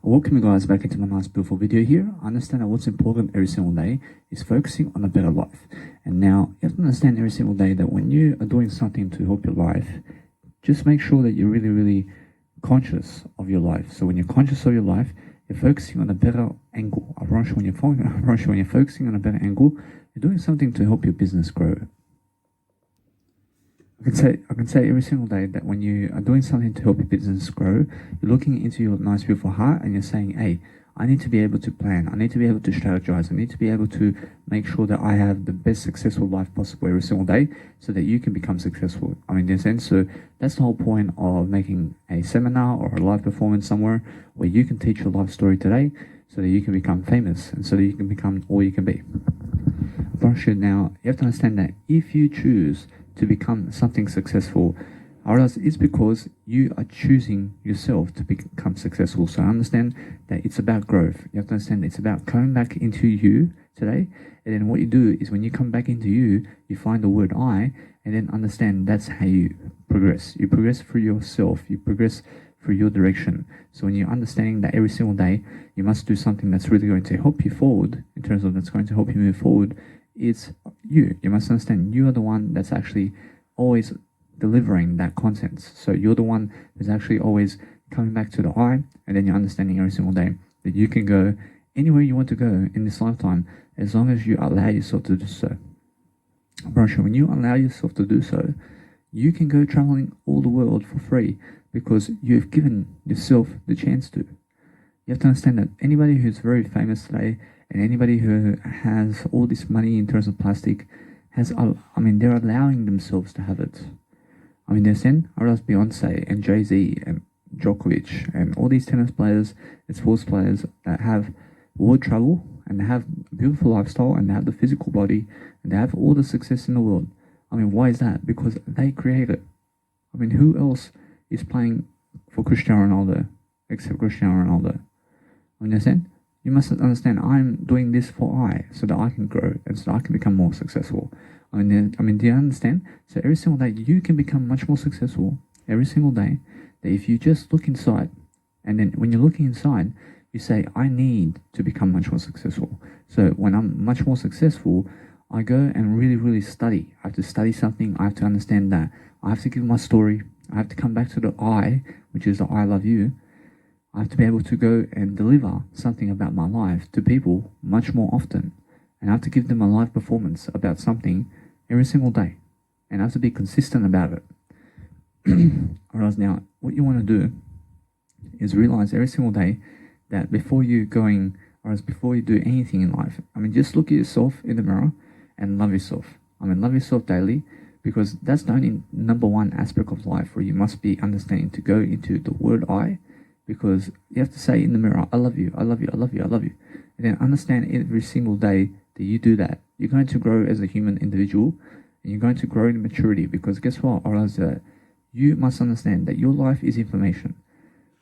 Welcome you guys back into my nice beautiful video here. I understand that what's important every single day is focusing on a better life. And now you have to understand every single day that when you are doing something to help your life, just make sure that you're really conscious of your life. So when you're conscious of your life, you're focusing on a better angle. I promise you when you're focusing on a better angle, you're doing something to help your business grow. I can say every single day that when you are doing something to help your business grow, you're looking into your nice beautiful heart and you're saying, hey, I need to be able to plan, I need to be able to strategize, I need to be able to make sure that I have the best successful life possible every single day so that you can become successful. I mean, in a sense, so that's the whole point of making a seminar or a live performance somewhere where you can teach your life story today so that you can become famous and so that you can become all you can be. Now, you have to understand that if you choose to become something successful, it's because you are choosing yourself to become successful. So understand that it's about growth. You have to understand it's about coming back into you today. And then what you do is when you come back into you, you find the word I, and then understand that's how you progress. You progress through yourself. You progress through your direction. So when you're understanding that every single day, you must do something that's really going to help you forward, in terms of that's going to help you move forward, it's you. You must understand you are the one that's actually always delivering that content. So you're the one that's actually always coming back to the I, and then you're understanding every single day that you can go anywhere you want to go in this lifetime as long as you allow yourself to do so. When you allow yourself to do so, you can go traveling all the world for free because you've given yourself the chance to. You have to understand that anybody who's very famous today and anybody who has all this money in terms of plastic they're allowing themselves to have it. I mean, they're saying, Beyonce and Jay-Z and Djokovic and all these tennis players and sports players that have world travel and they have a beautiful lifestyle and they have the physical body and they have all the success in the world. I mean, why is that? Because they create it. I mean, who else is playing for Cristiano Ronaldo except Cristiano Ronaldo? I understand? You must understand I'm doing this for so that I can grow and so that I can become more successful. Do you understand? So every single day you can become much more successful every single day. That if you just look inside, and then when you're looking inside, you say, I need to become much more successful. So when I'm much more successful, I go and really study. I have to study something. I have to understand that. I have to give my story. I have to come back to the I, which is the I love you. I have to be able to go and deliver something about my life to people much more often. And I have to give them a live performance about something every single day. And I have to be consistent about it. Whereas now, what you want to do is realize every single day that before you do anything in life, just look at yourself in the mirror and love yourself. Love yourself daily, because that's the only number one aspect of life where you must be understanding to go into the word I, because you have to say in the mirror, I love you, I love you, I love you, I love you. And then understand every single day that you do that, you're going to grow as a human individual and you're going to grow in maturity, because guess what? You must understand that your life is information.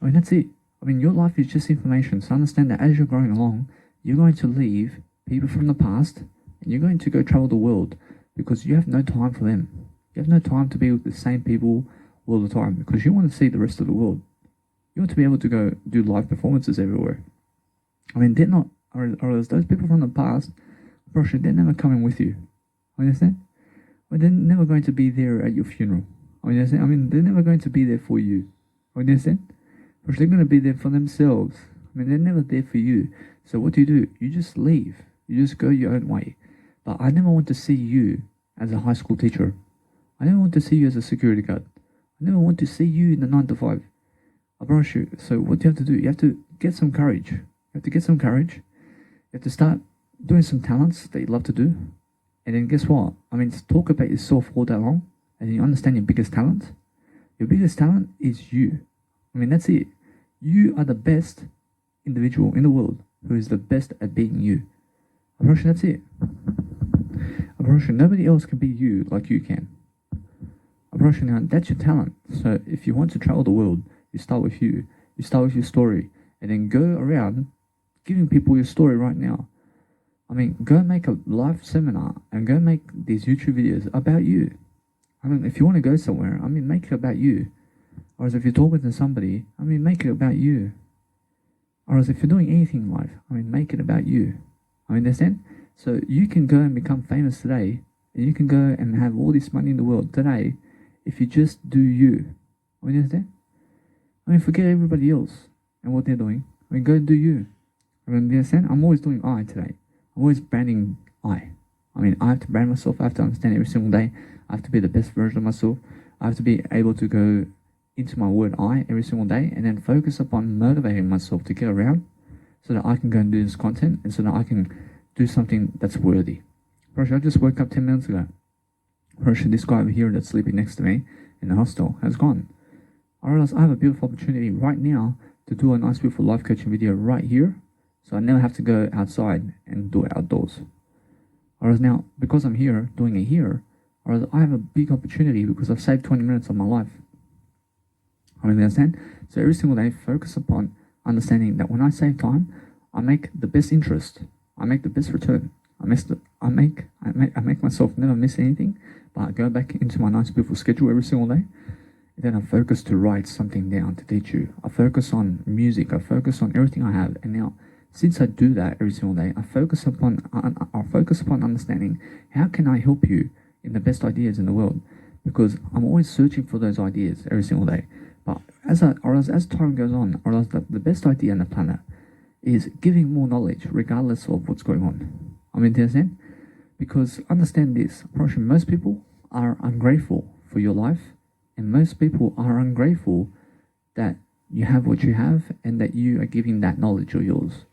That's it. Your life is just information. So understand that as you're growing along, you're going to leave people from the past and you're going to go travel the world, because you have no time for them. You have no time to be with the same people all the time, because you want to see the rest of the world. You want to be able to go do live performances everywhere. They're not, or those people from the past, they're never coming with you. Understand? They're never going to be there at your funeral. Understand? They're never going to be there for you. Understand? They're going to be there for themselves. They're never there for you. So what do? You just leave. You just go your own way. But I never want to see you as a high school teacher. I never want to see you as a security guard. I never want to see you in the 9 to 5. I promise you. So what do you have to do? You have to get some courage. You have to get some courage. You have to start doing some talents that you love to do. And then guess what? Talk about yourself all day long, and then you understand your biggest talent. Your biggest talent is you. That's it. You are the best individual in the world who is the best at being you. I promise you, that's it. I promise you, nobody else can be you like you can. I promise you now, that's your talent. So if you want to travel the world, you start with you. You start with your story, and then go around giving people your story right now. Go make a live seminar and go make these YouTube videos about you. If you want to go somewhere, make it about you. Or if you're talking to somebody, make it about you. Or else if you're doing anything in life, make it about you. Understand? So you can go and become famous today, and you can go and have all this money in the world today if you just do you. Understand? Forget everybody else and what they're doing. Go do you. Understand? I'm always doing I today. I'm always branding I. I have to brand myself. I have to understand every single day. I have to be the best version of myself. I have to be able to go into my word I every single day and then focus upon motivating myself to get around so that I can go and do this content and so that I can do something that's worthy. I just woke up 10 minutes ago. This guy over here that's sleeping next to me in the hostel has gone. Or else I have a beautiful opportunity right now to do a nice beautiful life coaching video right here, so I never have to go outside and do it outdoors. Or else now, because I'm here, doing it here, or else I have a big opportunity because I've saved 20 minutes of my life. Understand? So every single day, focus upon understanding that when I save time, I make the best interest. I make the best return. I make myself never miss anything, but I go back into my nice beautiful schedule every single day. And then I focus to write something down to teach you. I focus on music. I focus on everything I have. And now, since I do that every single day, I focus upon understanding how can I help you in the best ideas in the world, because I'm always searching for those ideas every single day. But as time goes on, the best idea on the planet is giving more knowledge regardless of what's going on. Understand? Because understand this, most people are ungrateful for your life, and most people are ungrateful that you have what you have and that you are giving that knowledge of yours.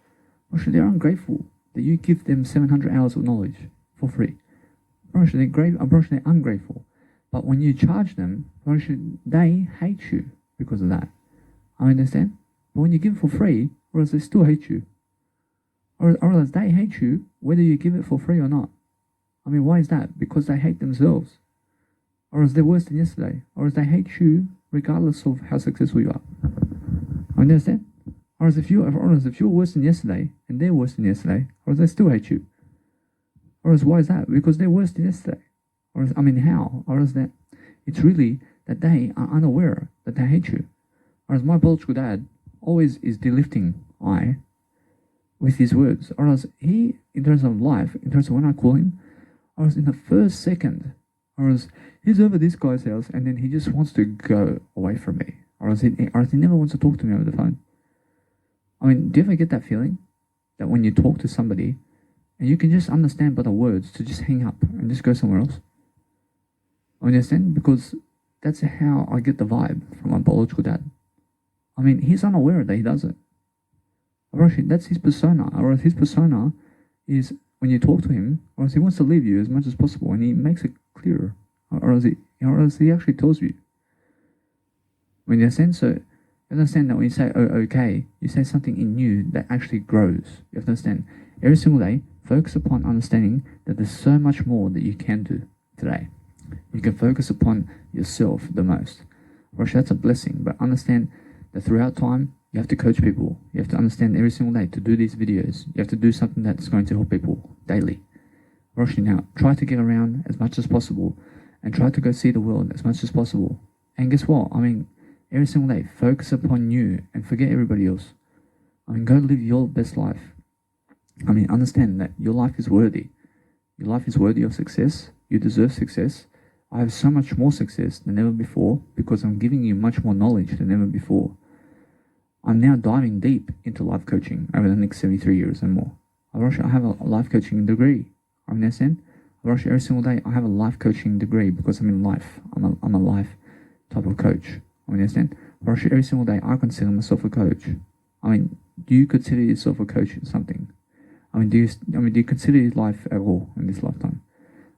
They're ungrateful that you give them 700 hours of knowledge for free. They're ungrateful. But when you charge them, they hate you because of that. Understand? But when you give it for free, or else they still hate you. Or else they hate you whether you give it for free or not. Why is that? Because they hate themselves. Or else they're worse than yesterday. Or else they hate you regardless of how successful you are. Understand? Or else if you're worse than yesterday and they're worse than yesterday, or else they still hate you. Or else why is that? Because they're worse than yesterday. Or else, how? Or else that it's really that they are unaware that they hate you. Or else my biological dad always is delifting I with his words. Or else he, in terms of life, in terms of when I call him, or else in the first second, or else he's over this guy's house and then he just wants to go away from me. Or else he never wants to talk to me over the phone. Do you ever get that feeling? That when you talk to somebody and you can just understand by the words to just hang up and just go somewhere else? Understand? Because that's how I get the vibe from my biological dad. He's unaware that he does it. That's his persona. Or his persona is when you talk to him, or else he wants to leave you as much as possible, and he makes it clear. Or else he actually tells you. Understand? So you understand that when you say, oh, okay, you say something in you that actually grows. You have to understand. Every single day, focus upon understanding that there's so much more that you can do today. You can focus upon yourself the most. That's a blessing, but understand that throughout time, you have to coach people. You have to understand every single day to do these videos. You have to do something that's going to help people daily. Now, try to get around as much as possible and try to go see the world as much as possible. And guess what? Every single day, focus upon you and forget everybody else. Go live your best life. Understand that your life is worthy. Your life is worthy of success. You deserve success. I have so much more success than ever before because I'm giving you much more knowledge than ever before. I'm now diving deep into life coaching over the next 73 years and more. I have a life coaching degree. Understand? Every single day I have a life coaching degree because I'm in life. I'm a life type of coach. Understand? Every single day I consider myself a coach. Do you consider yourself a coach in something? Do you consider your life at all in this lifetime?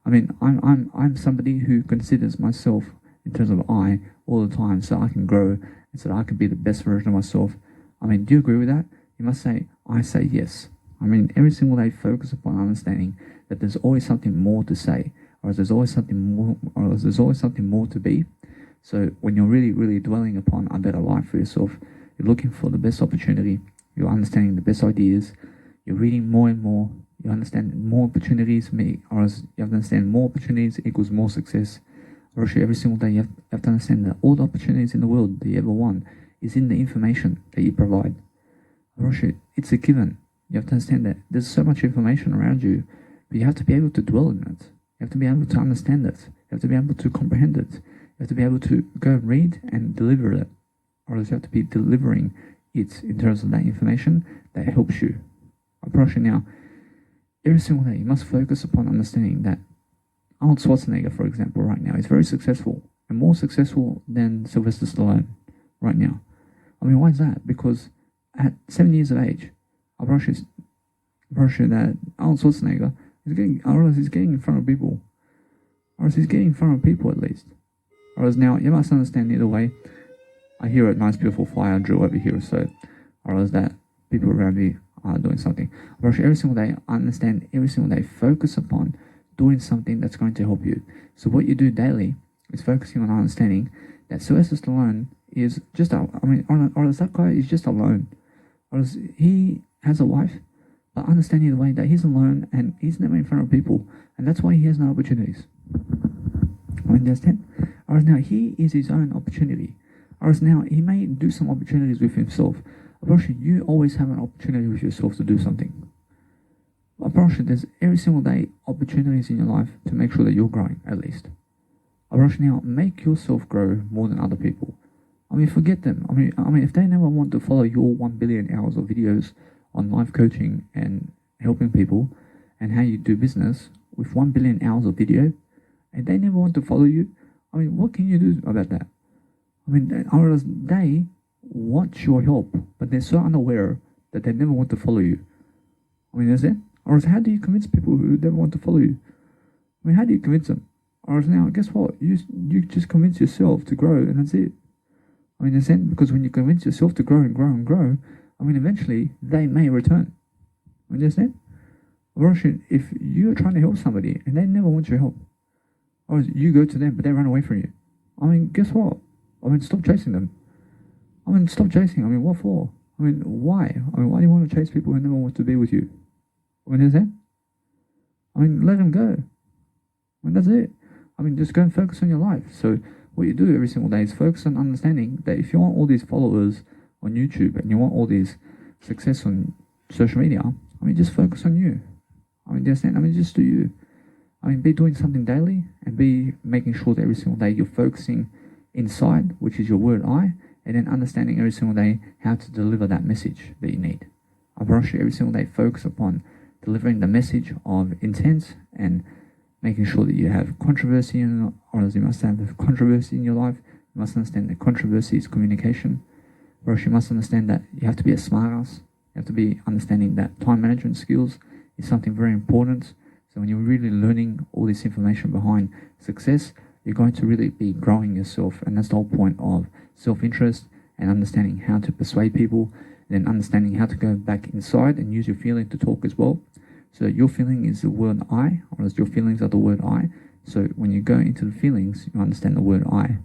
I'm somebody who considers myself in terms of I all the time, so I can grow and so that I can be the best version of myself. Do you agree with that? You must say, I say yes. Every single day, focus upon understanding that there's always something more to say, or there's always something more to be. So when you're really, really dwelling upon a better life for yourself, you're looking for the best opportunity, you're understanding the best ideas, you're reading more and more, you understand more opportunities, you have to understand more opportunities equals more success. Or every single day you have to understand that all the opportunities in the world that you ever want is in the information that you provide. It's a given. You have to understand that there's so much information around you, but you have to be able to dwell in it. You have to be able to understand it. You have to be able to comprehend it. You have to be able to go and read and deliver it. Or else you have to be delivering it in terms of that information that helps you. I promise you now, every single day you must focus upon understanding that Arnold Schwarzenegger, for example, right now is very successful and more successful than Sylvester Stallone right now. I mean, why is that? Because at 7 years of age, I promise you that Arnold Schwarzenegger is getting in front of people. Or else he's getting in front of people at least. Or else now, you must understand either way, I hear a nice beautiful fire drill over here, so or else that people around me are doing something. I promise you every single day, I understand every single day, focus upon doing something that's going to help you. So what you do daily is focusing on understanding that Sylvester Stallone is just or else that guy is just alone. Or else he has a wife, but understanding the way that he's alone and he's never in front of people, and that's why he has no opportunities. Understand? Or else now he is his own opportunity. Or else now he may do some opportunities with himself. I promise you always have an opportunity with yourself to do something. I promise you there's every single day opportunities in your life to make sure that you're growing at least. I promise you now, make yourself grow more than other people. I mean, forget them. I mean, if they never want to follow your 1 billion hours of videos on life coaching and helping people and how you do business with 1 billion hours of video, and they never want to follow you, I mean, what can you do about that? I mean, they want your help, but they're so unaware that they never want to follow you. I mean, is it? Or how do you convince people who never want to follow you? I mean, how do you convince them? Or now, guess what? You just convince yourself to grow, and that's it. I mean, in because when you convince yourself to grow and grow and grow, I mean, eventually they may return. I mean, understand? Or if you're trying to help somebody and they never want your help, or you go to them but they run away from you, I mean, guess what? I mean, stop chasing them. I mean, stop chasing. I mean, what for? I mean, why? I mean, why do you want to chase people who never want to be with you? I mean, understand? I mean, let them go. I mean, that's it. I mean, just go and focus on your life. So what you do every single day is focus on understanding that if you want all these followers on YouTube and you want all this success on social media, I mean, just focus on you. I mean, understand? I mean, just do you. I mean, be doing something daily and be making sure that every single day you're focusing inside, which is your word I, and then understanding every single day how to deliver that message that you need. I promise you every single day focus upon delivering the message of intent and making sure that you have controversy or else you must have controversy in your life. You must understand that controversy is communication. Or else you must understand that you have to be a smart ass. You have to be understanding that time management skills is something very important. So when you're really learning all this information behind success, you're going to really be growing yourself. And that's the whole point of self-interest and understanding how to persuade people, and then understanding how to go back inside and use your feeling to talk as well. So your feeling is the word I, or else your feelings are the word I. So when you go into the feelings, you understand the word I.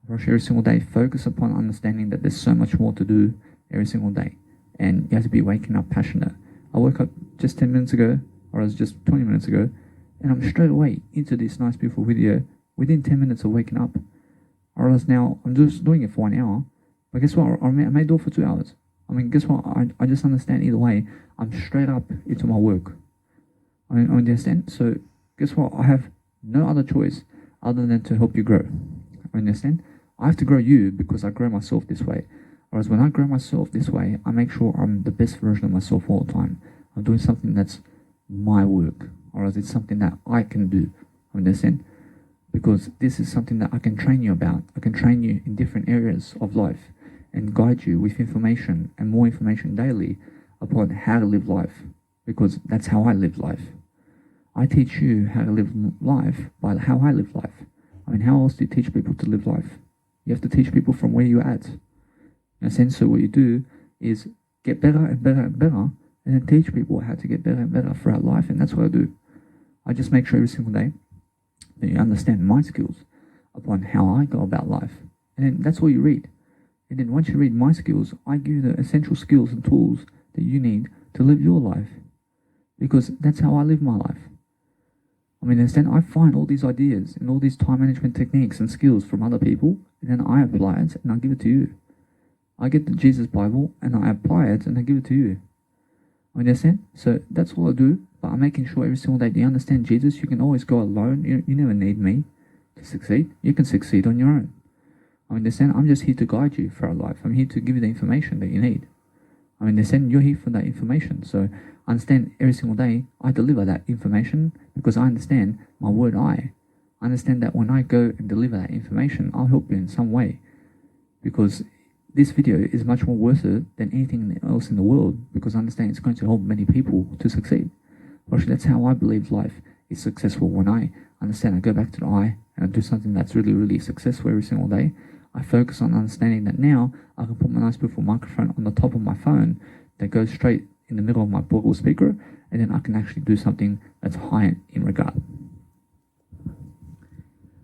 Every single day, focus upon understanding that there's so much more to do every single day. And you have to be waking up passionate. I woke up just 10 minutes ago, or it was just 20 minutes ago, and I'm straight away into this nice beautiful video within 10 minutes of waking up. Or else now, I'm just doing it for 1 hour, but guess what, I may do it for 2 hours. I mean, guess what, I just understand either way, I'm straight up into my work. I understand? So, guess what, I have no other choice other than to help you grow. I understand? I have to grow you because I grow myself this way. Whereas when I grow myself this way, I make sure I'm the best version of myself all the time. I'm doing something that's my work, or else it's something that I can do. Understand? Because this is something that I can train you about. I can train you in different areas of life and guide you with information and more information daily upon how to live life. Because that's how I live life. I teach you how to live life by how I live life. I mean, how else do you teach people to live life? You have to teach people from where you're at. In a sense, so what you do is get better and better and better, and then teach people how to get better and better throughout life, and that's what I do. I just make sure every single day that you understand my skills upon how I go about life. And then that's what you read. And then once you read my skills, I give you the essential skills and tools that you need to live your life. Because that's how I live my life. I mean, understand, I find all these ideas and all these time management techniques and skills from other people, and then I apply it and I give it to you. I get the Jesus Bible and I apply it and I give it to you. Understand? So that's all I do, but I'm making sure every single day that you understand Jesus. You can always go alone. You never need me to succeed. You can succeed on your own. Understand? I'm just here to guide you throughout life. I'm here to give you the information that you need. Understand? You're here for that information. So understand every single day I deliver that information because I understand my word I understand that when I go and deliver that information, I'll help you in some way. Because this video is much more worth it than anything else in the world, because I understand it's going to help many people to succeed. Actually, that's how I believe life is successful. When I understand, I go back to the I and I do something that's really, really successful every single day. I focus on understanding that now I can put my nice beautiful microphone on the top of my phone that goes straight in the middle of my portable speaker, and then I can actually do something that's high in regard.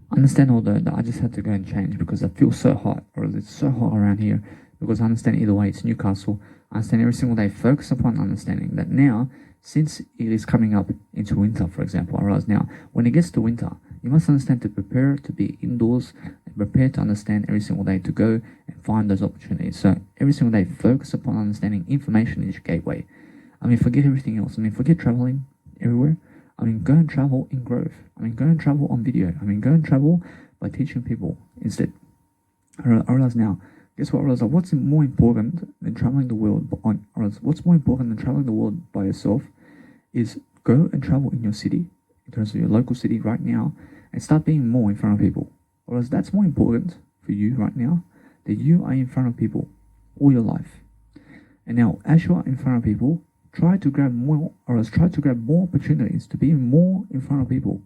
Understand although that I just had to go and change because I feel so hot, or it's so hot around here, because I understand either way it's Newcastle. I understand every single day, focus upon understanding that now, since it is coming up into winter, for example, I realize now, when it gets to winter, you must understand to prepare to be indoors and prepare to understand every single day to go and find those opportunities. So every single day, focus upon understanding information is your gateway. Forget everything else. Forget traveling everywhere. Go and travel in growth. Go and travel on video. Go and travel by teaching people instead. I realize now, guess what? I realize what's more important than traveling the world what's more important than traveling the world by yourself is go and travel in your city, in terms of your local city right now, and start being more in front of people. Or else that's more important for you right now, that you are in front of people all your life. And now, as you are in front of people, try to grab more opportunities to be more in front of people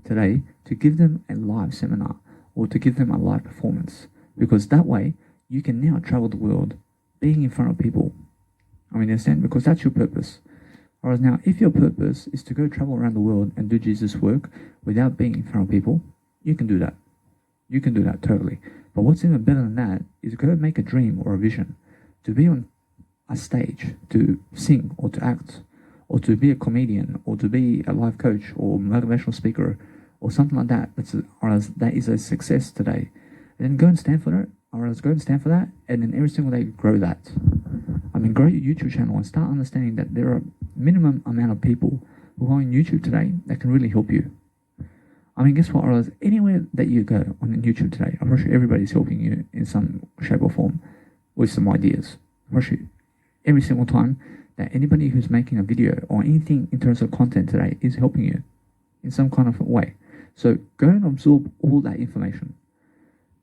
today, to give them a live seminar or to give them a live performance, because that way you can now travel the world being in front of people. Understand? Because that's your purpose. Whereas now, if your purpose is to go travel around the world and do Jesus' work without being in front of people, you can do that. You can do that totally. But what's even better than that is go make a dream or a vision to be on a stage, to sing or to act, or to be a comedian, or to be a life coach or motivational speaker, or something like that. That is a success today. And then go and stand for it, and then every single day grow that. Grow your YouTube channel and start understanding that there are minimum amount of people who are on YouTube today that can really help you. Guess what? Anywhere that you go on YouTube today, I'm sure everybody's helping you in some shape or form with some ideas. I'm sure every single time that anybody who's making a video or anything in terms of content today is helping you in some kind of way. So go and absorb all that information.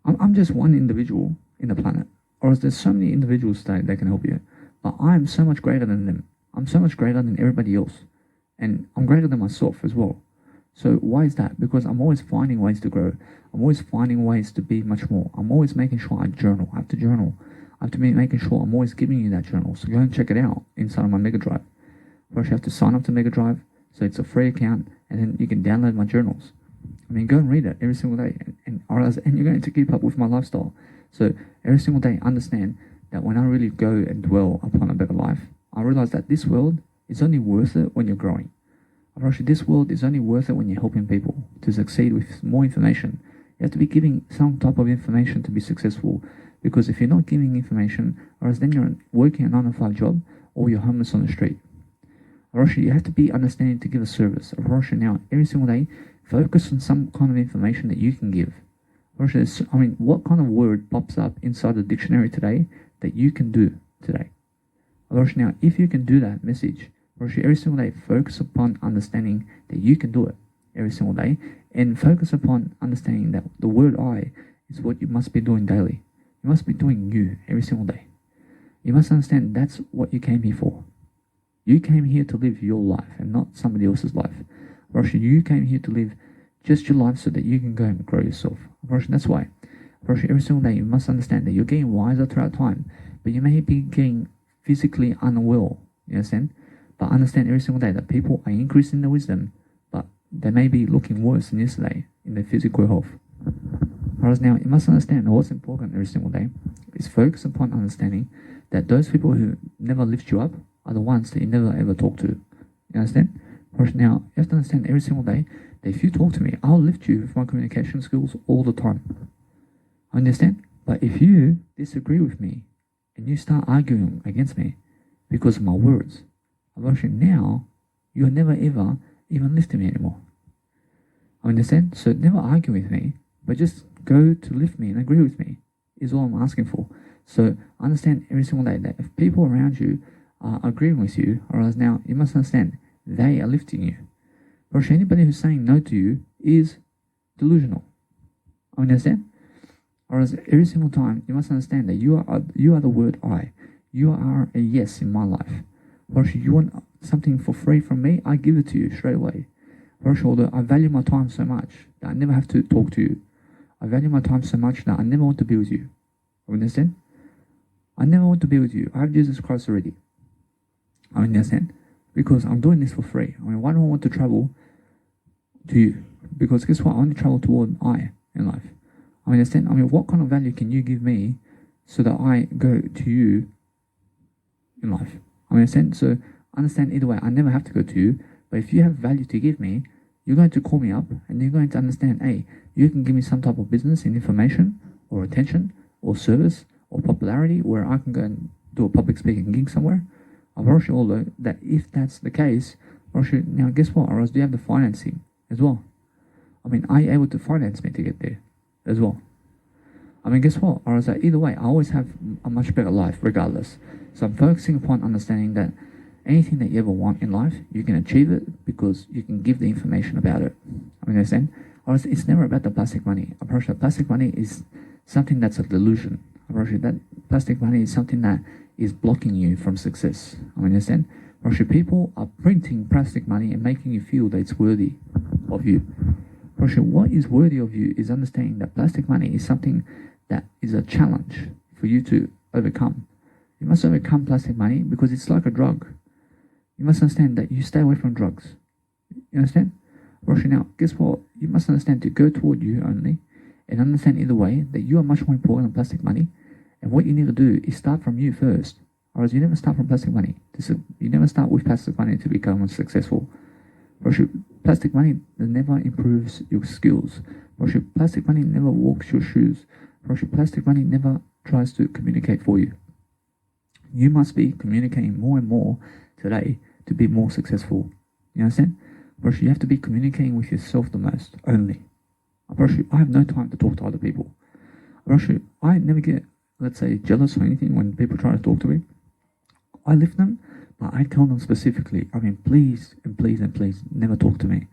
I'm just one individual in the planet, or there's so many individuals today that can help you, but I'm so much greater than them. I'm so much greater than everybody else, and I'm greater than myself as well. So why is that? Because I'm always finding ways to grow. I'm always finding ways to be much more. I'm always making sure I journal. I have to journal. I have to be making sure I'm always giving you that journal. So go and check it out inside of my Mega Drive. First, you have to sign up to Mega Drive, so it's a free account, and then you can download my journals. Go and read it every single day, and you're going to keep up with my lifestyle. So every single day, understand that when I really go and dwell upon a better life, I realize that this world is only worth it when you're growing. This world is only worth it when you're helping people to succeed with more information. You have to be giving some type of information to be successful, because if you're not giving information, then you're working a 9-to-5 job or you're homeless on the street. You have to be understanding to give a service. Now, every single day, focus on some kind of information that you can give. What kind of word pops up inside the dictionary today that you can do today? Now, if you can do that message, every single day, focus upon understanding that you can do it every single day, and focus upon understanding that the word I is what you must be doing daily. You must be doing you every single day. You must understand that's what you came here for. You came here to live your life and not somebody else's life. You came here to live just your life so that you can go and grow yourself. That's why. Every single day you must understand that you're getting wiser throughout time, but you may be getting physically unwell. You understand? But understand every single day that people are increasing their wisdom, but they may be looking worse than yesterday in their physical health. Whereas now, you must understand that what's important every single day is focus upon understanding that those people who never lift you up are the ones that you never ever talk to. You understand? Whereas now, you have to understand every single day that if you talk to me, I'll lift you with my communication skills all the time. Understand? But if you disagree with me, and you start arguing against me because of my words, actually now you'll never ever even listen to me anymore. Understand? So never argue with me, but just go to lift me and agree with me is all I'm asking for. So understand every single day that if people around you are agreeing with you, or else now you must understand they are lifting you. But anybody who's saying no to you is delusional. Understand? Or else every single time you must understand that you are the word I. You are a yes in my life. Or if you want something for free from me, I give it to you straight away. Although I value my time so much that I never have to talk to you. I value my time so much that I never want to be with you. Understand? I never want to be with you. I have Jesus Christ already. Understand? Because I'm doing this for free. Why do I want to travel to you? Because guess what? I only travel toward I in life. Understand? What kind of value can you give me so that I go to you in life? Understand? So understand either way, I never have to go to you. But if you have value to give me, you're going to call me up and you're going to understand, hey, you can give me some type of business and information or attention or service or popularity where I can go and do a public speaking gig somewhere. I've already although that if that's the case, now guess what? Or else do you have the financing as well? Are you able to finance me to get there as well? Guess what? Or else either way, I always have a much better life regardless. So I'm focusing upon understanding that anything that you ever want in life, you can achieve it because you can give the information about it. Understand? Or it's never about the plastic money. Apparently, plastic money is something that's a delusion. Apparently, that plastic money is something that is blocking you from success. Understand? Apparently, people are printing plastic money and making you feel that it's worthy of you. Apparently, what is worthy of you is understanding that plastic money is something that is a challenge for you to overcome. You must overcome plastic money because it's like a drug. You must understand that you stay away from drugs. You understand? Now, guess what? You must understand to go toward you only and understand either way that you are much more important than plastic money. And what you need to do is start from you first. Or else you never start from plastic money. You never start with plastic money to become successful. Plastic money never improves your skills. Plastic money never walks your shoes. Plastic money never tries to communicate for you. You must be communicating more and more today to be more successful. You understand? You have to be communicating with yourself the most only. I have no time to talk to other people. I never get, let's say, jealous or anything when people try to talk to me. I lift them, but I tell them specifically, please and please and please never talk to me.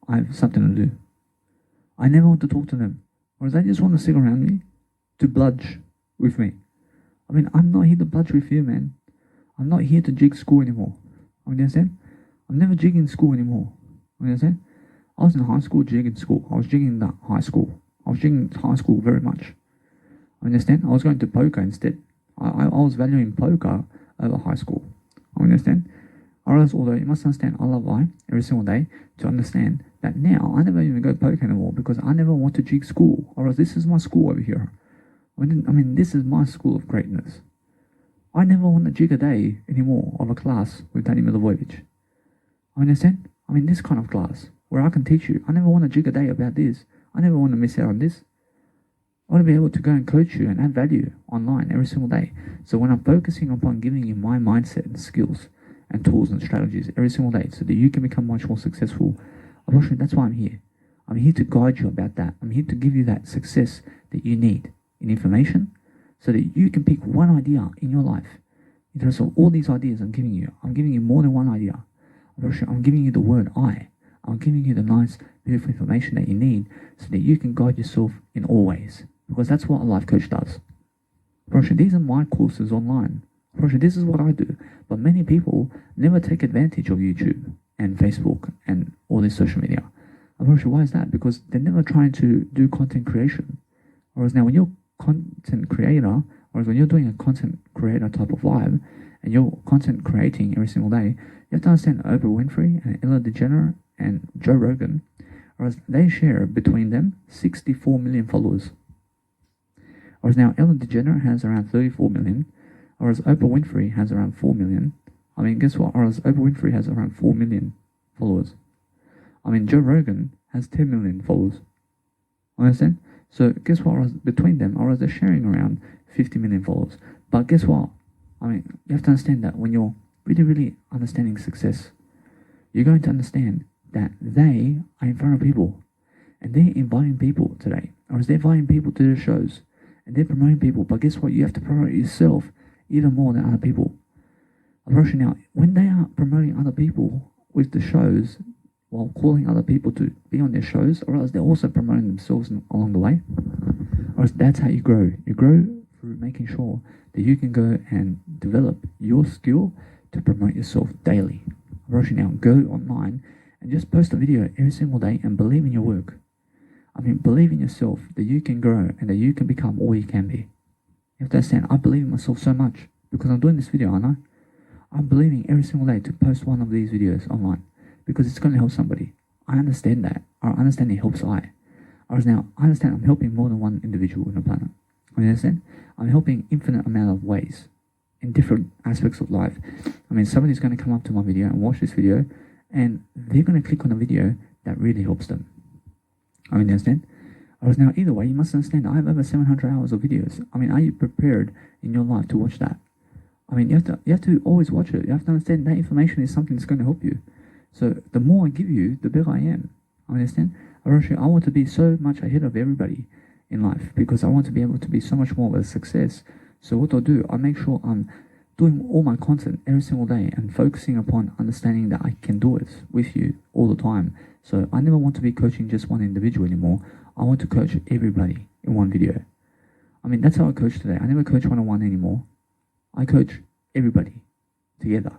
I have something to do. I never want to talk to them. Or they just want to sit around me to bludge with me. I'm not here to bludge with you, man. I'm not here to jig school anymore. Understand? I'm never jigging school anymore. Understand? I was in high school jigging school. I was jigging that high school. I was jigging high school very much. Understand? I was going to poker instead. I was valuing poker over high school. Understand? Although you must understand, I love I every single day to understand that now I never even go poker anymore because I never want to jig school. Or else this is my school over here. This is my school of greatness. I never want to jig a day anymore of a class with Danny Milivojevic. Understand? This kind of class where I can teach you. I never want to jig a day about this. I never want to miss out on this. I want to be able to go and coach you and add value online every single day. So when I'm focusing upon giving you my mindset and skills and tools and strategies every single day so that you can become much more successful, that's why I'm here. I'm here to guide you about that. I'm here to give you that success that you need in information so that you can pick one idea in your life. In terms of all these ideas I'm giving you more than one idea. I'm giving you the word I. I'm giving you the nice, beautiful information that you need so that you can guide yourself in all ways. Because that's what a life coach does. These are my courses online. This is what I do. But many people never take advantage of YouTube and Facebook and all this social media. Why is that? Because they're never trying to do content creation. Whereas now when you're content creator, or when you're doing a content creator type of live, and you're content creating every single day, you have to understand Oprah Winfrey and Ellen DeGeneres and Joe Rogan, whereas they share between them 64 million followers. Whereas now Ellen DeGeneres has around 34 million, whereas Oprah Winfrey has around 4 million. Guess what? Whereas Oprah Winfrey has around 4 million followers. Joe Rogan has 10 million followers. Understand? So guess what? Between them, they're sharing around 50 million followers. But guess what? I mean, you have to understand that when you're really, really understanding success, you're going to understand that they are in front of people and they're inviting people today, or they're inviting people to their shows and they're promoting people. But guess what? You have to promote yourself even more than other people. Unfortunately, now, when they are promoting other people with the shows, while calling other people to be on their shows, or else they're also promoting themselves along the way, or else that's how you grow. You grow through making sure that you can go and develop your skill to promote yourself daily. Unfortunately, now, go online and just post a video every single day and believe in your work. I mean, believe in yourself that you can grow and that you can become all you can be. You have to understand, I believe in myself so much because I'm doing this video, I know. I'm believing every single day to post one of these videos online because it's going to help somebody. I understand that. I understand it helps I. Whereas now, I understand I'm helping more than one individual on the planet. You understand? I'm helping infinite amount of ways in different aspects of life. I mean, somebody's going to come up to my video and watch this video and they're going to click on a video that really helps them. I mean, you understand? Whereas now, either way, you must understand I have over 700 hours of videos. I mean, are you prepared in your life to watch that? I mean, you have to always watch it. You have to understand that information is something that's going to help you. So the more I give you, the better I am. I understand? I want to be so much ahead of everybody in life because I want to be able to be so much more of a success. So what I'll do, I make sure I'm doing all my content every single day and focusing upon understanding that I can do it with you all the time. So I never want to be coaching just one individual anymore. I want to coach everybody in one video. I mean, that's how I coach today. I never coach one-on-one anymore. I coach everybody together.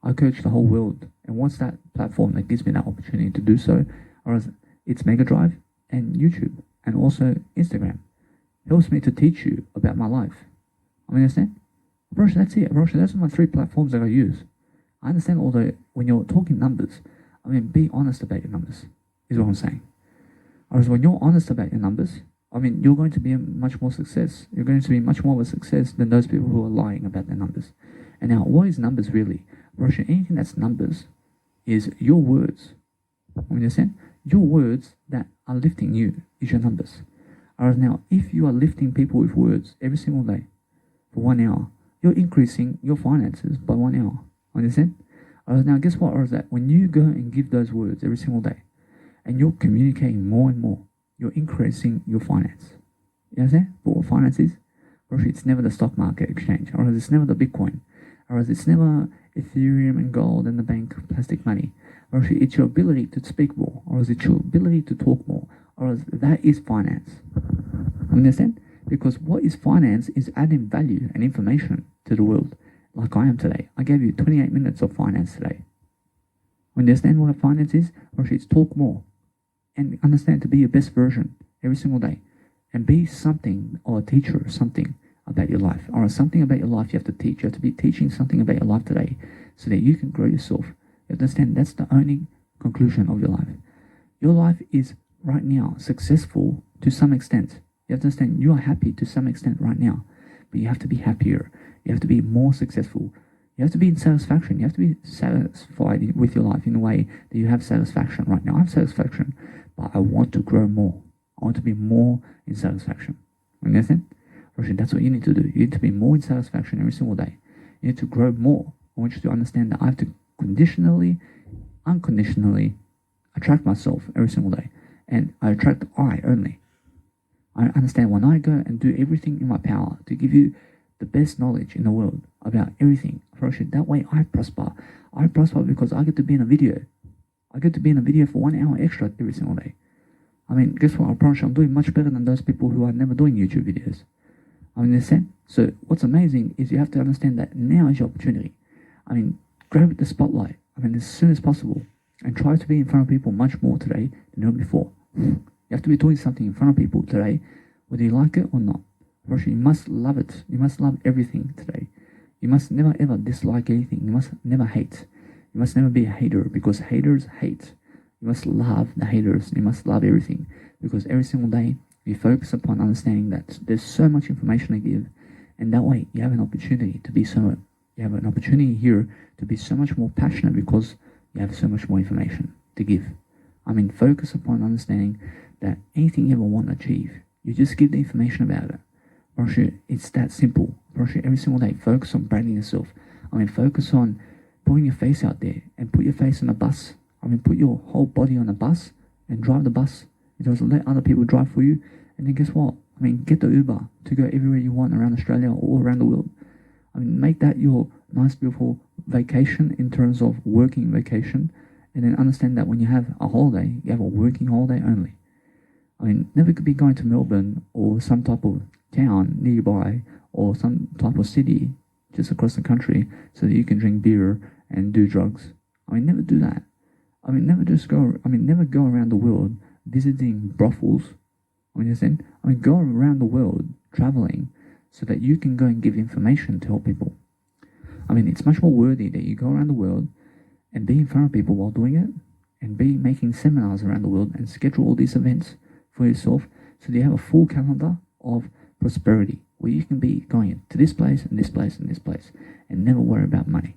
I coach the whole world. And what's that platform that gives me that opportunity to do so? Or it's Mega Drive and YouTube and also Instagram. It helps me to teach you about my life. I mean, understand? Rosh, that's it. Rosh, those are my 3 platforms that I use. I understand, although when you're talking numbers, I mean, be honest about your numbers, is what I'm saying. Whereas when you're honest about your numbers, I mean, you're going to be much more success. You're going to be much more of a success than those people who are lying about their numbers. And now, what is numbers really? Rosh, anything that's numbers is your words. You understand? Your words that are lifting you is your numbers. Whereas now, if you are lifting people with words every single day for 1 hour, you're increasing your finances by 1 hour. Understand? Whereas now, guess what? Whereas that when you go and give those words every single day, and you're communicating more and more, you're increasing your finance. You understand? But what finance is? Rosh, it's never the stock market exchange, or it's never the Bitcoin, or it's never Ethereum and gold and the bank plastic money. Or it's your ability to speak more, or is it your ability to talk more, or that is finance. Understand? Because what is finance is adding value and information to the world, like I am today. I gave you 28 minutes of finance today. Understand what finance is? Or it's talk more and understand to be your best version every single day and be something or a teacher or something about your life, or something about your life you have to teach. You have to be teaching something about your life today so that you can grow yourself. You understand? That's the only conclusion of your life. Your life is right now successful to some extent. You have to understand you are happy to some extent right now, but you have to be happier. You have to be more successful. You have to be in satisfaction. You have to be satisfied with your life in a way that you have satisfaction. Right now I have satisfaction, but I want to grow more. I want to be more in satisfaction. Understand? Roshi, that's what you need to do. You need to be more in satisfaction every single day. You need to grow more. I want you to understand that I have to conditionally, unconditionally attract myself every single day. And I attract I only. I understand when I go and do everything in my power to give you the best knowledge in the world about everything, Roshi, that way I prosper. I prosper because I get to be in a video. I get to be in a video for 1 hour extra every single day. I mean, guess what? I promise you, I'm doing much better than those people who are never doing YouTube videos. I mean, understand? So what's amazing is you have to understand that now is your opportunity. I mean, grab the spotlight. I mean, as soon as possible, and try to be in front of people much more today than ever before. You have to be doing something in front of people today, whether you like it or not. Roshi, you must love it. You must love everything today. You must never ever dislike anything. You must never hate. You must never be a hater, because haters hate. You must love the haters. You must love everything, because every single day you focus upon understanding that there's so much information to give, and that way you have an opportunity to be so. You have an opportunity here to be so much more passionate because you have so much more information to give. I mean, focus upon understanding that anything you ever want to achieve, you just give the information about it. Roshi, it's that simple Approach it every single day. Focus on branding yourself. Focus on putting your face out there and put your face on a bus. Put your whole body on a bus and drive the bus. Just let other people drive for you. And then guess what? Get the Uber to go everywhere you want around Australia or all around the world. Make that your nice, beautiful vacation in terms of working vacation. And then understand that when you have a holiday, you have a working holiday only. Never could be going to Melbourne or some type of town nearby or some type of city just across the country so that you can drink beer and do drugs. Never do that. Never go around the world visiting brothels. Go around the world traveling so that you can go and give information to help people. It's much more worthy that you go around the world and be in front of people while doing it and be making seminars around the world and schedule all these events for yourself so that you have a full calendar of prosperity where you can be going to this place and this place and this place and never worry about money.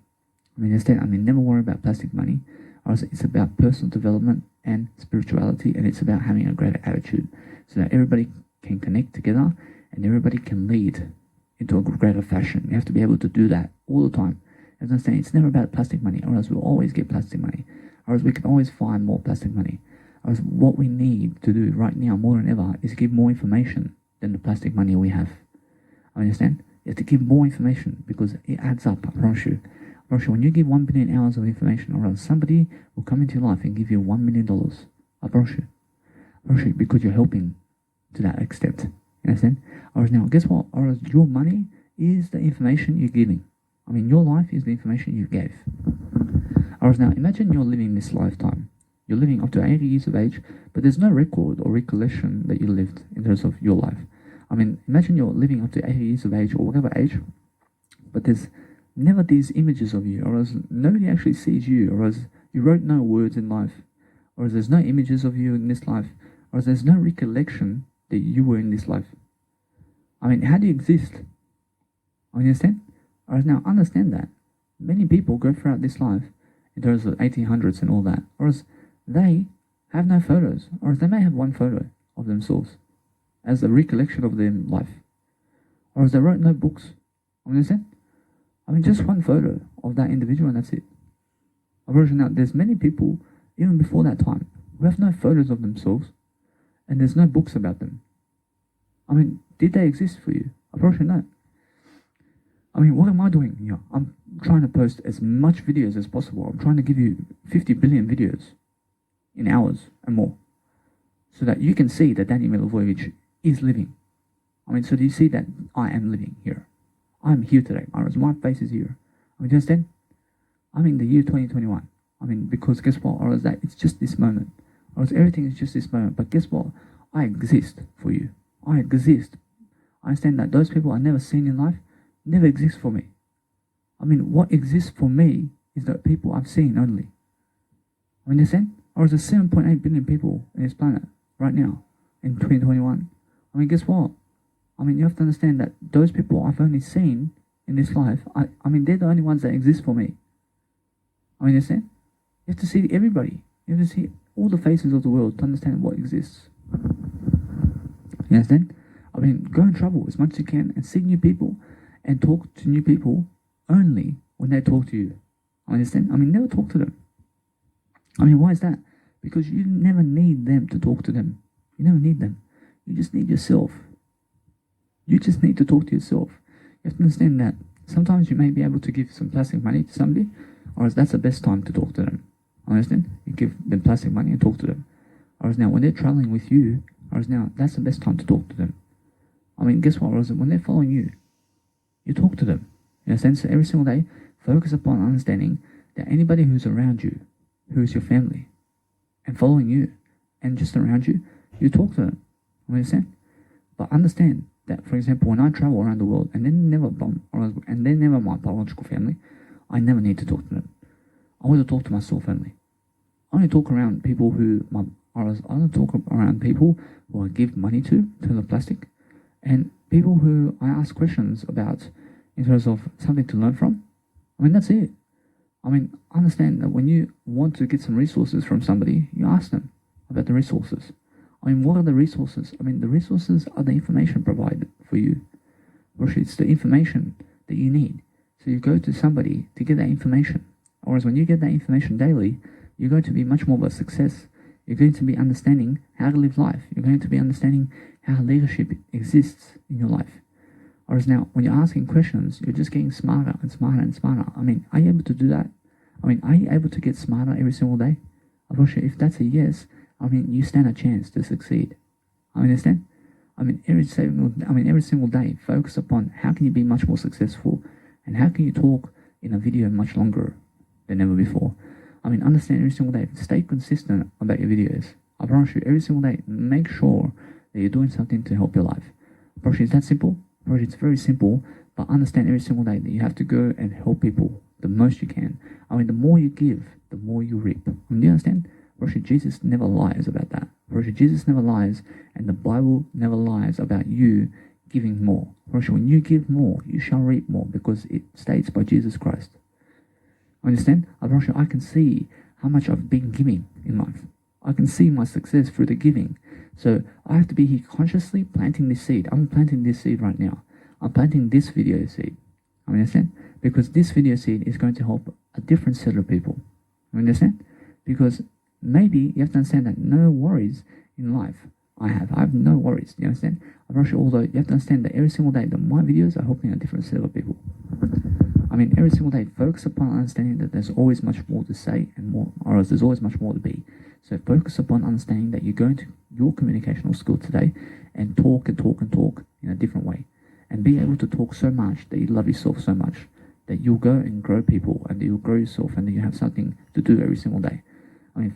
Never worry about plastic money. It's about personal development and spirituality, and it's about having a greater attitude so that everybody can connect together and everybody can lead into a greater fashion. You have to be able to do that all the time. As I'm saying, it's never about plastic money, or else we'll always get plastic money, or else we can always find more plastic money. Or else what we need to do right now more than ever is give more information than the plastic money we have. Understand? You have to give more information because it adds up, I promise you. When you give 1 billion hours of information, or else somebody will come into your life and give you $1 million. I promise you, because you're helping to that extent. You understand? Or else now, guess what? Or else your money is the information you're giving. Your life is the information you gave. Or else now, imagine you're living this lifetime. You're living up to 80 years of age, but there's no record or recollection that you lived in terms of your life. Imagine you're living up to 80 years of age or whatever age, but there's never these images of you, or else nobody actually sees you, or else you wrote no words in life, or else there's no images of you in this life, or else there's no recollection that you were in this life. How do you exist? Understand? Or else now, understand that many people go throughout this life in terms of 1800s and all that, or else they have no photos, or else they may have one photo of themselves as a recollection of their life, or else they wrote no books. Understand? Just one photo of that individual and that's it. Now, there's many people, even before that time, who have no photos of themselves and there's no books about them. Did they exist for you? No. What am I doing here? I'm trying to post as much videos as possible. I'm trying to give you 50 billion videos in hours and more so that you can see that Danny Milivojevic is living. So do you see that I am living here? I'm here today. My face is here. Do you understand? I'm in the year 2021. Because guess what? Or is that it's just this moment. Or else everything is just this moment. But guess what? I exist for you. I exist. I understand that those people I've never seen in life never exist for me. What exists for me is the people I've seen only. Understand? Or is there 7.8 billion people in this planet right now in 2021? Guess what? You have to understand that those people I've only seen in this life, they're the only ones that exist for me. Understand? You have to see everybody. You have to see all the faces of the world to understand what exists. You understand? Go and travel as much as you can and see new people and talk to new people only when they talk to you. Understand? Never talk to them. Why is that? Because you never need them to talk to them. You never need them. You just need yourself. You just need to talk to yourself. You have to understand that sometimes you may be able to give some plastic money to somebody, or else that's the best time to talk to them. Understand? You give them plastic money and talk to them. Or else now when they're traveling with you, or else now that's the best time to talk to them. Guess what? Or else when they're following you, you talk to them. In a sense, every single day, focus upon understanding that anybody who's around you, who is your family, and following you, and just around you, you talk to them. Understand? But understand that, for example, when I travel around the world and they're never my biological family, I never need to talk to them. I want to talk to myself only. I only talk around people who I give money to the plastic, and people who I ask questions about in terms of something to learn from. That's it. Understand that when you want to get some resources from somebody, you ask them about the resources. What are the resources? The resources are the information provided for you. It's the information that you need. So you go to somebody to get that information. Whereas when you get that information daily, you're going to be much more of a success. You're going to be understanding how to live life. You're going to be understanding how leadership exists in your life. Whereas now, when you're asking questions, you're just getting smarter and smarter and smarter. Are you able to do that? Are you able to get smarter every single day? If that's a yes, you stand a chance to succeed. Understand? Every single day, focus upon how can you be much more successful and how can you talk in a video much longer than ever before. Understand every single day. Stay consistent about your videos. I promise you, every single day, make sure that you're doing something to help your life. I promise you, it's that simple. I promise you, it's very simple, but understand every single day that you have to go and help people the most you can. The more you give, the more you reap. Do you understand? I promise you, Jesus never lies about that. I promise you, Jesus never lies, and the Bible never lies about you giving more. I promise you, when you give more, you shall reap more, because it states by Jesus Christ. Understand? I promise you, I can see how much I've been giving in life. I can see my success through the giving. So I have to be here consciously planting this seed. I'm planting this seed right now. I'm planting this video seed. Understand? Because this video seed is going to help a different set of people. Understand? Because maybe you have to understand that no worries in life. I have no worries. You understand? I promise you, although you have to understand that every single day that my videos are helping a different set of people. Every single day, focus upon understanding that there's always much more to say and more, or else there's always much more to be. So focus upon understanding that you're going to your communicational skill today and talk and talk and talk in a different way. And be able to talk so much that you love yourself so much that you'll go and grow people and that you'll grow yourself and that you have something to do every single day.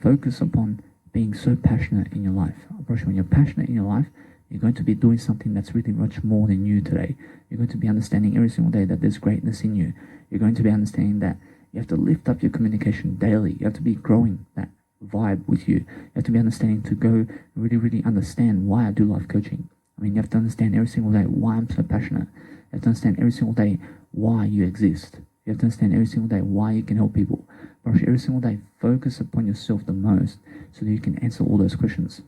Focus upon being so passionate in your life. When you're passionate in your life, you're going to be doing something that's really much more than you today. You're going to be understanding every single day that there's greatness in you. You're going to be understanding that you have to lift up your communication daily. You have to be growing that vibe with you. You have to be understanding to go really, really understand why I do life coaching. You have to understand every single day why I'm so passionate. You have to understand every single day why you exist. You have to understand every single day why you can help people. Every single day, focus upon yourself the most so that you can answer all those questions.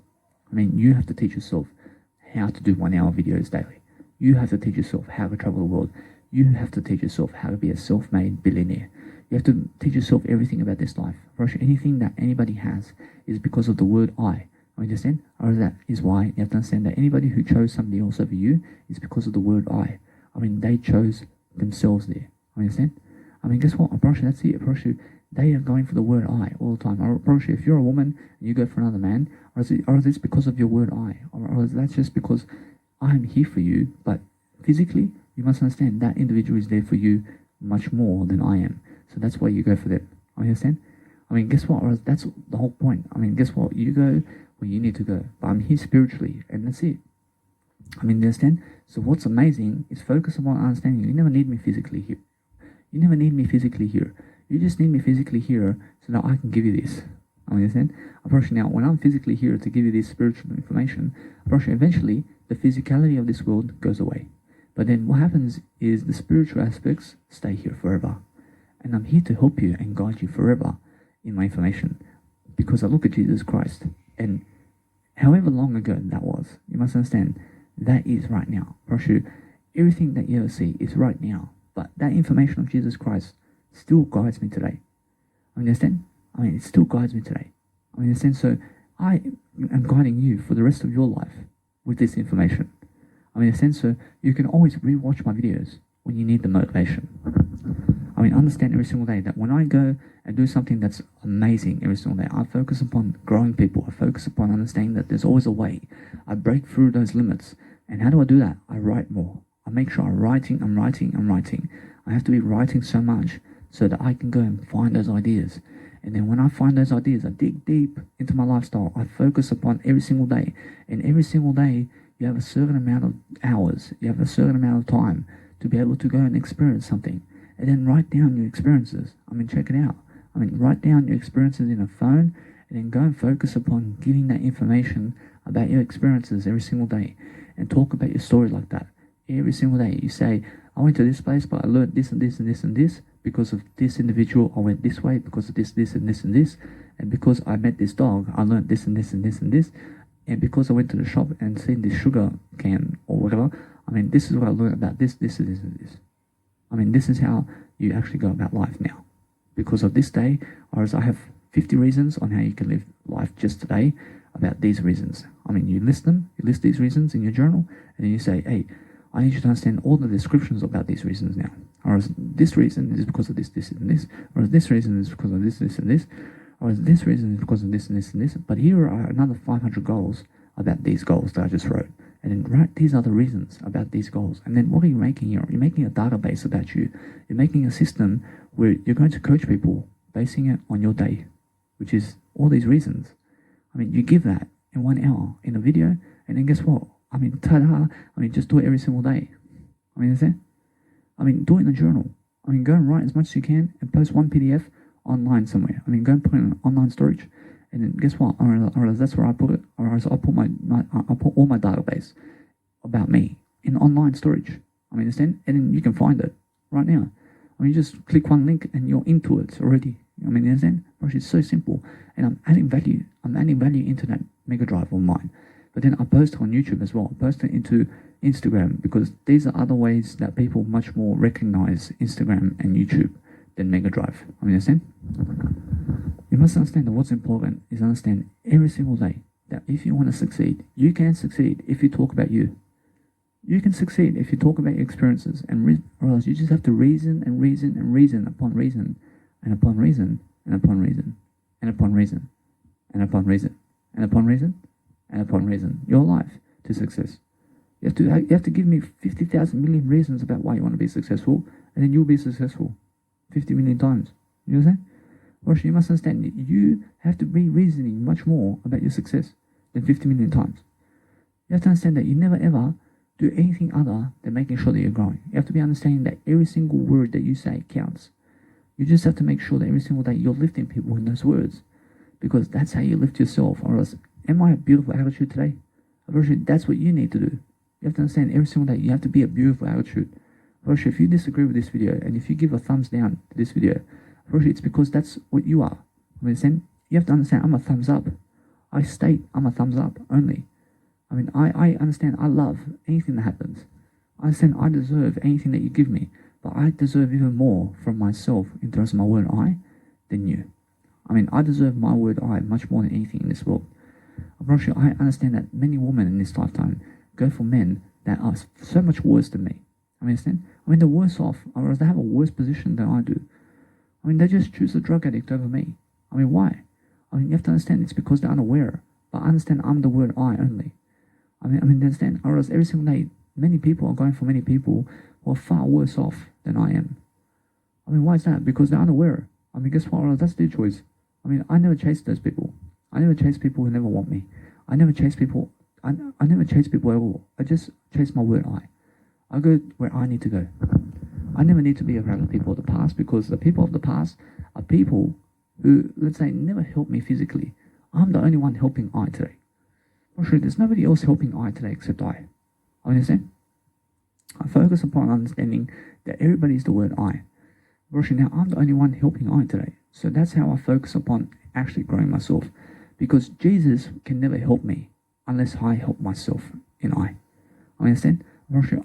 You have to teach yourself how to do 1 hour videos daily. You have to teach yourself how to travel the world. You have to teach yourself how to be a self-made billionaire. You have to teach yourself everything about this life. Anything that anybody has is because of the word I. Understand? Or that is why you have to understand that anybody who chose somebody else over you is because of the word I. They chose themselves there. Understand? Guess what? I promise you, that's it. I promise you, they are going for the word I all the time. I promise you, if you're a woman and you go for another man, or is it because of your word I? Or is that just because I'm here for you, but physically, you must understand that individual is there for you much more than I am. So that's why you go for them. Understand? Guess what? Or that's the whole point. Guess what? You go where you need to go. But I'm here spiritually, and that's it. Understand? So what's amazing is focus upon understanding. You never need me physically here. You never need me physically here. You just need me physically here so that I can give you this. Understand? I promise you now, when I'm physically here to give you this spiritual information, I promise you eventually the physicality of this world goes away. But then what happens is the spiritual aspects stay here forever. And I'm here to help you and guide you forever in my information. Because I look at Jesus Christ. And however long ago that was, you must understand, that is right now. I promise you, everything that you ever see is right now. But that information of Jesus Christ still guides me today. Understand? It still guides me today. Understand? So I am guiding you for the rest of your life with this information. Understand? So you can always rewatch my videos when you need the motivation. Understand every single day that when I go and do something that's amazing every single day, I focus upon growing people. I focus upon understanding that there's always a way. I break through those limits. And how do I do that? I write more. I make sure I'm writing. I have to be writing so much so that I can go and find those ideas. And then when I find those ideas, I dig deep into my lifestyle. I focus upon every single day. And every single day, you have a certain amount of hours. You have a certain amount of time to be able to go and experience something. And then write down your experiences. Check it out. Write down your experiences in a phone and then go and focus upon giving that information about your experiences every single day. And talk about your story like that. Every single day you say, I went to this place, but I learned this and this and this and this. Because of this individual, I went this way. Because of this, this and this and this. And because I met this dog, I learned this and this and this and this. And because I went to the shop and seen this sugar can or whatever, I mean, this is what I learned about this, this, and this, and this. I mean, this is how you actually go about life now. Because of this day, whereas I have 50 reasons on how you can live life just today about these reasons. I mean, you list them, you list these reasons in your journal, and then you say, hey, I need you to understand all the descriptions about these reasons now. Or this reason is because of this, this, and this. Or this reason is because of this, this, and this. Or this reason is because of this, and this, and this. But here are another 500 goals about these goals that I just wrote. And then write these other reasons about these goals. And then what are you making here? You're making a database about you. You're making a system where you're going to coach people, basing it on your day, which is all these reasons. I mean, you give that in 1 hour in a video, and then guess what? I mean, ta-da! I mean, just do it every single day. I mean, that's it. I mean, do it in a journal. I mean, go and write as much as you can and post one PDF online somewhere. I mean, go and put it in online storage, and then guess what? Or that's where I put it. Or else I'll put I'll put all my database about me in online storage. I mean, understand? And then you can find it right now. I mean, you just click one link and you're into it already. I mean, you understand? It's so simple, and I'm adding value. I'm adding value into that mega drive of mine. But then I post on YouTube as well. I post it into Instagram because these are other ways that people much more recognize Instagram and YouTube than Mega Drive. I mean, understand? You must understand that what's important is understand every single day that if you want to succeed, you can succeed if you talk about you. You can succeed if you talk about your experiences, or else you just have to reason and reason and reason upon reason and upon reason and upon reason and upon reason and upon reason and upon reason and upon reason your life to success. You have to give me 50,000 million reasons about why you want to be successful, and then you'll be successful 50 million times. You understand? Or you must understand that you have to be reasoning much more about your success than 50 million times. You have to understand that you never ever do anything other than making sure that you're growing. You have to be understanding that every single word that you say counts. You just have to make sure that every single day you're lifting people in those words, because that's how you lift yourself. Or else, am I a beautiful attitude today? That's what you need to do. You have to understand every single day you have to be a beautiful attitude. If you disagree with this video and if you give a thumbs down to this video, it's because that's what you are. I mean, you have to understand I'm a thumbs up. I state I'm a thumbs up only. I mean, I understand I love anything that happens. I understand I deserve anything that you give me, but I deserve even more from myself in terms of my word I than you. I mean, I deserve my word I much more than anything in this world. I understand that many women in this lifetime go for men that are so much worse than me. I mean, understand? I mean, they're worse off, or they have a worse position than I do. I mean, they just choose a drug addict over me. I mean, why? I mean, you have to understand it's because they're unaware. But I understand I'm the word I only. I mean, understand? Or else every single day, many people are going for many people who are far worse off than I am. I mean, why is that? Because they're unaware. I mean, guess what? Or else that's their choice. I mean, I never chase those people. I never chase people who never want me. I never chase people. I never chase people at all. I just chase my word I go where I need to go. I never need to be around the people of the past, because the people of the past are people who, let's say, never helped me physically. I'm the only one helping I today. There's nobody else helping I today except I. Understand? I focus upon understanding that everybody is the word I. Now I'm the only one helping I today. So that's how I focus upon actually growing myself. Because Jesus can never help me unless I help myself in I. Understand?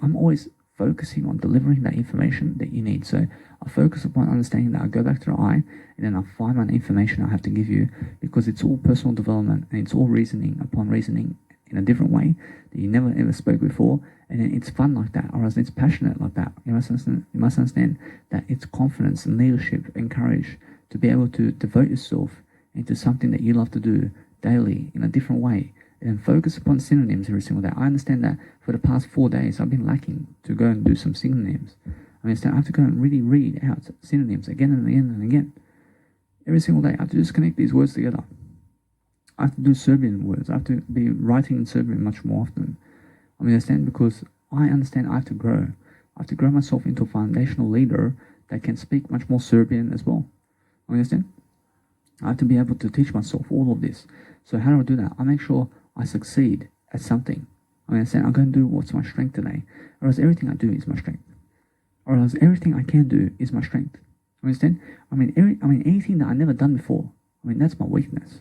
I'm always focusing on delivering that information that you need. So I focus upon understanding that I go back to the I, and then I find my information I have to give you, because it's all personal development and it's all reasoning upon reasoning in a different way that you never ever spoke before. And then it's fun like that, or else it's passionate like that. You must understand that it's confidence and leadership and courage to be able to devote yourself into something that you love to do daily in a different way, and focus upon synonyms every single day. I understand that for the past 4 days I've been lacking to go and do some synonyms. I understand I have to go and really read out synonyms again and again and again. Every single day I have to just connect these words together. I have to do Serbian words. I have to be writing in Serbian much more often. I understand, because I understand I have to grow. I have to grow myself into a foundational leader that can speak much more Serbian as well. Understand? I have to be able to teach myself all of this. So how do I do that? I make sure I succeed at something. I understand I'm going to do what's my strength today. Or else everything I do is my strength. Or else everything I can do is my strength. Understand? I mean, anything that I've never done before, that's my weakness.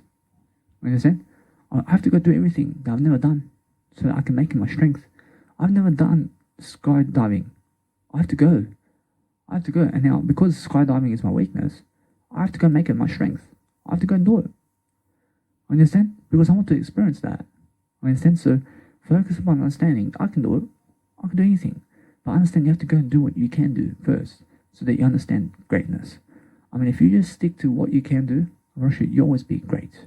Understand? I have to go do everything that I've never done so that I can make it my strength. I've never done skydiving. I have to go. I have to go. And now, because skydiving is my weakness, I have to go make it my strength. I have to go and do it. Understand? Because I want to experience that. Understand? So focus upon understanding. I can do it. I can do anything. But understand you have to go and do what you can do first, so that you understand greatness. I mean, if you just stick to what you can do, you'll always be great.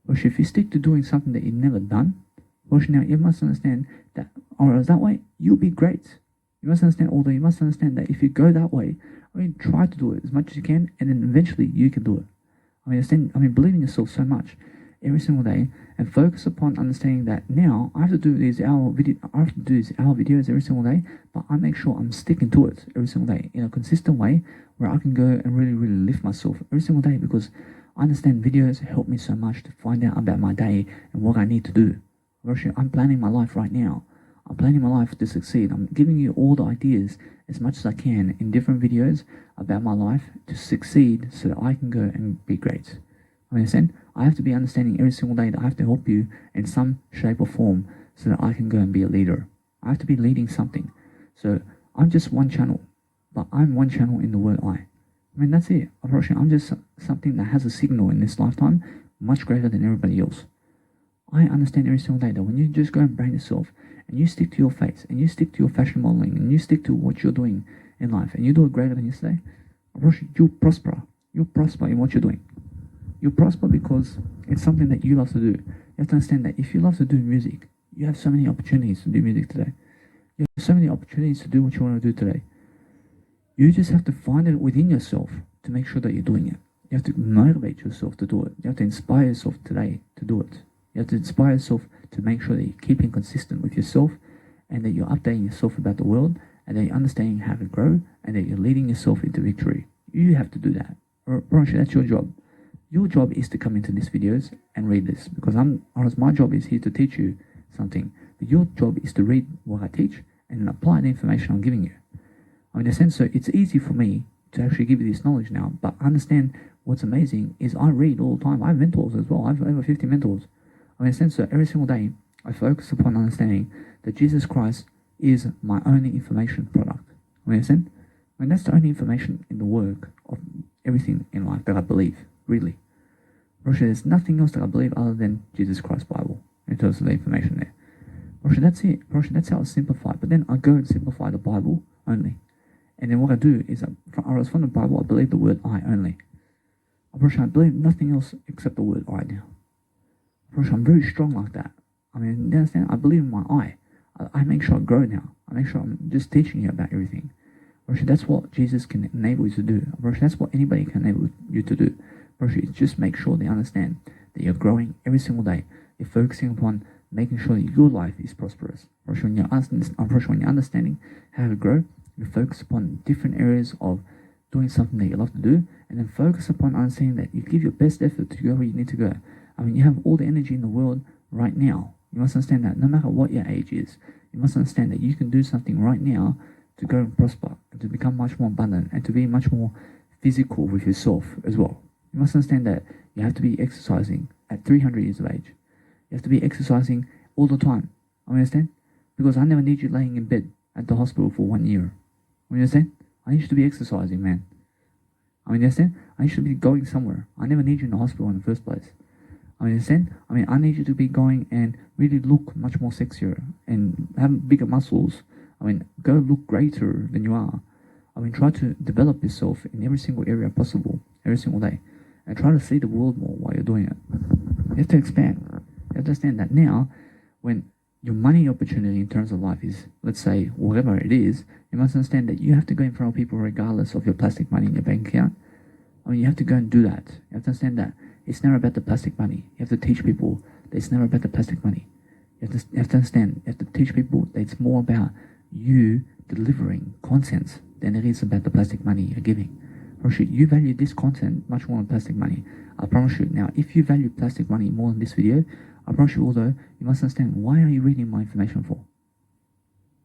But if you stick to doing something that you've never done, now you must understand that, or else that way, you'll be great. You must understand, although you must understand that if you go that way, I mean, try to do it as much as you can, and then eventually you can do it. Believe in yourself so much every single day, and focus upon understanding that now I have to do these hour videos every single day, but I make sure I'm sticking to it every single day in a consistent way where I can go and really, really lift myself every single day, because I understand videos help me so much to find out about my day and what I need to do. I'm planning my life right now. I'm planning my life to succeed. I'm giving you all the ideas as much as I can in different videos about my life to succeed, so that I can go and be great. Understand? I have to be understanding every single day that I have to help you in some shape or form, so that I can go and be a leader. I have to be leading something. So I'm just one channel, but I'm one channel in the word I. That's it. I'm just something that has a signal in this lifetime much greater than everybody else. I understand every single day that when you just go and brand yourself, and you stick to your face, and you stick to your fashion modeling, and you stick to what you're doing in life, and you do it greater than yesterday, you'll prosper. You'll prosper in what you're doing. You'll prosper because it's something that you love to do. You have to understand that if you love to do music, you have so many opportunities to do music today. You have so many opportunities to do what you want to do today. You just have to find it within yourself to make sure that you're doing it. You have to motivate yourself to do it. You have to inspire yourself today to do it. You have to inspire yourself to make sure that you're keeping consistent with yourself, and that you're updating yourself about the world, and that you're understanding how to grow, and that you're leading yourself into victory. You have to do that. That's your job. Your job is to come into these videos and read this, because my job is here to teach you something. But your job is to read what I teach and apply the information I'm giving you. In a sense, so it's easy for me to actually give you this knowledge now, but understand what's amazing is I read all the time. I have mentors as well. I have over 50 mentors. In a sense, so every single day, I focus upon understanding that Jesus Christ is my only information product. Understand? That's the only information in the work of everything in life that I believe, really. There's nothing else that I believe other than Jesus Christ Bible in terms of the information there. That's it. That's how I simplify. But then I go and simplify the Bible only. And then what I do is, from the Bible, I believe the word I only. I believe nothing else except the word I now. I'm very strong like that. You understand? I believe in my I. I make sure I grow now. I make sure I'm just teaching you about everything. That's what Jesus can enable you to do. That's what anybody can enable you to do. Just make sure they understand that you're growing every single day. You're focusing upon making sure that your life is prosperous. When you're understanding how to grow, you focus upon different areas of doing something that you love to do, and then focus upon understanding that you give your best effort to go where you need to go. You have all the energy in the world right now. You must understand that no matter what your age is, you must understand that you can do something right now to go and prosper, and to become much more abundant, and to be much more physical with yourself as well. You must understand that you have to be exercising at 300 years of age. You have to be exercising all the time. Understand? Because I never need you laying in bed at the hospital for 1 year. Understand? I need you to be exercising, man. Understand? I need you to be going somewhere. I never need you in the hospital in the first place. Understand? I need you to be going and really look much more sexier and have bigger muscles. Go look greater than you are. Try to develop yourself in every single area possible, every single day. And try to see the world more while you're doing it. You have to expand. You have to understand that now, when your money opportunity in terms of life is, let's say, whatever it is, you must understand that you have to go in front of people regardless of your plastic money in your bank account. You have to go and do that. You have to understand that it's never about the plastic money. You have to teach people that it's never about the plastic money. You have to understand, you have to teach people that it's more about you delivering content than it is about the plastic money you're giving. You value this content much more than plastic money. I promise you. Now, if you value plastic money more than this video, I promise you, although, you must understand, why are you reading my information for?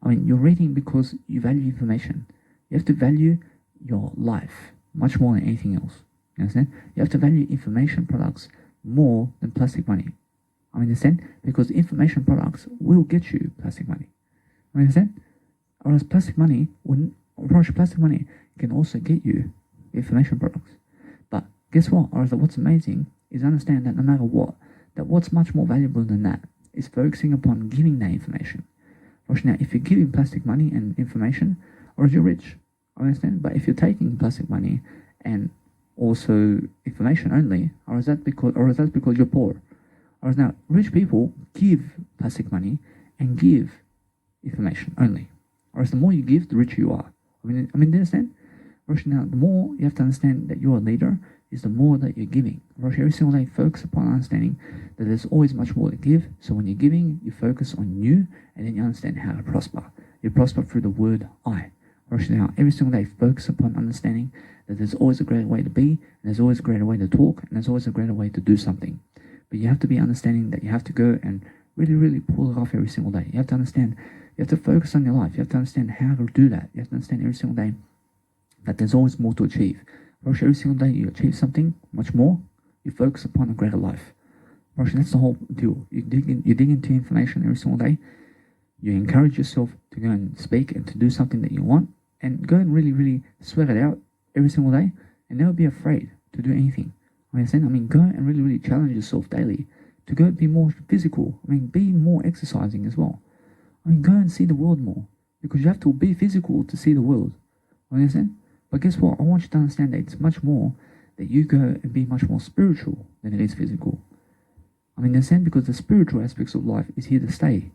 You're reading because you value information. You have to value your life much more than anything else. You understand? You have to value information products more than plastic money. Understand? Because information products will get you plastic money. Understand? Or as plastic money, plastic money can also get you information products. But guess what? Or what's amazing is understand that no matter what, that what's much more valuable than that is focusing upon giving that information. Now, if you're giving plastic money and information, or you're rich, I understand. But if you're taking plastic money and also information only, or is that because you're poor? Or is now rich people give plastic money and give information only. Or is the more you give, the richer you are. I mean, do you understand? Now, the more you have to understand that you're a leader, is the more that you're giving. Every single day, focus upon understanding that there's always much more to give. So when you're giving, you focus on you, and then you understand how to prosper. You prosper through the word I. Now, every single day, focus upon understanding that there's always a greater way to be, and there's always a greater way to talk, and there's always a greater way to do something. But you have to be understanding that you have to go and really, really pull it off every single day. You have to understand, you have to focus on your life. You have to understand how to do that. You have to understand every single day that there's always more to achieve. Every single day you achieve something much more, you focus upon a greater life. That's the whole deal. You dig into information every single day. You encourage yourself to go and speak and to do something that you want, and go and really, really sweat it out every single day, and never be afraid to do anything. Go and really, really challenge yourself daily to go be more physical. Be more exercising as well. Go and see the world more, because you have to be physical to see the world. Understand? But guess what? I want you to understand that it's much more that you go and be much more spiritual than it is physical. Understand? Because the spiritual aspects of life is here to stay.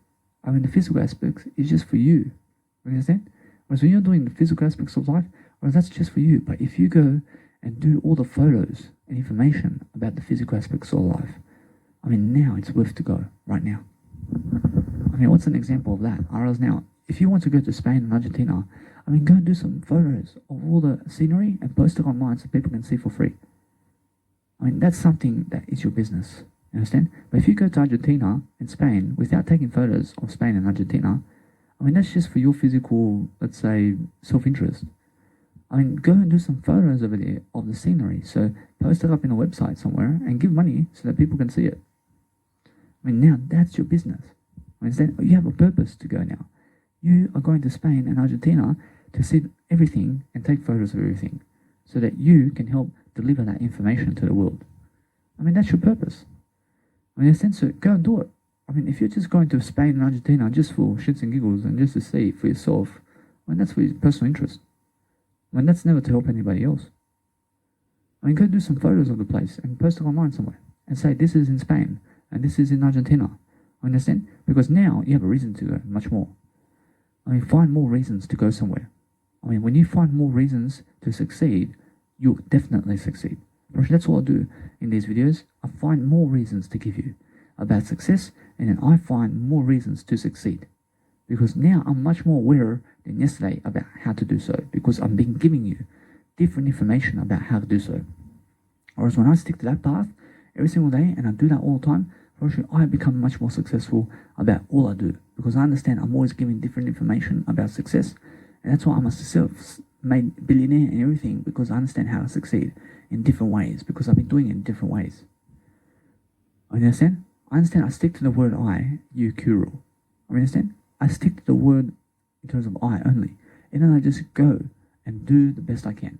The physical aspects is just for you. Understand? Whereas when you're doing the physical aspects of life, well, that's just for you. But if you go and do all the photos and information about the physical aspects of life, now it's worth to go right now. What's an example of that? Now, if you want to go to Spain and Argentina, go and do some photos of all the scenery and post it online so people can see for free. That's something that is your business. You understand? But if you go to Argentina and Spain without taking photos of Spain and Argentina, that's just for your physical, let's say, self-interest. Go and do some photos over there of the scenery. So post it up in a website somewhere and give money so that people can see it. Now that's your business. Understand? You have a purpose to go now. You are going to Spain and Argentina to see everything and take photos of everything so that you can help deliver that information to the world. That's your purpose. Understand? So go and do it. If you're just going to Spain and Argentina just for shits and giggles and just to see for yourself, that's for your personal interest. That's never to help anybody else. Go do some photos of the place and post it online somewhere and say, this is in Spain and this is in Argentina. Understand? Because now you have a reason to go much more. Find more reasons to go somewhere. When you find more reasons to succeed, you'll definitely succeed. That's all I do in these videos. I find more reasons to give you about success, and then I find more reasons to succeed. Because now I'm much more aware than yesterday about how to do so, because I've been giving you different information about how to do so. Whereas when I stick to that path every single day, and I do that all the time, I become much more successful about all I do, because I understand I'm always giving different information about success, and that's why I'm a self-made billionaire and everything, because I understand how to succeed in different ways, because I've been doing it in different ways. Understand? I understand I stick to the word I, you, Kuro. Understand? I stick to the word in terms of I only, and then I just go and do the best I can.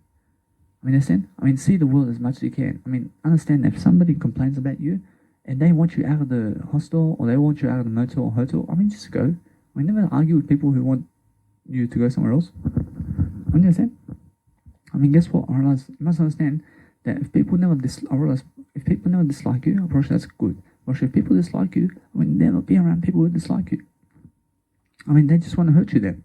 Understand? See the world as much as you can. Understand that if somebody complains about you, and they want you out of the hostel, or they want you out of the motel or hotel, just go. Never argue with people who want you to go somewhere else. Understand? Guess what? I realize, you must understand that if people never dislike you, that's good. But if people dislike you, never be around people who dislike you. They just want to hurt you then.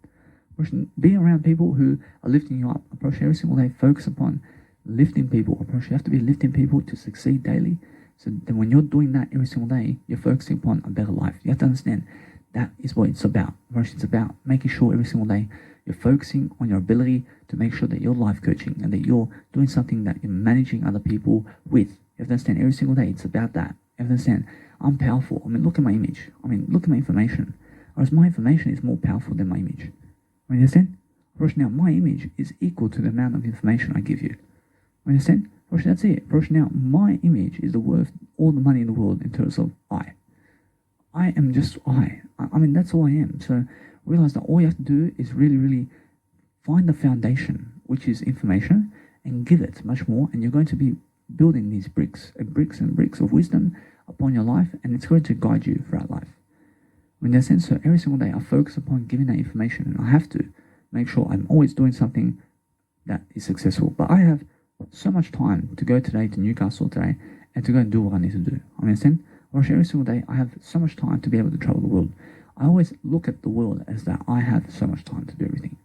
Be around people who are lifting you up. Every single day, focus upon lifting people. You have to be lifting people to succeed daily. So then when you're doing that every single day, you're focusing upon a better life. You have to understand that is what it's about. It's about making sure every single day you're focusing on your ability to make sure that you're life coaching and that you're doing something that you're managing other people with. You have to understand every single day it's about that. You have to understand I'm powerful. Look at my image. Look at my information. Whereas my information is more powerful than my image. Understand? Now my image is equal to the amount of information I give you. Understand? That's it. Now my image is worth all the money in the world in terms of I. I am just I. That's all I am. So realize that all you have to do is really find the foundation, which is information, and give it much more, and you're going to be building these bricks and bricks and bricks of wisdom upon your life, and it's going to guide you throughout life. In that sense, so every single day I focus upon giving that information, and I have to make sure I'm always doing something that is successful. But I have so much time to go today to Newcastle today and to go and do what I need to do. I understand? Every single day I have so much time to be able to travel the world. I always look at the world as that I have so much time to do everything.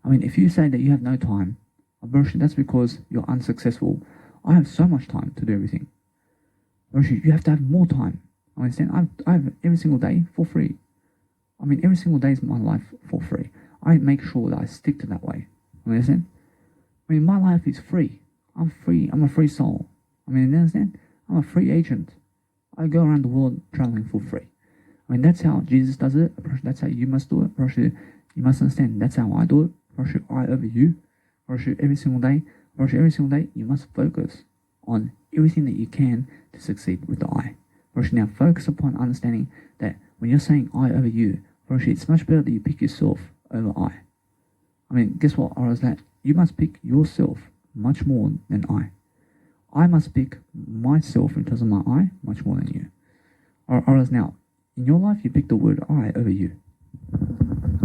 I mean, if you say that you have no time, that's because you're unsuccessful. I have so much time to do everything. You have to have more time. I understand? I have every single day for free. I mean, every single day is my life for free. I make sure that I stick to that way. You understand? I mean, my life is free. I'm free. I'm a free soul. I mean, you understand? I'm a free agent. I go around the world traveling for free. I mean, that's how Jesus does it. That's how you must do it. You must understand. That's how I do it. I over you. Every single day. Every single day, you must focus on everything that you can to succeed with the I. Now focus upon understanding that when you're saying I over you, it's much better that you pick yourself over I. I mean, guess what? Or is that you must pick yourself much more than I. I must pick myself in terms of my I much more than you. Or as now, in your life, you pick the word I over you.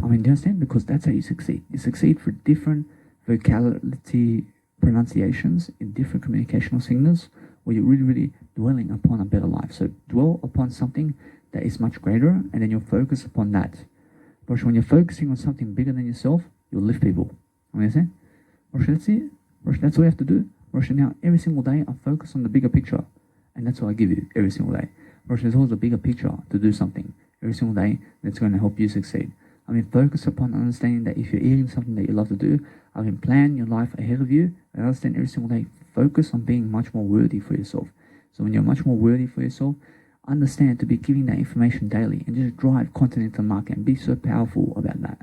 I mean, do you understand? Because that's how you succeed. You succeed for different vocality pronunciations in different communicational signals, where you're really dwelling upon a better life. So dwell upon something that is much greater, and then you'll focus upon that. But when you're focusing on something bigger than yourself, you'll lift people. Understand? That's it. That's all you have to do. Now, every single day, I focus on the bigger picture, and that's what I give you every single day. There's always a bigger picture to do something every single day that's going to help you succeed. I mean, focus upon understanding that if you're eating something that you love to do, I mean, plan your life ahead of you, and understand every single day, focus on being much more worthy for yourself. So when you're much more worthy for yourself, understand to be giving that information daily, and just drive content into the market and be so powerful about that.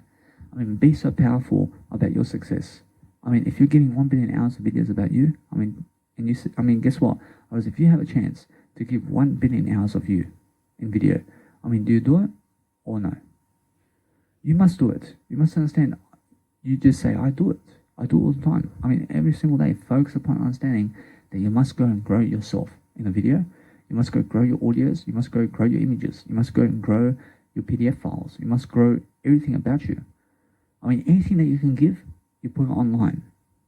I mean, be so powerful about your success. I mean, if you're getting 1 billion hours of videos about you, guess what? If you have a chance to give 1 billion hours of you in video, I mean, do you do it or no? You must do it. You must understand. You just say, I do it. I do it all the time. I mean, every single day, focus upon understanding that you must go and grow yourself in a video. You must go grow your audios. You must go grow your images. You must go and grow your PDF files. You must grow everything about you. I mean, anything that you can give, you put it online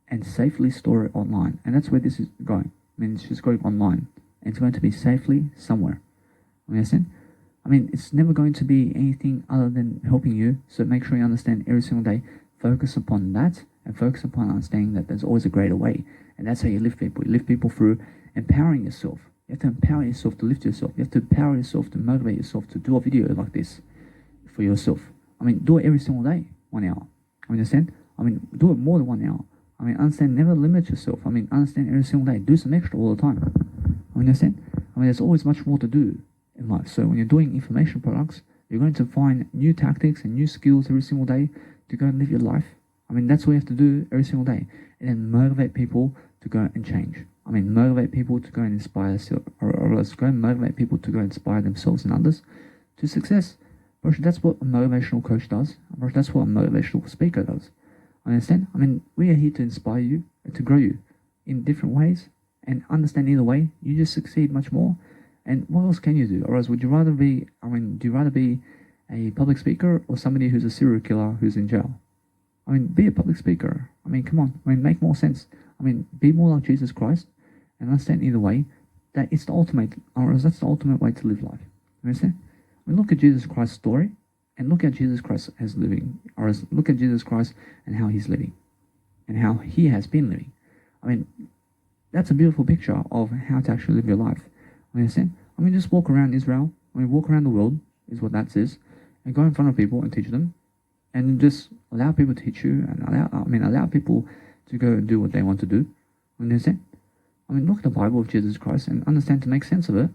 and safely store it online. And that's where this is going. I mean, it's just going online. And it's going to be safely somewhere. Understand? I mean, it's never going to be anything other than helping you. So make sure you understand every single day. Focus upon that, and focus upon understanding that there's always a greater way. And that's how you lift people. You lift people through empowering yourself. You have to empower yourself to lift yourself. You have to empower yourself to motivate yourself to do a video like this for yourself. I mean, do it every single day, 1 hour. Understand? I mean, do it more than 1 hour. I mean, understand, never limit yourself. I mean, understand every single day. Do some extra all the time. Understand? I mean, there's always much more to do in life. So when you're doing information products, you're going to find new tactics and new skills every single day to go and live your life. I mean, that's what you have to do every single day. And then motivate people to go and change. I mean, motivate people to go and inspire, or let's go and motivate people to go and inspire themselves and others to success. That's what a motivational coach does. That's what a motivational speaker does. Understand? I mean, we are here to inspire you and to grow you in different ways, and understand either way, you just succeed much more. And what else can you do? Or else do you rather be a public speaker or somebody who's a serial killer who's in jail? I mean, be a public speaker. I mean, come on. I mean, make more sense. I mean, be more like Jesus Christ, and understand either way that it's the ultimate, or else that's the ultimate way to live life. You understand? I mean, look at Jesus Christ's story, and look at Jesus Christ as living, or else look at Jesus Christ and how he's living, and how he has been living. I mean, that's a beautiful picture of how to actually live your life. You understand? I mean, just walk around Israel. I mean, walk around the world is what that says, and go in front of people and teach them, and just allow people to teach you, and allow people to go and do what they want to do. You understand? I mean, look at the Bible of Jesus Christ and understand to make sense of it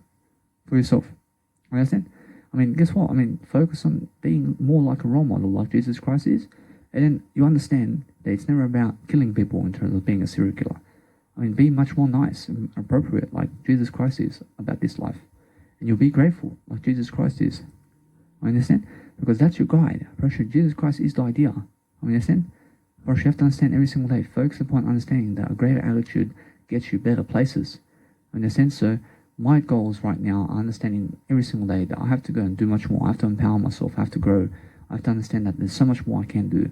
for yourself. You understand? I mean, guess what? I mean, focus on being more like a role model like Jesus Christ is, and then you understand that it's never about killing people in terms of being a serial killer. I mean, be much more nice and appropriate like Jesus Christ is about this life. And you'll be grateful like Jesus Christ is. I understand? because that's your guide. Jesus Christ is the idea. I understand? You have to understand every single day. Focus upon understanding that a greater attitude gets you better places. Understand? So my goals right now are understanding every single day that I have to go and do much more. I have to empower myself. I have to grow. I have to understand that there's so much more I can do.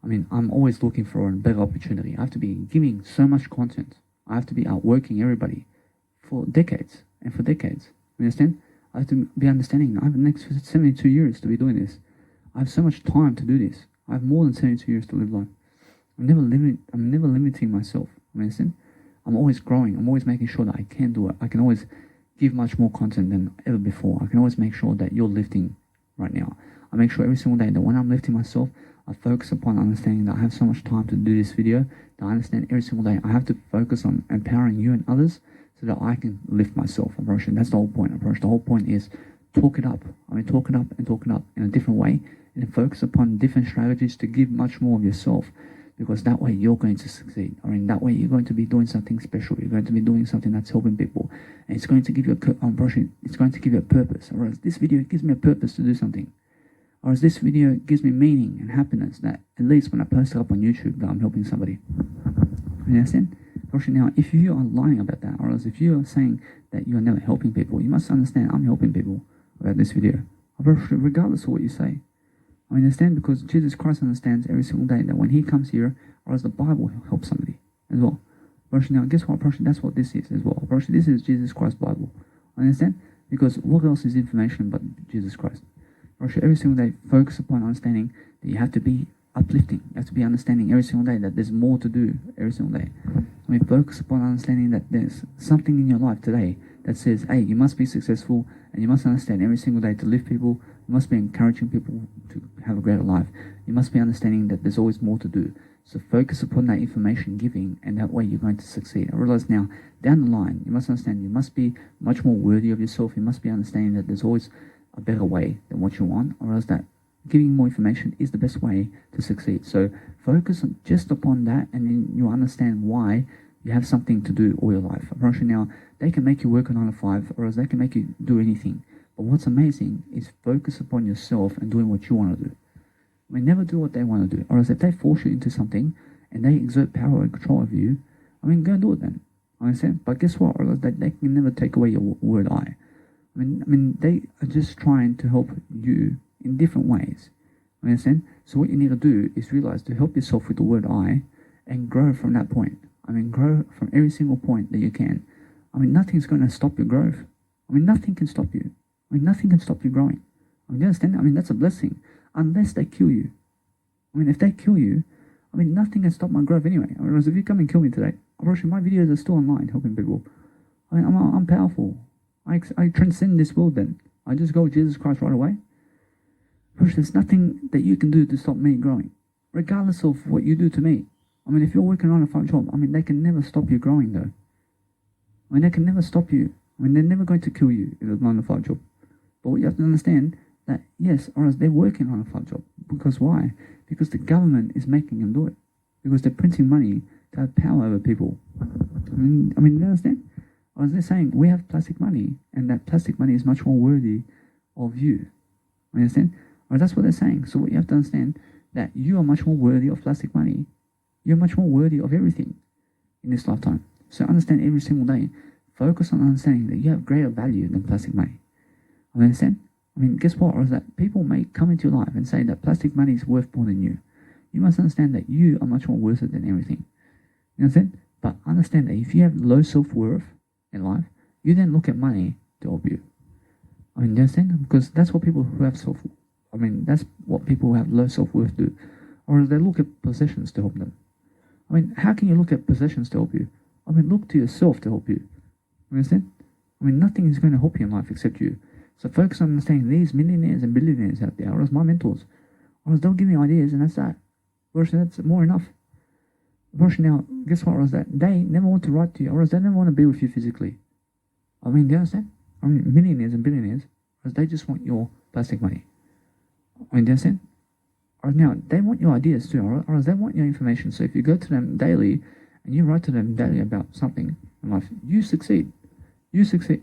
I mean, I'm always looking for a better opportunity. I have to be giving so much content. I have to be outworking everybody for decades and for decades. You understand? I have to be understanding I have the next 72 years to be doing this. I have so much time to do this. I have more than 72 years to live life. I'm never limiting myself. You understand? I'm always growing. I'm always making sure that I can do it. I can always give much more content than ever before. I can always make sure that you're lifting right now. I make sure every single day that when I'm lifting myself, I focus upon understanding that I have so much time to do this video, that I understand every single day I have to focus on empowering you and others so that I can lift myself. That's the whole point. The whole point is talk it up. Talk it up and talk it up in a different way, and then focus upon different strategies to give much more of yourself, because that way you're going to succeed. That way you're going to be doing something special. You're going to be doing something that's helping people, and it's going to give you it's going to give you a purpose. Or this video gives me a purpose to do something. Or as this video gives me meaning and happiness, that at least when I post it up on YouTube that I'm helping somebody. You understand? Now, if you are lying about that, or else if you are saying that you are never helping people, you must understand I'm helping people about this video, regardless of what you say. I understand, because Jesus Christ understands every single day that when he comes here, or as the Bible helps somebody as well. Now, guess what? That's what this is as well. This is Jesus Christ's Bible. Understand? Because what else is information but Jesus Christ? Every single day, focus upon understanding that you have to be uplifting. You have to be understanding every single day that there's more to do every single day. Focus upon understanding that there's something in your life today that says, hey, you must be successful, and you must understand every single day to lift people. You must be encouraging people to have a greater life. You must be understanding that there's always more to do. So focus upon that information giving, and that way you're going to succeed. I realize now, down the line, you must understand you must be much more worthy of yourself. You must be understanding that there's always a better way than what you want, or else that giving more information is the best way to succeed. So focus just upon that, and then you understand why you have something to do all your life. Now, they can make you work a 9 to 5, or else they can make you do anything. But what's amazing is focus upon yourself and doing what you want to do. Never do what they want to do, or else if they force you into something and they exert power and control of you, go and do it then. Understand? But guess what? Or else they can never take away your word I. They are just trying to help you in different ways. Understand? So what you need to do is realize to help yourself with the word I and grow from that point. Grow from every single point that you can. Nothing's going to stop your growth. Nothing can stop you. Nothing can stop you growing. Do you understand? That's a blessing. Unless they kill you. If they kill you, nothing can stop my growth anyway. Whereas if you come and kill me today, my videos are still online helping people. I'm powerful. I transcend this world then. I just go with Jesus Christ right away. There's nothing that you can do to stop me growing, regardless of what you do to me. If you're working on a 9 to 5 job, they can never stop you growing though. They can never stop you. They're never going to kill you in a 9 to 5 job. But what you have to understand that, yes, or else they're working on a 9 to 5 job. Because why? Because the government is making them do it. Because they're printing money to have power over people. You understand? Or as they're saying, we have plastic money, and that plastic money is much more worthy of you. Understand? Or that's what they're saying. So what you have to understand, that you are much more worthy of plastic money. You're much more worthy of everything in this lifetime. So understand every single day. Focus on understanding that you have greater value than plastic money. Understand? Guess what? Or is that people may come into your life and say that plastic money is worth more than you. You must understand that you are much more worth than everything. You understand? But understand that if you have low self-worth in life, you then look at money to help you. Do you understand? Because that's what people who have that's what people who have low self-worth do. Or they look at possessions to help them. How can you look at possessions to help you? Look to yourself to help you. You understand? Nothing is going to help you in life except you. So focus on understanding these millionaires and billionaires out there, or as my mentors. Or as they'll give me ideas, and that's that. That's more enough. Now, guess what? Or that they never want to write to you, or they never want to be with you physically. Do you understand? Millionaires and billionaires, or they just want your plastic money. Do you understand? Or now, they want your ideas too, or they want your information. So if you go to them daily, and you write to them daily about something in life, you succeed. You succeed.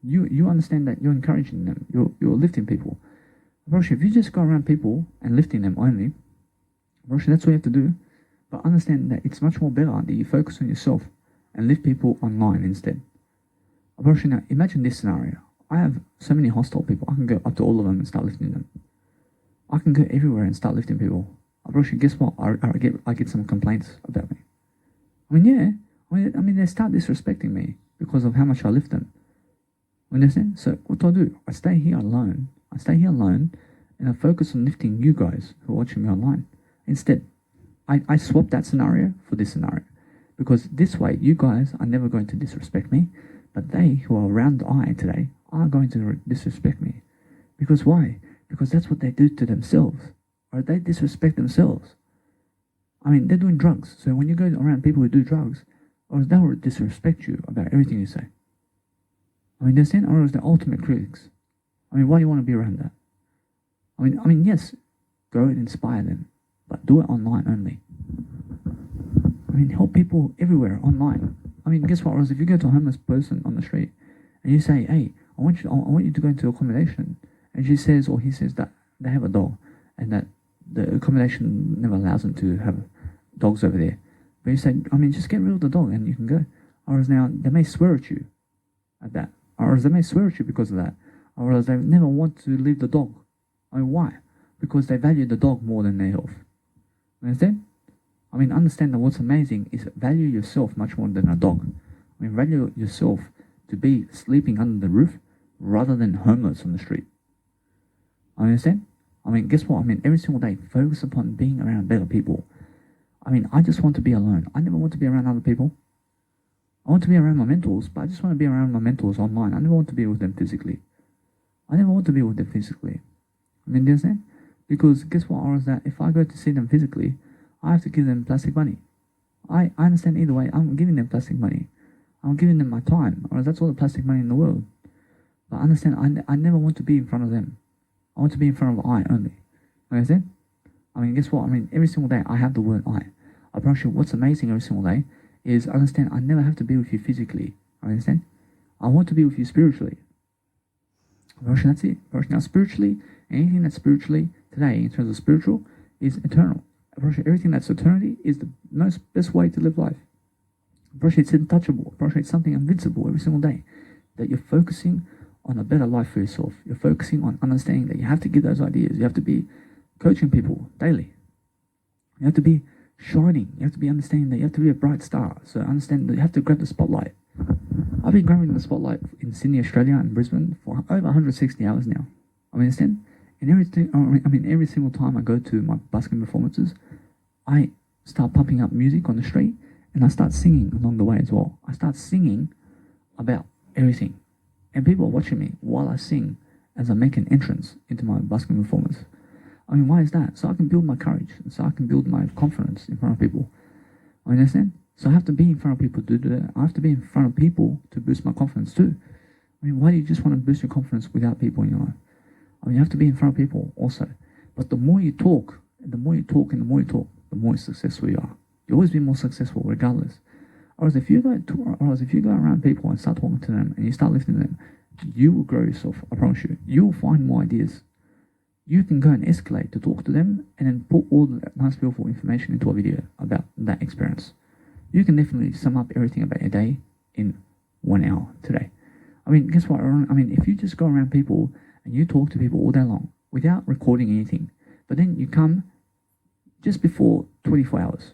You understand that you're encouraging them. You're lifting people. Roshi, if you just go around people and lifting them only, Roshi, that's what you have to do. But understand that it's much more better that you focus on yourself and lift people online instead. Roshi, now imagine this scenario. I have so many hostile people. I can go up to all of them and start lifting them. I can go everywhere and start lifting people. Roshi, guess what? I get some complaints about me. I mean, yeah. I mean, they start disrespecting me because of how much I lift them. Understand? So what do? I stay here alone. And I focus on lifting you guys who are watching me online. Instead, I swap that scenario for this scenario. Because this way, you guys are never going to disrespect me, but they who are around the eye today are going to disrespect me. Because why? Because that's what they do to themselves. Or they disrespect themselves. I mean, they're doing drugs. So when you go around people who do drugs, or they will disrespect you about everything you say. I mean, understand? Or is the ultimate critics. I mean, why do you want to be around that? I mean, yes, go and inspire them, but do it online only. I mean, help people everywhere online. I mean, guess what, Ross? If you go to a homeless person on the street and you say, "Hey, I want you to go into accommodation," and she says or he says that they have a dog and that the accommodation never allows them to have dogs over there, but you say, "I mean, just get rid of the dog and you can go." Or as now they may swear at you at that, or as they may swear at you because of that, or as they never want to leave the dog. I mean, why? Because they value the dog more than their health. Understand? I mean, understand that what's amazing is value yourself much more than a dog. I mean, value yourself to be sleeping under the roof rather than homeless on the street. Understand? I mean, guess what? I mean, every single day, focus upon being around better people. I mean, I just want to be alone. I never want to be around other people. I want to be around my mentors, but I just want to be around my mentors online. I never want to be with them physically. I mean, do you understand? Because guess what, or is that if I go to see them physically, I have to give them plastic money. I understand either way, I'm giving them plastic money. I'm giving them my time, or that's all the plastic money in the world. But understand, I never want to be in front of them. I want to be in front of I only. Understand? I mean, guess what? I mean, every single day I have the word I promise you, what's amazing every single day is, understand, I never have to be with you physically. Understand? I want to be with you spiritually. That's it. Now, spiritually, anything that's spiritually today, in terms of spiritual, is eternal. Everything that's eternity is the best way to live life. It's untouchable. It's something invincible every single day. That you're focusing on a better life for yourself. You're focusing on understanding that you have to give those ideas. You have to be coaching people daily. You have to be shining. You have to be understanding that you have to be a bright star. So understand that you have to grab the spotlight. I've been grabbing the spotlight in Sydney, Australia and Brisbane for over 160 hours now. I mean, understand? And every single time I go to my busking performances, I start pumping up music on the street and I start singing along the way as well. I start singing about everything. And people are watching me while I sing as I make an entrance into my busking performance. I mean, why is that? So I can build my courage, and so I can build my confidence in front of people. I understand? So I have to be in front of people to do that. I have to be in front of people to boost my confidence too. I mean, why do you just want to boost your confidence without people in your life? I mean, you have to be in front of people also. But the more you talk, the more successful you are. You'll always be more successful regardless. Or if you go around people and start talking to them and you start lifting them, you will grow yourself. I promise you. You will find more ideas. You can go and escalate to talk to them and then put all that nice, beautiful information into a video about that experience. You can definitely sum up everything about your day in 1 hour today. I mean, guess what? I mean, if you just go around people and you talk to people all day long without recording anything, but then you come just before 24 hours,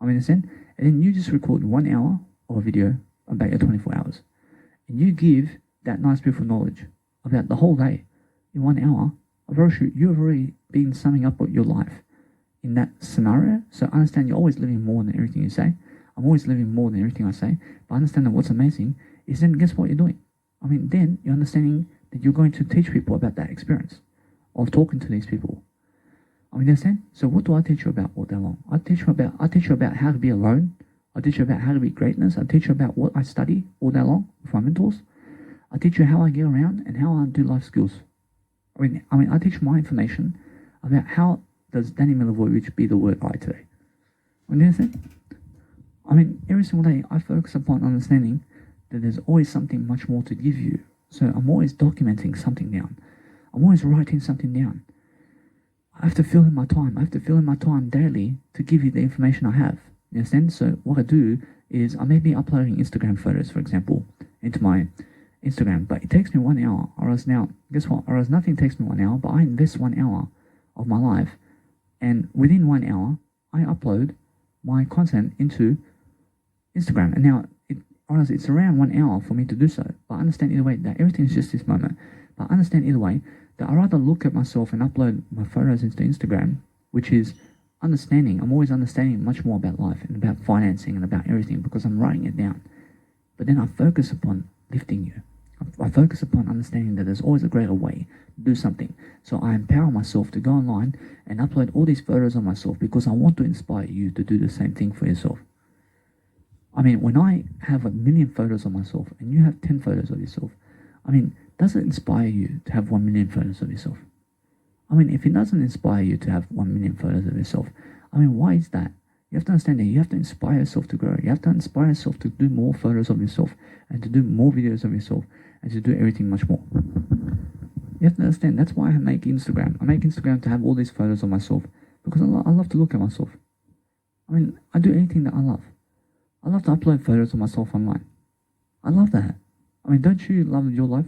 I mean, understand? And then you just record 1 hour of a video about your 24 hours. And you give that nice, beautiful knowledge about the whole day in 1 hour. I've already been summing up your life in that scenario. So understand you're always living more than everything you say. I'm always living more than everything I say. But understand that what's amazing is then guess what you're doing? I mean, then you're understanding that you're going to teach people about that experience of talking to these people. I mean, understand? So what do I teach you about all day long? I teach you about how to be alone. I teach you about how to be greatness. I teach you about what I study all day long with my mentors. I teach you how I get around and how I do life skills. I mean, I teach my information about how does Danny Milivojevic be the word I today. I mean, understand? I mean, every single day I focus upon understanding that there's always something much more to give you. So I'm always documenting something down. I'm always writing something down. I have to fill in my time. I have to fill in my time daily to give you the information I have. You understand? So what I do is I may be uploading Instagram photos, for example, into my Instagram, but it takes me 1 hour. Or else now, guess what? Or else nothing takes me 1 hour, but I invest 1 hour of my life, and within 1 hour, I upload my content into Instagram. And now, or else it's around 1 hour for me to do so. But I understand either way that everything is just this moment. But I understand either way that I'd rather look at myself and upload my photos into Instagram, which is understanding. I'm always understanding much more about life and about financing and about everything because I'm writing it down. But then I focus upon lifting you. I focus upon understanding that there's always a greater way to do something. So I empower myself to go online and upload all these photos of myself because I want to inspire you to do the same thing for yourself. I mean, when I have 1 million photos of myself and you have 10 photos of yourself, I mean, does it inspire you to have 1 million photos of yourself? I mean, if it doesn't inspire you to have 1 million photos of yourself, I mean, why is that? You have to understand that you have to inspire yourself to grow. You have to inspire yourself to do more photos of yourself and to do more videos of yourself and to do everything much more. You have to understand that's why I make Instagram. I make Instagram to have all these photos of myself because I love to look at myself. I mean, I do anything that I love. I love to upload photos of myself online. I love that. I mean, don't you love your life?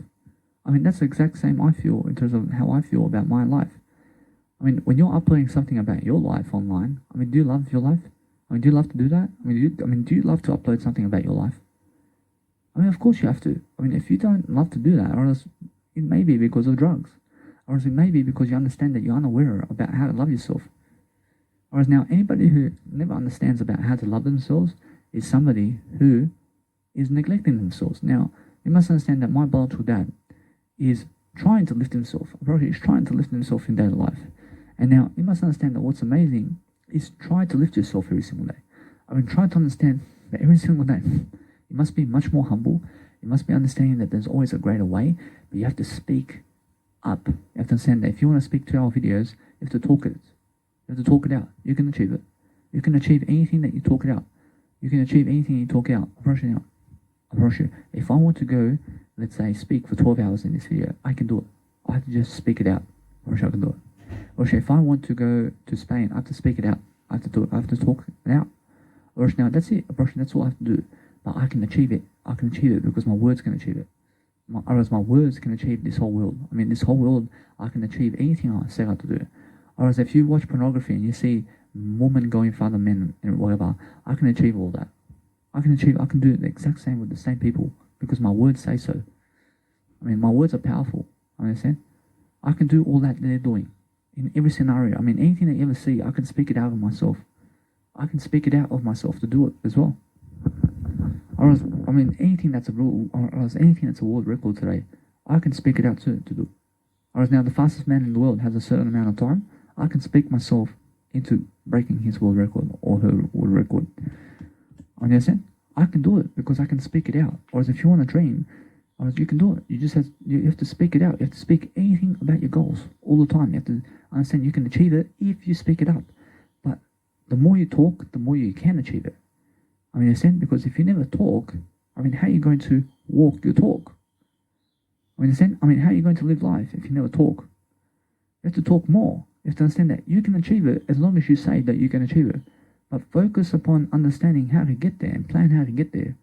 I mean, that's the exact same I feel in terms of how I feel about my life. I mean, when you're uploading something about your life online, I mean, do you love your life? I mean, do you love to do that? I mean, do you love to upload something about your life? I mean, of course you have to. I mean, if you don't love to do that, or else it may be because of drugs, or else it may be because you understand that you're unaware about how to love yourself. Or else now, anybody who never understands about how to love themselves is somebody who is neglecting themselves. Now, you must understand that my biological dad is trying to lift himself. Probably he's trying to lift himself in daily life. And now, you must understand that what's amazing is try to lift yourself every single day. I mean, try to understand that every single day, you must be much more humble. You must be understanding that there's always a greater way, but you have to speak up. You have to understand that if you want to speak 2-hour videos, you have to talk it. You have to talk it out. You can achieve it. You can achieve anything that you talk it out. You can achieve anything you talk out. I promise you. I promise you. If I want to go, let's say, speak for 12 hours in this video, I can do it. I have to just speak it out. I promise you I can do it. Or if I want to go to Spain, I have to speak it out. I have to do it. I have to talk it out. Or now that's it. That's all I have to do. But I can achieve it. I can achieve it because my words can achieve it. Otherwise, my words can achieve this whole world. I mean, this whole world, I can achieve anything I set out to do. Or if you watch pornography and you see women going for other men and whatever, I can achieve all that. I can do the exact same with the same people because my words say so. I mean, my words are powerful. Understand? I can do all that they're doing in every scenario. I mean, anything that you ever see, I can speak it out of myself. I can speak it out of myself to do it as well. Or else, I mean, anything that's a rule, or else anything that's a world record today, I can speak it out to do. Or else now the fastest man in the world has a certain amount of time, I can speak myself into breaking his world record or her world record. Understand? I can do it because I can speak it out. Or else if you want to dream, or else you can do it. You have to speak it out. You have to speak anything about your goals all the time. You have to understand you can achieve it if you speak it out. But the more you talk, the more you can achieve it. I mean, understand? Because if you never talk, I mean, how are you going to walk your talk? I mean, understand? I mean, how are you going to live life if you never talk? You have to talk more. You have to understand that you can achieve it as long as you say that you can achieve it. But focus upon understanding how to get there and plan how to get there.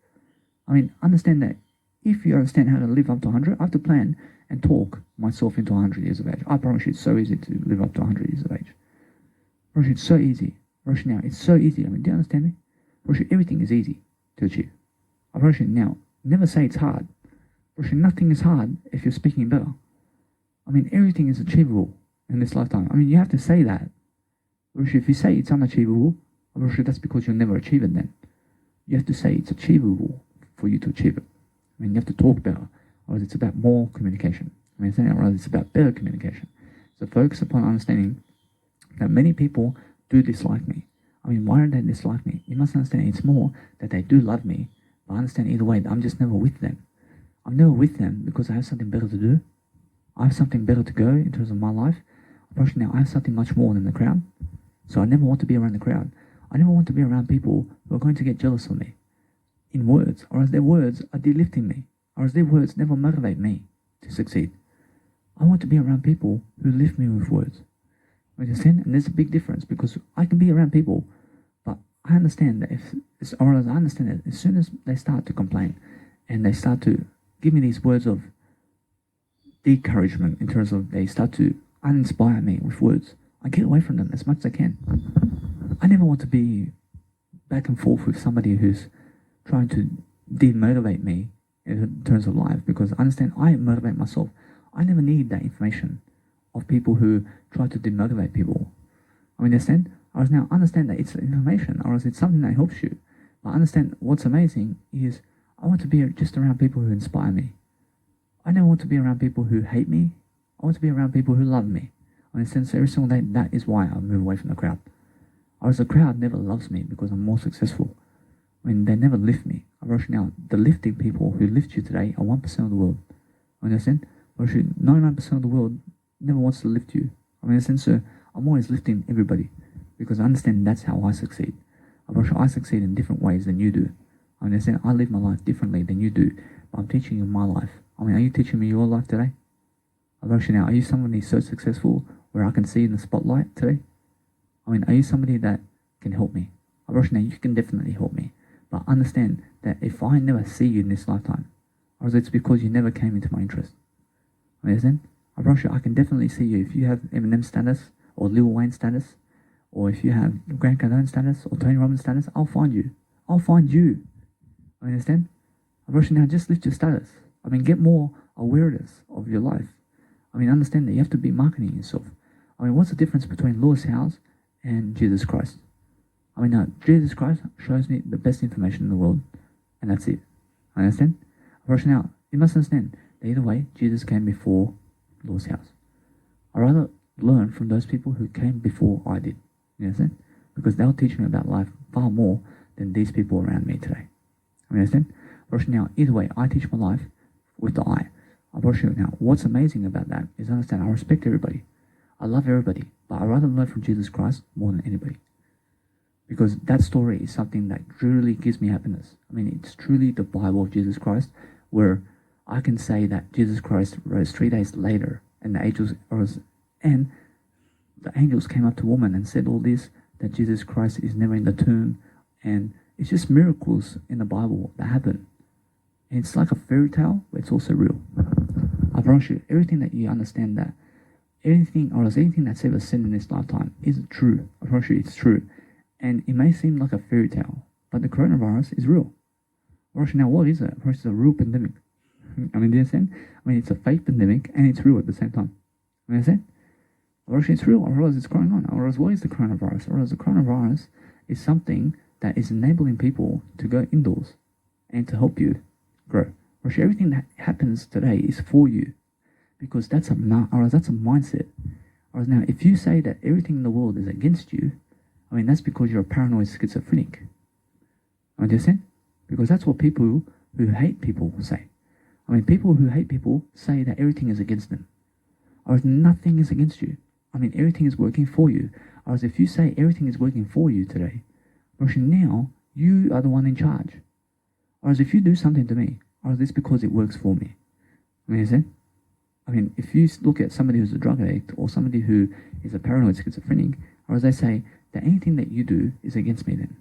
I mean, understand that if you understand how to live up to 100, I have to plan and talk myself into 100 years of age. I promise you it's so easy to live up to 100 years of age. I promise you it's so easy. Rosh, now, it's so easy. I mean, do you understand me? Rosh, everything is easy to achieve. I promise you now, never say it's hard. Rosh, nothing is hard if you're speaking better. I mean, everything is achievable in this lifetime. I mean, you have to say that. Rosh, if you say it's unachievable, Rosh, that's because you'll never achieve it then. You have to say it's achievable for you to achieve it. I mean, you have to talk better, or it's about more communication. I mean, it's about better communication. So focus upon understanding that many people do dislike me. I mean, why do they dislike me? You must understand it's more that they do love me, but I understand either way, I'm just never with them. I'm never with them because I have something better to do. I have something better to go in terms of my life. Now, I have something much more than the crowd. So I never want to be around the crowd. I never want to be around people who are going to get jealous of me in words, or as their words are delifting me, or as their words never motivate me to succeed. I want to be around people who lift me with words. Understand? And there's a big difference because I can be around people, but I understand that I understand that as soon as they start to complain and they start to give me these words of encouragement in terms of they start to uninspire me with words, I get away from them as much as I can. I never want to be back and forth with somebody who's trying to demotivate me in terms of life, because I understand I motivate myself. I never need that information of people who try to demotivate people. I understand? Or now understand that it's information, or it's something that helps you. But understand what's amazing is I want to be just around people who inspire me. I never want to be around people who hate me. I want to be around people who love me. I understand? So every single day, that is why I move away from the crowd. Or as the crowd never loves me because I'm more successful. I mean, they never lift me. Now, the lifting people who lift you today are 1% of the world. Understand? But 99% of the world never wants to lift you. I understand? So I'm always lifting everybody because I understand that's how I succeed. I succeed in different ways than you do. I understand? I live my life differently than you do, but I'm teaching you my life. I mean, are you teaching me your life today? Now, are you somebody so successful where I can see in the spotlight today? I mean, are you somebody that can help me? Now, you can definitely help me. But understand that if I never see you in this lifetime, or it's because you never came into my interest. Understand? I can definitely see you if you have Eminem status, or Lil Wayne status, or if you have Grant Cardone status, or Tony Robbins status, I'll find you. I'll find you. Understand? Now, just lift your status. I mean, get more awareness of your life. I mean, understand that you have to be marketing yourself. I mean, what's the difference between Lewis Howes and Jesus Christ? I mean, now, Jesus Christ shows me the best information in the world, and that's it. Understand? Now, you must understand that either way, Jesus came before Lewis Howes. I'd rather learn from those people who came before I did. You understand? Because they'll teach me about life far more than these people around me today. You understand? Now, either way, I teach my life with the I. Now, what's amazing about that is understand I respect everybody. I love everybody, but I'd rather learn from Jesus Christ more than anybody. Because that story is something that truly gives me happiness. I mean, it's truly the Bible of Jesus Christ, where I can say that Jesus Christ rose 3 days later, and the angels came up to woman and said all this, that Jesus Christ is never in the tomb, and it's just miracles in the Bible that happen. And it's like a fairy tale, but it's also real. I promise you, everything that you understand that, anything that's ever said in this lifetime is true. I promise you, it's true. And it may seem like a fairy tale, but the coronavirus is real. Now, what is it? It's a real pandemic. I mean, do you understand? I mean, it's a fake pandemic and it's real at the same time. You understand? It's real, or else it's going on. Or else, what is the coronavirus? Or else the coronavirus is something that is enabling people to go indoors and to help you grow. Everything that happens today is for you, because that's a mindset. Or now, if you say that everything in the world is against you, I mean, that's because you're a paranoid schizophrenic. Understand? Because that's what people who hate people say. I mean, people who hate people say that everything is against them. Or nothing is against you. I mean, everything is working for you. Or if you say everything is working for you today, now you are the one in charge. Or if you do something to me, or it's because it works for me. Understand? I mean, if you look at somebody who's a drug addict or somebody who is a paranoid schizophrenic, or as they say, that anything that you do is against me then.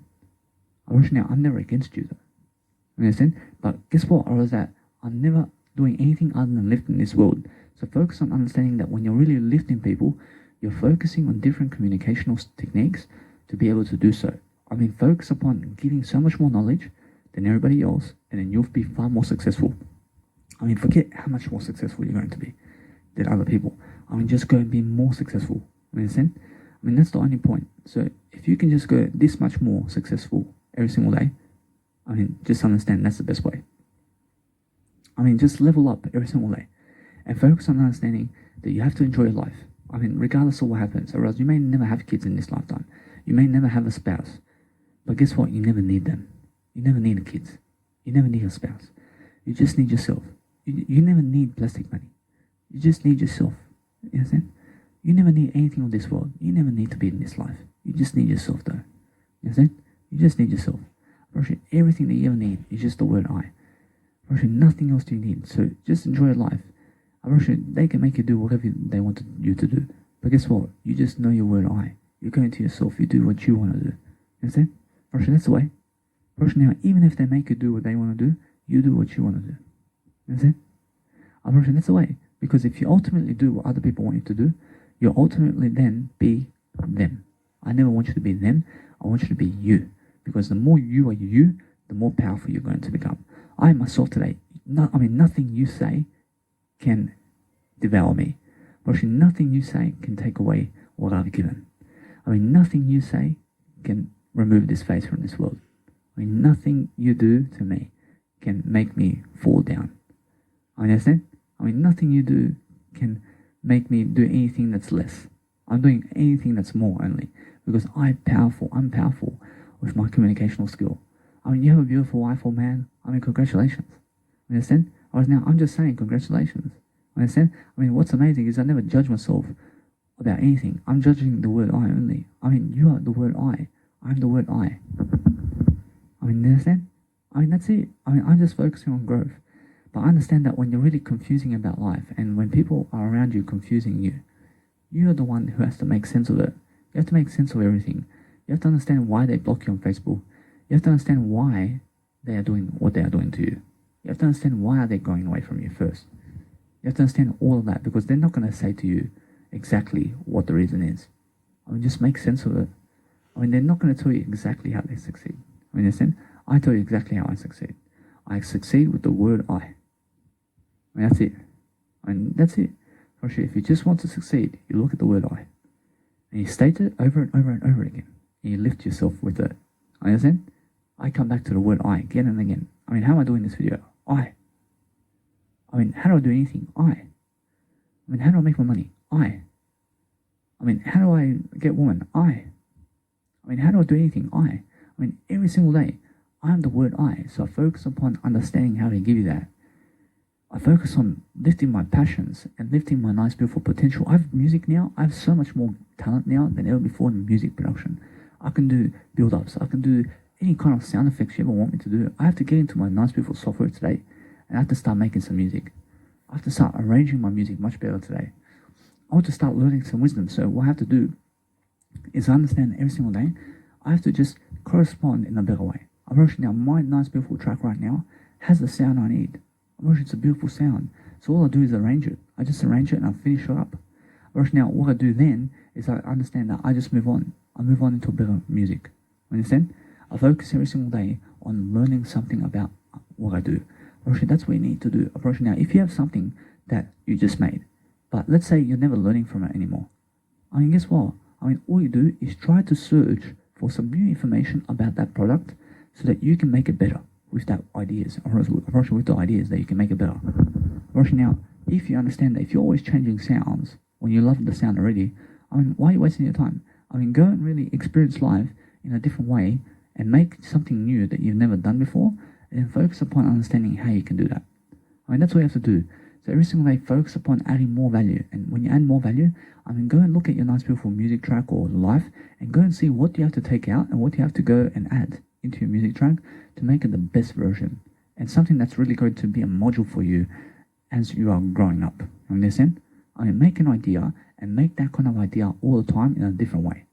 Now, I'm never against you though. You understand? But guess what? Or is that I'm never doing anything other than lifting this world. So focus on understanding that when you're really lifting people, you're focusing on different communicational techniques to be able to do so. I mean, focus upon giving so much more knowledge than everybody else, and then you'll be far more successful. I mean, forget how much more successful you're going to be than other people. I mean, just go and be more successful. You understand? I mean, that's the only point. So if you can just go this much more successful every single day, I mean, just understand that's the best way. I mean, just level up every single day and focus on understanding that you have to enjoy life. I mean, regardless of what happens, or else you may never have kids in this lifetime. You may never have a spouse. But guess what? You never need them. You never need the kids. You never need a spouse. You just need yourself. You never need plastic money. You just need yourself. You understand? You never need anything of this world. You never need to be in this life. You just need yourself though. You understand? You just need yourself. Everything that you ever need is just the word I. Nothing else do you need. So just enjoy your life. They can make you do whatever they want you to do. But guess what? You just know your word I. You go into yourself, you do what you want to do. You understand? First, that's the way. First, now, even if they make you do what they want to do, you do what you want to do. You understand? First, that's the way. Because if you ultimately do what other people want you to do, you'll ultimately then be them. I never want you to be them. I want you to be you. Because the more you are you, the more powerful you're going to become. I myself today, nothing you say can devour me. Actually, nothing you say can take away what I've given. Nothing you say can remove this face from this world. Nothing you do to me can make me fall down. Understand? Nothing you do can make me do anything that's less. I'm doing anything that's more only. Because I'm powerful with my communicational skill. You have a beautiful wife or man. Congratulations. Understand? Now, I'm just saying congratulations. Understand? What's amazing is I never judge myself about anything. I'm judging the word I only. You are the word I. I'm the word I. Understand? That's it. I'm just focusing on growth. But I understand that when you're really confusing about life, and when people are around you confusing you, you're the one who has to make sense of it. You have to make sense of everything. You have to understand why they block you on Facebook. You have to understand why they are doing what they are doing to you. You have to understand why are they going away from you first. You have to understand all of that, because they're not going to say to you exactly what the reason is. Just make sense of it. They're not going to tell you exactly how they succeed. Understand? I tell you exactly how I succeed. I succeed with the word I. That's it. That's it. For sure, if you just want to succeed, you look at the word I. And you state it over and over and over again. And you lift yourself with it. Understand? I come back to the word I again and again. How am I doing this video? I. How do I do anything? I. How do I make my money? I. How do I get woman? I. How do I do anything? I. Every single day, I am the word I. So I focus upon understanding how to give you that. I focus on lifting my passions and lifting my nice, beautiful potential. I have music now. I have so much more talent now than ever before in music production. I can do build-ups. I can do any kind of sound effects you ever want me to do. I have to get into my nice, beautiful software today, and I have to start making some music. I have to start arranging my music much better today. I want to start learning some wisdom. So what I have to do is understand every single day, I have to just correspond in a better way. Now, my nice, beautiful track right now has the sound I need. It's a beautiful sound. So all I do is arrange it. I just arrange it and I finish it up. Now, what I do then is I understand that I just move on. I move on into better music. Understand? I focus every single day on learning something about what I do. That's what you need to do. Now, if you have something that you just made, but let's say you're never learning from it anymore. Guess what? All you do is try to search for some new information about that product so that you can make it better with that ideas. With the ideas that you can make it better. Now, if you understand that if you're always changing sounds when you love the sound already, why are you wasting your time? Go and really experience life in a different way and make something new that you've never done before, and then focus upon understanding how you can do that. That's what you have to do. So every single day, focus upon adding more value. And when you add more value, go and look at your nice, beautiful music track or life, and go and see what you have to take out and what you have to go and add into your music track to make it the best version. And something that's really going to be a module for you as you are growing up. Understand? Make an idea and make that kind of idea all the time in a different way.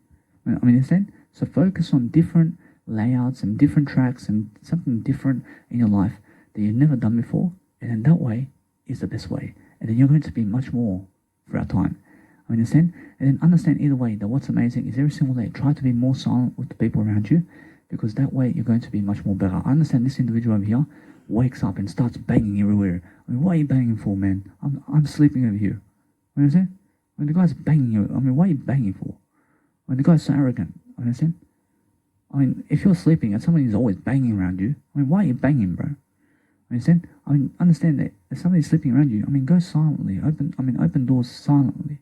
Understand? So focus on different layouts and different tracks and something different in your life that you've never done before. And then that way is the best way. And then you're going to be much more throughout time. Understand? And then understand either way that what's amazing is every single day, try to be more silent with the people around you, because that way you're going to be much more better. I understand this individual over here wakes up and starts banging everywhere. What are you banging for, man? I'm sleeping over here. What is it? The guy's banging you. What are you banging for? The guy's so arrogant. Understand? If you're sleeping and somebody is always banging around you, why are you banging, bro? Understand? Understand that if somebody's sleeping around you, go silently. Open doors silently.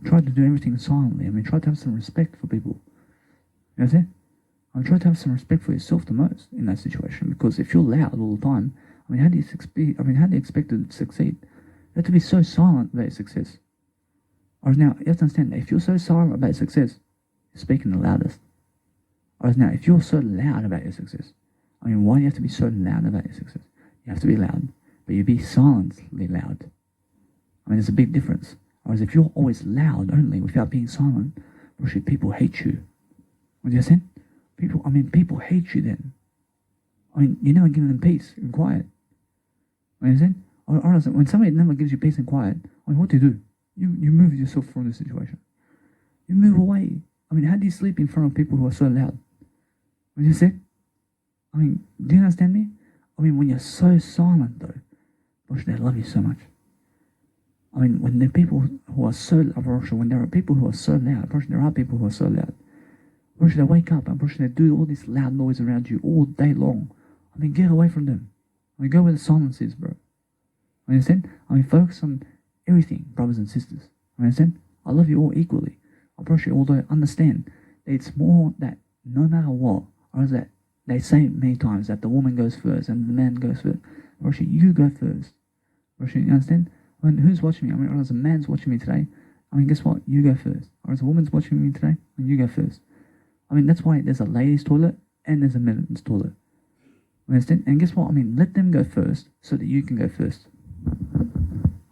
Try to do everything silently. Try to have some respect for people. You understand? Try to have some respect for yourself the most in that situation, because if you're loud all the time, how do you expect to succeed? You have to be so silent about your success. Now, you have to understand that if you're so silent about your success, you're speaking the loudest. Now, if you're so loud about your success, why do you have to be so loud about your success? You have to be loud, but you be silently loud. There's a big difference. Whereas if you're always loud only without being silent, actually people hate you. What do you understand? People hate you then. You're never giving them peace and quiet. You understand? Or when somebody never gives you peace and quiet, what do? You move yourself from the situation. You move away. How do you sleep in front of people who are so loud? What do you say? Do you understand me? When you're so silent though, gosh, they love you so much. When there are people who are so loud, when there are people who are so loud, there are people who are so loud. They wake up and they do all this loud noise around you all day long. Get away from them. Go where the silence is, bro. Understand? Focus on everything, brothers and sisters. Understand? I love you all equally. I promise you, although understand that it's more that no matter what, or is that they say many times that the woman goes first and the man goes first. Or you go first. Or you understand? Who's watching me? Or as a man's watching me today, guess what? You go first. Or as a woman's watching me today, you go first. That's why there's a ladies' toilet and there's a men's toilet. Understand? And guess what? Let them go first so that you can go first.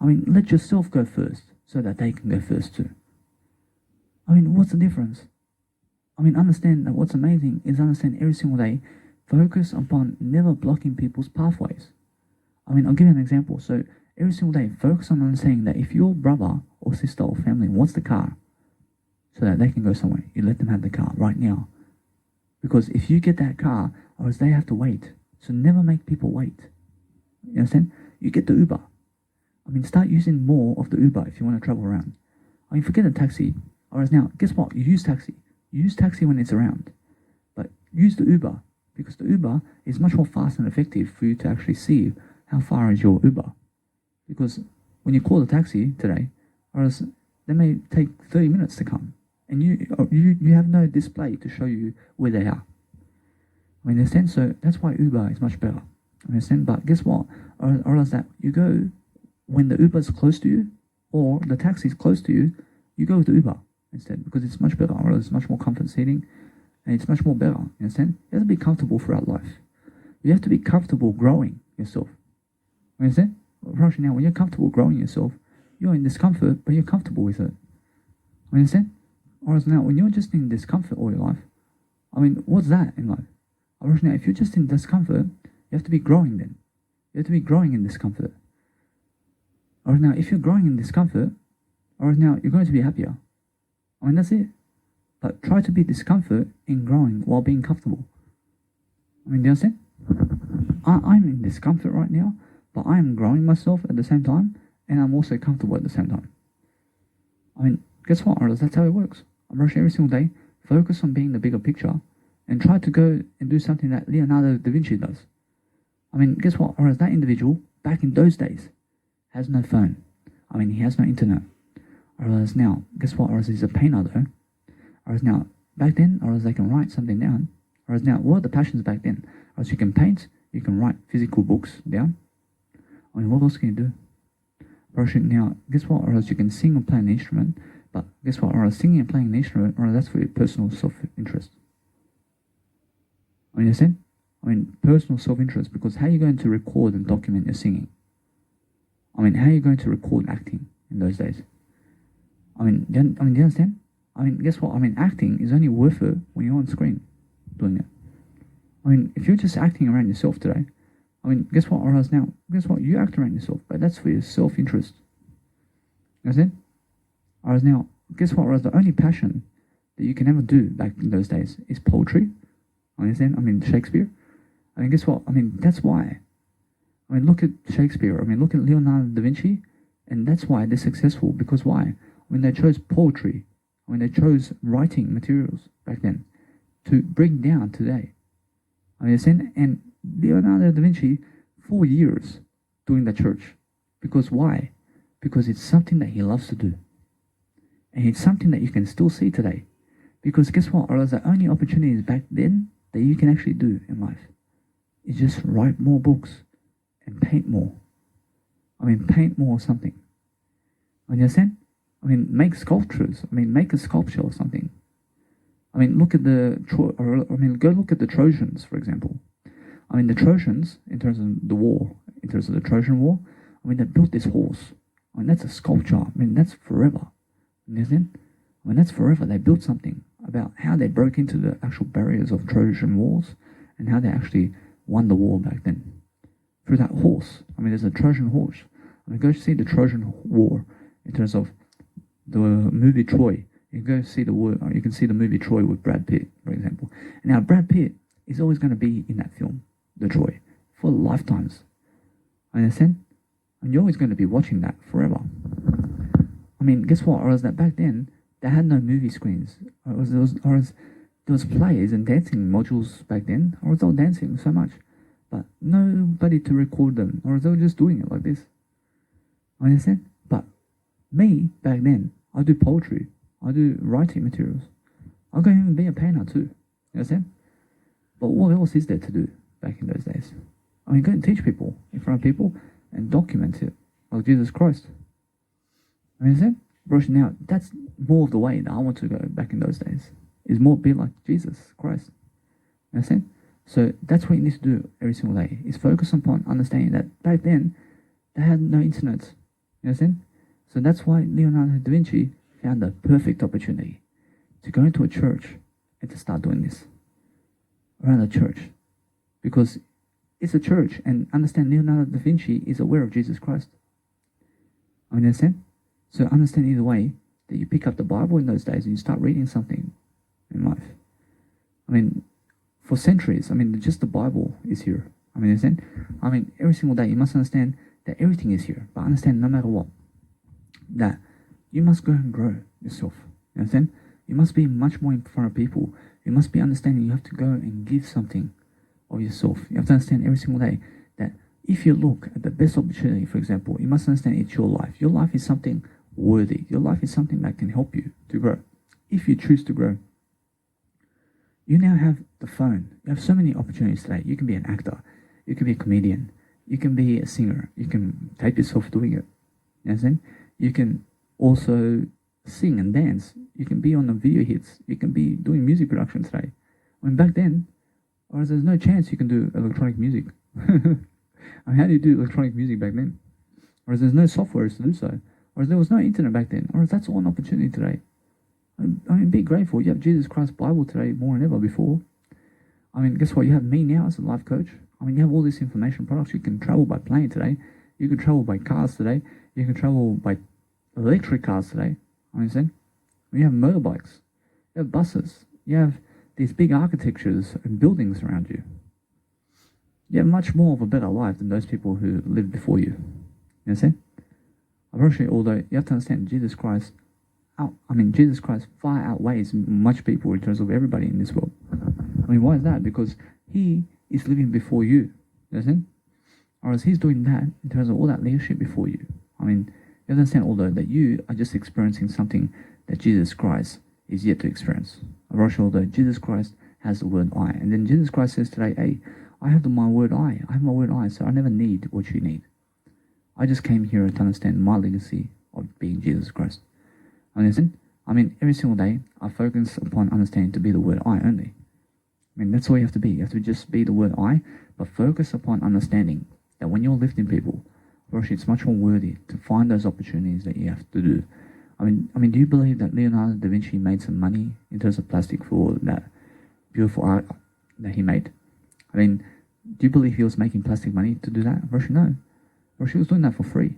Let yourself go first so that they can go first too. What's the difference? Understand that what's amazing is understand every single day, focus upon never blocking people's pathways. I'll give you an example. So every single day, focus on understanding that if your brother or sister or family wants the car so that they can go somewhere, you let them have the car right now. Because if you get that car, or else they have to wait. So never make people wait. You understand? You get the Uber. Start using more of the Uber if you want to travel around. Forget the taxi. Or else now, guess what? You use taxi. Use taxi when it's around. But use the Uber. Because the Uber is much more fast and effective for you to actually see how far is your Uber. Because when you call the taxi today, or else they may take 30 minutes to come. And you have no display to show you where they are. Understand? So that's why Uber is much better. Understand? But guess what? Or else that you go when the Uber is close to you or the taxi is close to you, you go with the Uber instead because it's much better, or it's much more comfort seating and it's much more better. Understand? You have to be comfortable throughout life. You have to be comfortable growing yourself. Understand? Right now, when you're comfortable growing yourself, you're in discomfort, but you're comfortable with it. Understand? Or else now, when you're just in discomfort all your life, what's that in life? Or else now, if you're just in discomfort, you have to be growing then. You have to be growing in discomfort. Or now, if you're growing in discomfort, or now you're going to be happier. That's it. But try to be discomfort in growing while being comfortable. Do you understand? I'm in discomfort right now, but I am growing myself at the same time, and I'm also comfortable at the same time. Guess what, artists? That's how it works. I'm rushing every single day, focus on being the bigger picture, and try to go and do something that Leonardo da Vinci does. Guess what, artists? That individual, back in those days, has no phone. He has no internet. Whereas now, guess what, artists? He's a painter though. Whereas now, back then, whereas they can write something down. Whereas now, what are the passions back then? Whereas you can paint, you can write physical books down. What else can you do? Whereas now, guess what, or else you can sing or play an instrument. But guess what, or else singing and playing an instrument, or that's for your personal self-interest. Understand? Personal self-interest, because how are you going to record and document your singing? How are you going to record acting in those days? Do you understand? Guess what? Acting is only worth it when you're on screen doing it. If you're just acting around yourself today, guess what? Or else now, guess what? You act around yourself, but that's for your self-interest. You understand? Or else now, guess what? Or else the only passion that you can ever do back in those days is poetry. Understand? Shakespeare. Guess what? That's why. Look at Shakespeare. Look at Leonardo da Vinci, and that's why they're successful. Because why? When they chose poetry, when they chose writing materials back then to bring down today. Understand? And Leonardo da Vinci, 4 years doing the church. Because why? Because it's something that he loves to do. And it's something that you can still see today. Because guess what? Or the only opportunities back then that you can actually do in life is just write more books and paint more. Paint more or something. Understand? Make sculptures. Make a sculpture or something. Look at go look at the Trojans, for example. The Trojans, in terms of the war, in terms of the Trojan War, they built this horse. I mean, that's a sculpture. I mean, that's forever. You understand? I mean, that's forever. They built something about how they broke into the actual barriers of Trojan walls and how they actually won the war back then. Through that horse. I mean, there's a Trojan horse. I mean, go see the Trojan War in terms of the movie Troy. You can go see the war. You can see the movie Troy with Brad Pitt, for example. And now Brad Pitt is always going to be in that film, the Troy, for lifetimes. Understand? And you're always going to be watching that forever. I mean, guess what? Or was that back then they had no movie screens. Or there was plays and dancing modules back then. Or was they all dancing so much, but nobody to record them. Or they were just doing it like this. Understand? But me back then, I do poetry. I do writing materials. I'll go even be a painter too. You understand? But what else is there to do back in those days? I mean, go and teach people in front of people and document it like Jesus Christ. You understand? Bro, now that's more of the way that I want to go back in those days. Is more be like Jesus Christ. You understand? So that's what you need to do every single day. Is focus upon understanding that back then they had no internet. You understand? So that's why Leonardo da Vinci found the perfect opportunity to go into a church and to start doing this around the church, because it's a church, and understand Leonardo da Vinci is aware of Jesus Christ. Understand? So understand either way that you pick up the Bible in those days and you start reading something in life. I mean, for centuries, I mean, just the Bible is here. I mean, understand? I mean, every single day you must understand that everything is here, but understand no matter what, that you must go and grow yourself. You understand? You must be much more in front of people. You must be understanding you have to go and give something of yourself. You have to understand every single day that if you look at the best opportunity, for example, you must understand it's your life. Your life is something worthy. Your life is something that can help you to grow. If you choose to grow. You now have the phone. You have so many opportunities today. You can be an actor. You can be a comedian. You can be a singer. You can tape yourself doing it. You understand? You can also sing and dance. You can be on the video hits. You can be doing music production today. When back then, or there's no chance you can do electronic music. I mean, how do you do electronic music back then? Or there's no software to do so. Or there was no internet back then. Or that's all an opportunity today. I mean, be grateful. You have Jesus Christ Bible today more than ever before. I mean, guess what? You have me now as a life coach. I mean, you have all this information products. You can travel by plane today. You can travel by cars today. You can travel by electric cars today. I understand? You have motorbikes. You have buses. You have these big architectures and buildings around you. You have much more of a better life than those people who lived before you. You understand? Unfortunately, although you have to understand Jesus Christ, Jesus Christ far outweighs much people in terms of everybody in this world. I mean, why is that? Because he is living before you. You understand? Or as he's doing that in terms of all that leadership before you. I mean, you understand, although that you are just experiencing something that Jesus Christ is yet to experience. Although Jesus Christ has the word I. And then Jesus Christ says today, hey, I have my word I. I have my word I, so I never need what you need. I just came here to understand my legacy of being Jesus Christ. Understand? I mean, every single day, I focus upon understanding to be the word I only. I mean, that's all you have to be. You have to just be the word I, but focus upon understanding that when you're lifting people, actually it's much more worthy to find those opportunities that you have to do. I mean, do you believe that Leonardo da Vinci made some money in terms of plastic for that beautiful art that he made? I mean, do you believe he was making plastic money to do that? Actually, no. Or she was doing that for free.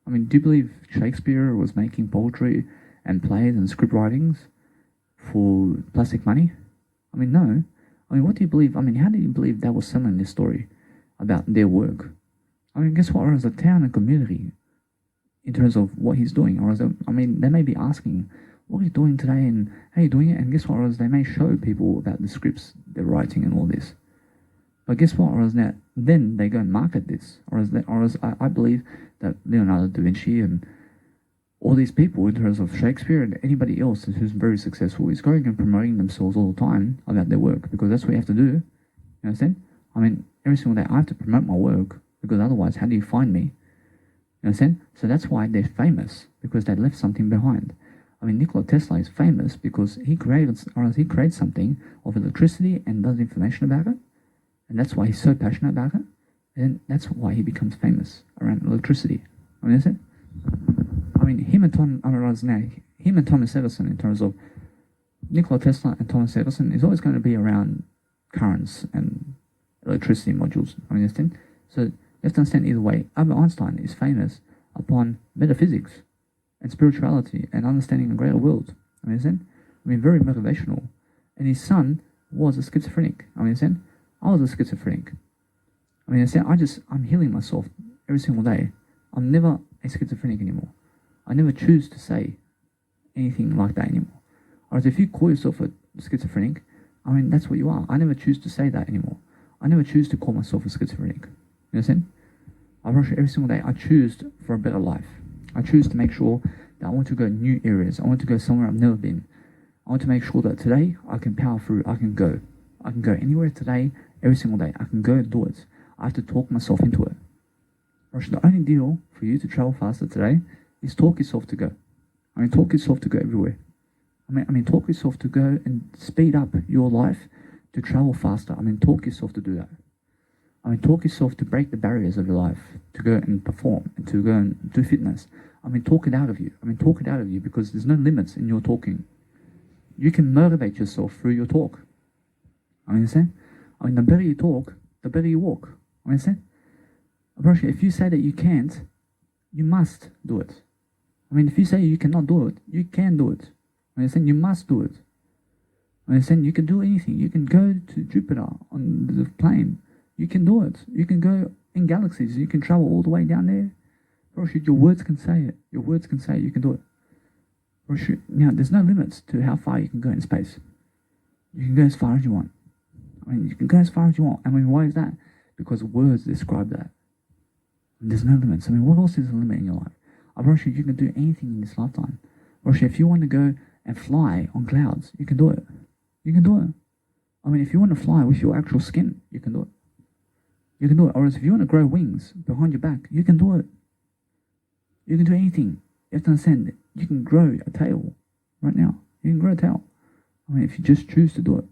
I mean, do you believe Shakespeare was making poetry and plays and script writings for plastic money? I mean, no. I mean, what do you believe? I mean, how do you believe that was selling this story about their work? I mean, guess what? Or as a town and community, in terms of what he's doing, or as I mean, they may be asking, what are you doing today and how are you doing it? And guess what? Or as they may show people about the scripts they're writing and all this. But guess what? Or as that, then they go and market this. Or as I believe that Leonardo da Vinci and all these people in terms of Shakespeare and anybody else who's very successful is going and promoting themselves all the time about their work, because that's what you have to do. You understand? I mean, every single day I have to promote my work, because otherwise how do you find me? You understand? So that's why they're famous, because they left something behind. I mean, Nikola Tesla is famous because he created something of electricity and does information about it. And that's why he's so passionate about it. And that's why he becomes famous around electricity. I mean, that's it. I mean, him and Thomas Edison, in terms of Nikola Tesla and Thomas Edison, is always going to be around currents and electricity modules. I mean, understand? So you have to understand either way. Albert Einstein is famous upon metaphysics and spirituality and understanding a greater world. I mean, understand? I mean, very motivational. And his son was a schizophrenic. I mean, understand? I was a schizophrenic. I mean, understand? I'm healing myself every single day. I'm never a schizophrenic anymore. I never choose to say anything like that anymore. Whereas if you call yourself a schizophrenic, I mean, that's what you are. I never choose to say that anymore. I never choose to call myself a schizophrenic. You understand? I rush every single day. I choose for a better life. I choose to make sure that I want to go new areas. I want to go somewhere I've never been. I want to make sure that today I can power through. I can go anywhere today, every single day. I can go and do it. I have to talk myself into it. Rush, the only deal for you to travel faster today is talk yourself to go. I mean, talk yourself to go everywhere. I mean, talk yourself to go and speed up your life to travel faster. I mean, talk yourself to do that. I mean, talk yourself to break the barriers of your life, to go and perform, and to go and do fitness. I mean, talk it out of you. I mean, talk it out of you because there's no limits in your talking. You can motivate yourself through your talk. I mean, understand? I mean, the better you talk, the better you walk. I mean, understand? If you say that you can't, you must do it. I mean, if you say you cannot do it, you can do it. I understand? You must do it. I understand? You can do anything. You can go to Jupiter on the plane. You can do it. You can go in galaxies. You can travel all the way down there. Your words can say it. Your words can say it. You can do it. Now, there's no limits to how far you can go in space. You can go as far as you want. I mean, you can go as far as you want. I mean, why is that? Because words describe that. And there's no limits. I mean, what else is a limit in your life? I promise you can do anything in this lifetime. If you want to go and fly on clouds, you can do it. You can do it. I mean, if you want to fly with your actual skin, you can do it. You can do it. Or if you want to grow wings behind your back, you can do it. You can do anything. You have to understand that you can grow a tail right now. You can grow a tail. I mean, if you just choose to do it.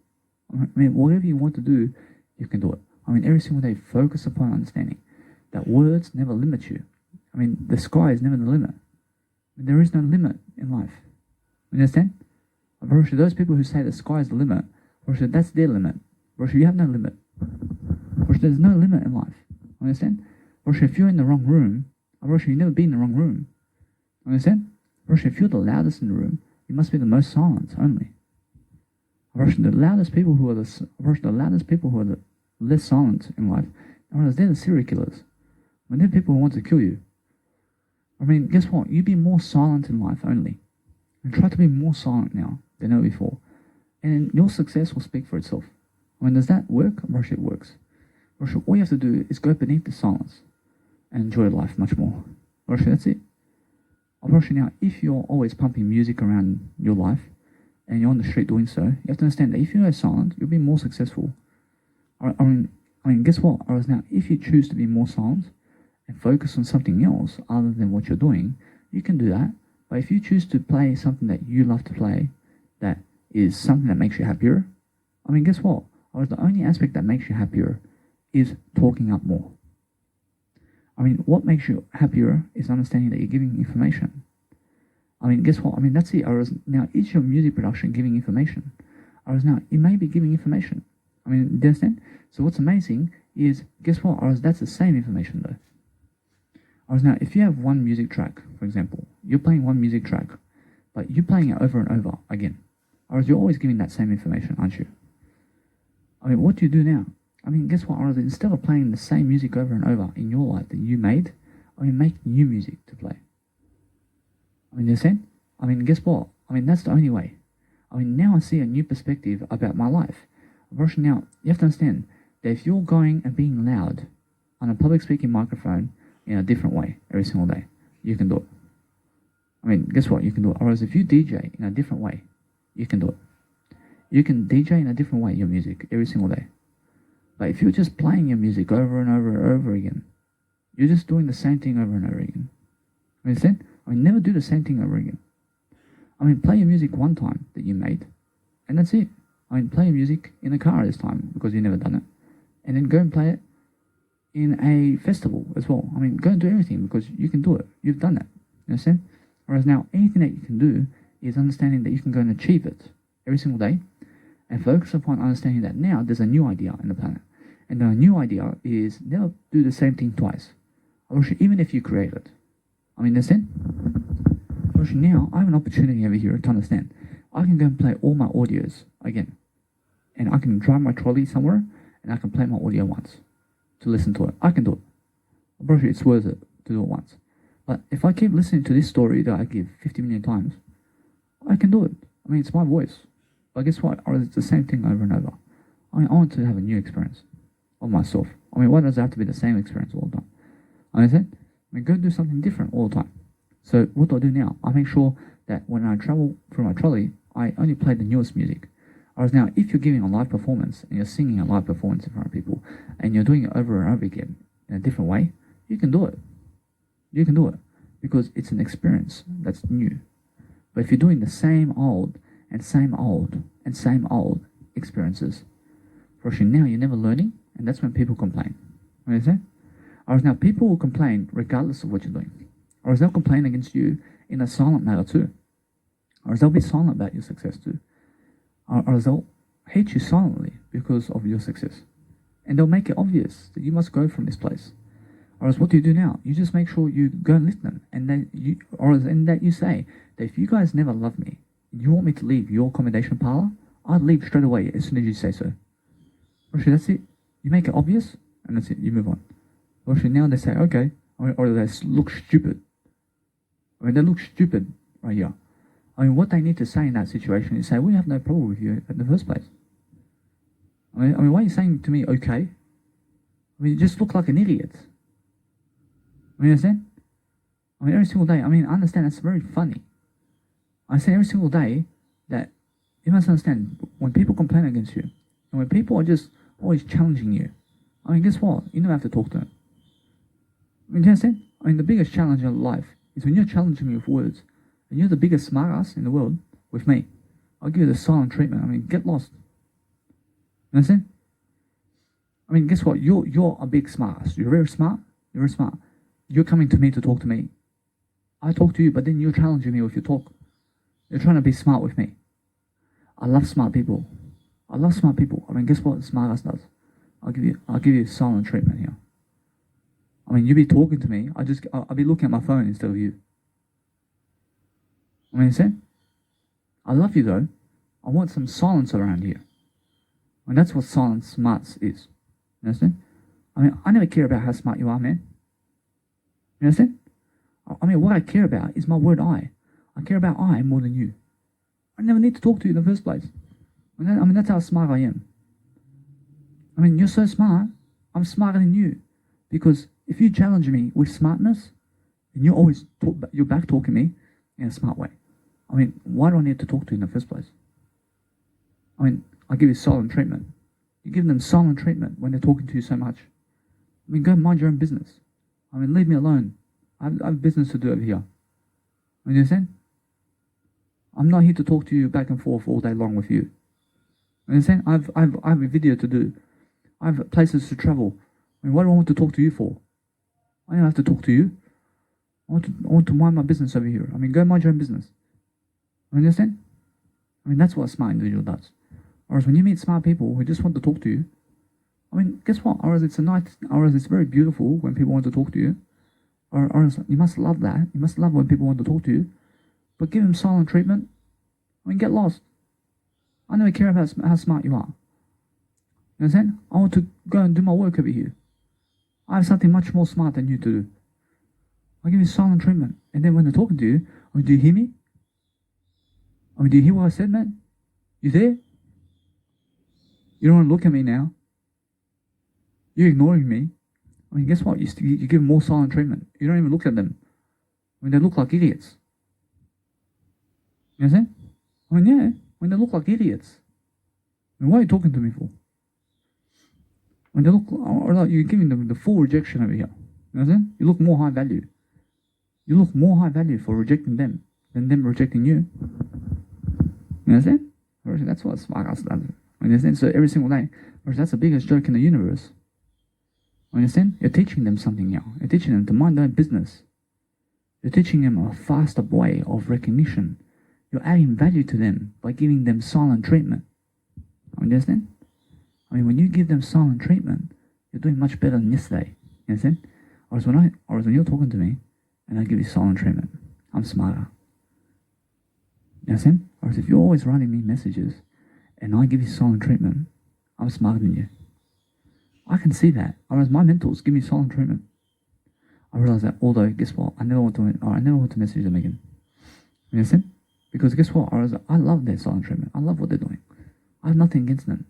I mean, whatever you want to do, you can do it. I mean, every single day, focus upon understanding that words never limit you. I mean, the sky is never the limit. There is no limit in life. You understand? Those people who say the sky is the limit, that's their limit. You have no limit. There's no limit in life. Understand? If you're in the wrong room, you've never been in the wrong room. Understand? If you're the loudest in the room, you must be the most silent only. The loudest people who are the less silent in life, they're the serial killers. When they're people who want to kill you. I mean, guess what? You be more silent in life only. And try to be more silent now than ever before. And your success will speak for itself. I mean, does that work? It works. All you have to do is go beneath the silence and enjoy life much more. That's it. Now, if you're always pumping music around your life and you're on the street doing so, you have to understand that if you are silent, you'll be more successful. I mean, guess what? Now, if you choose to be more silent and focus on something else other than what you're doing, you can do that. But if you choose to play something that you love to play, that is something that makes you happier, I mean, guess what? The only aspect that makes you happier is talking up more. I mean, what makes you happier is understanding that you're giving information. I mean, guess what? I mean, that's it. Now, is your music production giving information? Now, it may be giving information. I mean, do you understand? So what's amazing is, guess what? That's the same information though. Now, if you have one music track, for example, you're playing one music track, but you're playing it over and over again. You're always giving that same information, aren't you? I mean, what do you do now? I mean, guess what? Instead of playing the same music over and over in your life that you made, make new music to play. I mean, you understand? I mean, guess what? I mean, that's the only way. I mean, now I see a new perspective about my life. Now, you have to understand that if you're going and being loud on a public speaking microphone in a different way every single day, you can do it. I mean, guess what? You can do it. If you DJ in a different way, you can do it. You can DJ in a different way your music every single day. But if you're just playing your music over and over and over again, you're just doing the same thing over and over again. Understand? I mean, never do the same thing over again. I mean, play your music one time that you made, and that's it. I mean, play your music in the car this time because you've never done it. And then go and play it in a festival as well. I mean, go and do everything because you can do it. You've done it. You understand? Whereas now, anything that you can do is understanding that you can go and achieve it every single day and focus upon understanding that now there's a new idea in the planet. And the new idea is never do the same thing twice. Even if you create it. I mean, understand? Now, I have an opportunity over here to understand. I can go and play all my audios again. And I can drive my trolley somewhere and I can play my audio once to listen to it. I can do it. It's worth it to do it once. But if I keep listening to this story that I give 50 million times, I can do it. I mean, it's my voice. But guess what? Or it's the same thing over and over. I mean, I want to have a new experience of myself. I mean, why does it have to be the same experience all the time? Understand? I mean, go do something different all the time. So what do I do now? I make sure that when I travel through my trolley, I only play the newest music. Whereas now, if you're giving a live performance and you're singing a live performance in front of people and you're doing it over and over again in a different way, you can do it. You can do it because it's an experience that's new. But if you're doing the same old and same old and same old experiences, for now you're never learning, and that's when people complain. You understand? Whereas now people will complain regardless of what you're doing. Or they'll complain against you in a silent manner too. Or they'll be silent about your success too. Or they'll hate you silently because of your success. And they'll make it obvious that you must go from this place. Or else what do you do now? You just make sure you go and listen to them. And that you say that if you guys never love me, you want me to leave your accommodation parlor, I'd leave straight away as soon as you say so. Actually, that's it. You make it obvious, and that's it. You move on. Actually, now they say, okay. Or they look stupid. I mean, they look stupid right here. I mean, what they need to say in that situation is say, we have no problem with you in the first place. I mean, why are you saying to me, okay? I mean, you just look like an idiot. I mean, understand? I mean, every single day, I mean, I understand that's very funny. I say every single day that you must understand, when people complain against you, and when people are just always challenging you, I mean, guess what? You never have to talk to them. I mean, do you understand? I mean, the biggest challenge in life is when you're challenging me with words, and you're the biggest smartass in the world with me. I'll give you the silent treatment. I mean, get lost. You understand? I mean, guess what? You're a big smartass. You're very smart. You're very smart. You're coming to me to talk to me. I talk to you, but then you're challenging me with your talk. You're trying to be smart with me. I love smart people. I love smart people. I mean, guess what smartass does? I'll give you silent treatment here. I mean, you be talking to me, I'll be looking at my phone instead of you. I mean, understand? I love you though. I want some silence around here. And that's what silent smarts is. You understand? I mean, I never care about how smart you are, man. You understand? I mean, what I care about is my word I. I care about I more than you. I never need to talk to you in the first place. I mean, that's how smart I am. I mean, you're so smart, I'm smarter than you. Because if you challenge me with smartness, and you're always you're back talking me in a smart way. I mean, why do I need to talk to you in the first place? I mean, I give you silent treatment. You give them silent treatment when they're talking to you so much. I mean, go mind your own business. I mean, leave me alone. I have business to do over here. You understand? I'm not here to talk to you back and forth all day long with you. You understand? I have a video to do. I have places to travel. I mean, what do I want to talk to you for? I don't have to talk to you. I want to mind my business over here. I mean, go mind your own business. You understand? I mean, that's what a smart individual does. Whereas when you meet smart people who just want to talk to you, I mean, guess what? Or it's very beautiful when people want to talk to you. Or you must love that. You must love when people want to talk to you. But give them silent treatment. I mean, get lost. I never care about how smart you are. You understand? I want to go and do my work over here. I have something much more smart than you to do. I give you silent treatment. And then when they're talking to you, I mean, do you hear me? I mean, do you hear what I said, man? You there? You don't want to look at me now. You're ignoring me. I mean, guess what? You give them more silent treatment. You don't even look at them. I mean, they look like idiots. You understand? I mean, yeah, when they look like idiots. I mean, what are you talking to me for? When they look, or like you're giving them the full rejection over here. You understand? You look more high value. You look more high value for rejecting them than them rejecting you. You understand? That's what smart ass does. You understand? So every single day, that's the biggest joke in the universe. You understand? You're teaching them something now. You're teaching them to mind their own business. You're teaching them a faster way of recognition. You're adding value to them by giving them silent treatment. Understand? I mean, when you give them silent treatment, you're doing much better than yesterday. You understand? Or when you're talking to me and I give you silent treatment, I'm smarter. You understand? Or if you're always writing me messages and I give you silent treatment, I'm smarter than you. I can see that. Or as my mentors give me silent treatment, I realize that. Although, guess what? I never want to message them again. You understand? Because guess what? I love their silent treatment. I love what they're doing. I have nothing against them.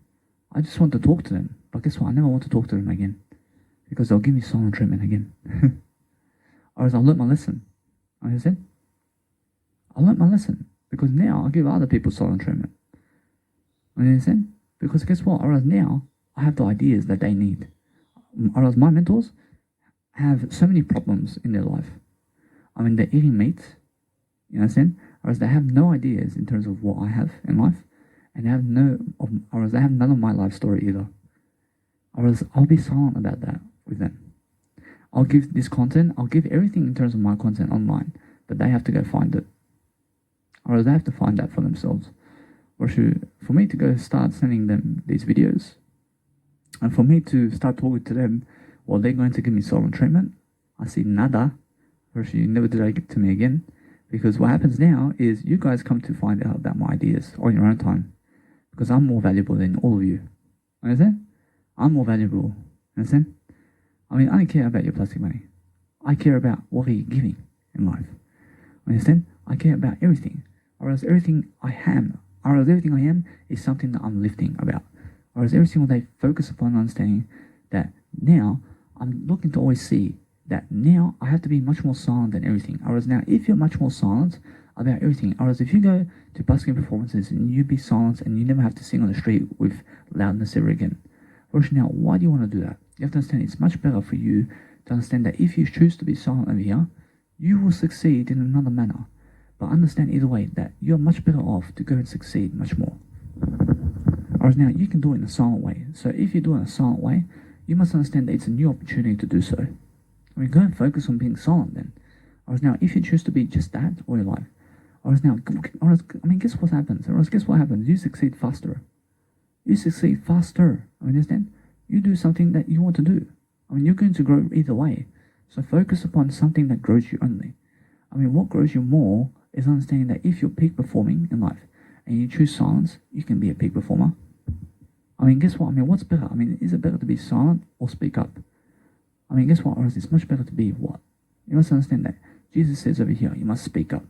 I just want to talk to them. But guess what? I never want to talk to them again. Because they'll give me silent treatment again. Or else I learnt my lesson. Understand? I learnt my lesson. Because now I give other people silent treatment. Understand? Because guess what? Or else now I have the ideas that they need. Or else my mentors have so many problems in their life. I mean, they're eating meat. You understand? Or else they have no ideas in terms of what I have in life. And they have or else they have none of my life story either. Or else I'll be silent about that with them. I'll give this content, I'll give everything in terms of my content online, but they have to go find it. Or else they have to find that for themselves. Or for me to go start sending them these videos, and for me to start talking to them, well, they're going to give me silent treatment. I see nada. Or you never did it to me again. Because what happens now is you guys come to find out about my ideas on your own time. Because I'm more valuable than all of you. Understand? I'm more valuable. Understand? I mean, I don't care about your plastic money. I care about what are you giving in life. Understand? I care about everything. Or else everything I am is something that I'm lifting about. Or else every single day focus upon understanding that now I'm looking to always see that now I have to be much more silent than everything. Or else now if you're much more silent about everything, or else if you go to busking performances and you be silent and you never have to sing on the street with loudness ever again. Or now, why do you want to do that? You have to understand it's much better for you to understand that if you choose to be silent over here, you will succeed in another manner. But understand either way that you're much better off to go and succeed much more. Or now you can do it in a silent way. So if you do it in a silent way, you must understand that it's a new opportunity to do so. I mean, go and focus on being silent then. Or now, if you choose to be just that all your life, guess what happens? Or else guess what happens? You succeed faster. You succeed faster. Understand? You do something that you want to do. I mean, you're going to grow either way. So focus upon something that grows you only. I mean, what grows you more is understanding that if you're peak performing in life and you choose silence, you can be a peak performer. I mean, guess what? I mean, what's better? I mean, is it better to be silent or speak up? I mean, guess what? Or else it's much better to be what? You must understand that Jesus says over here, you must speak up.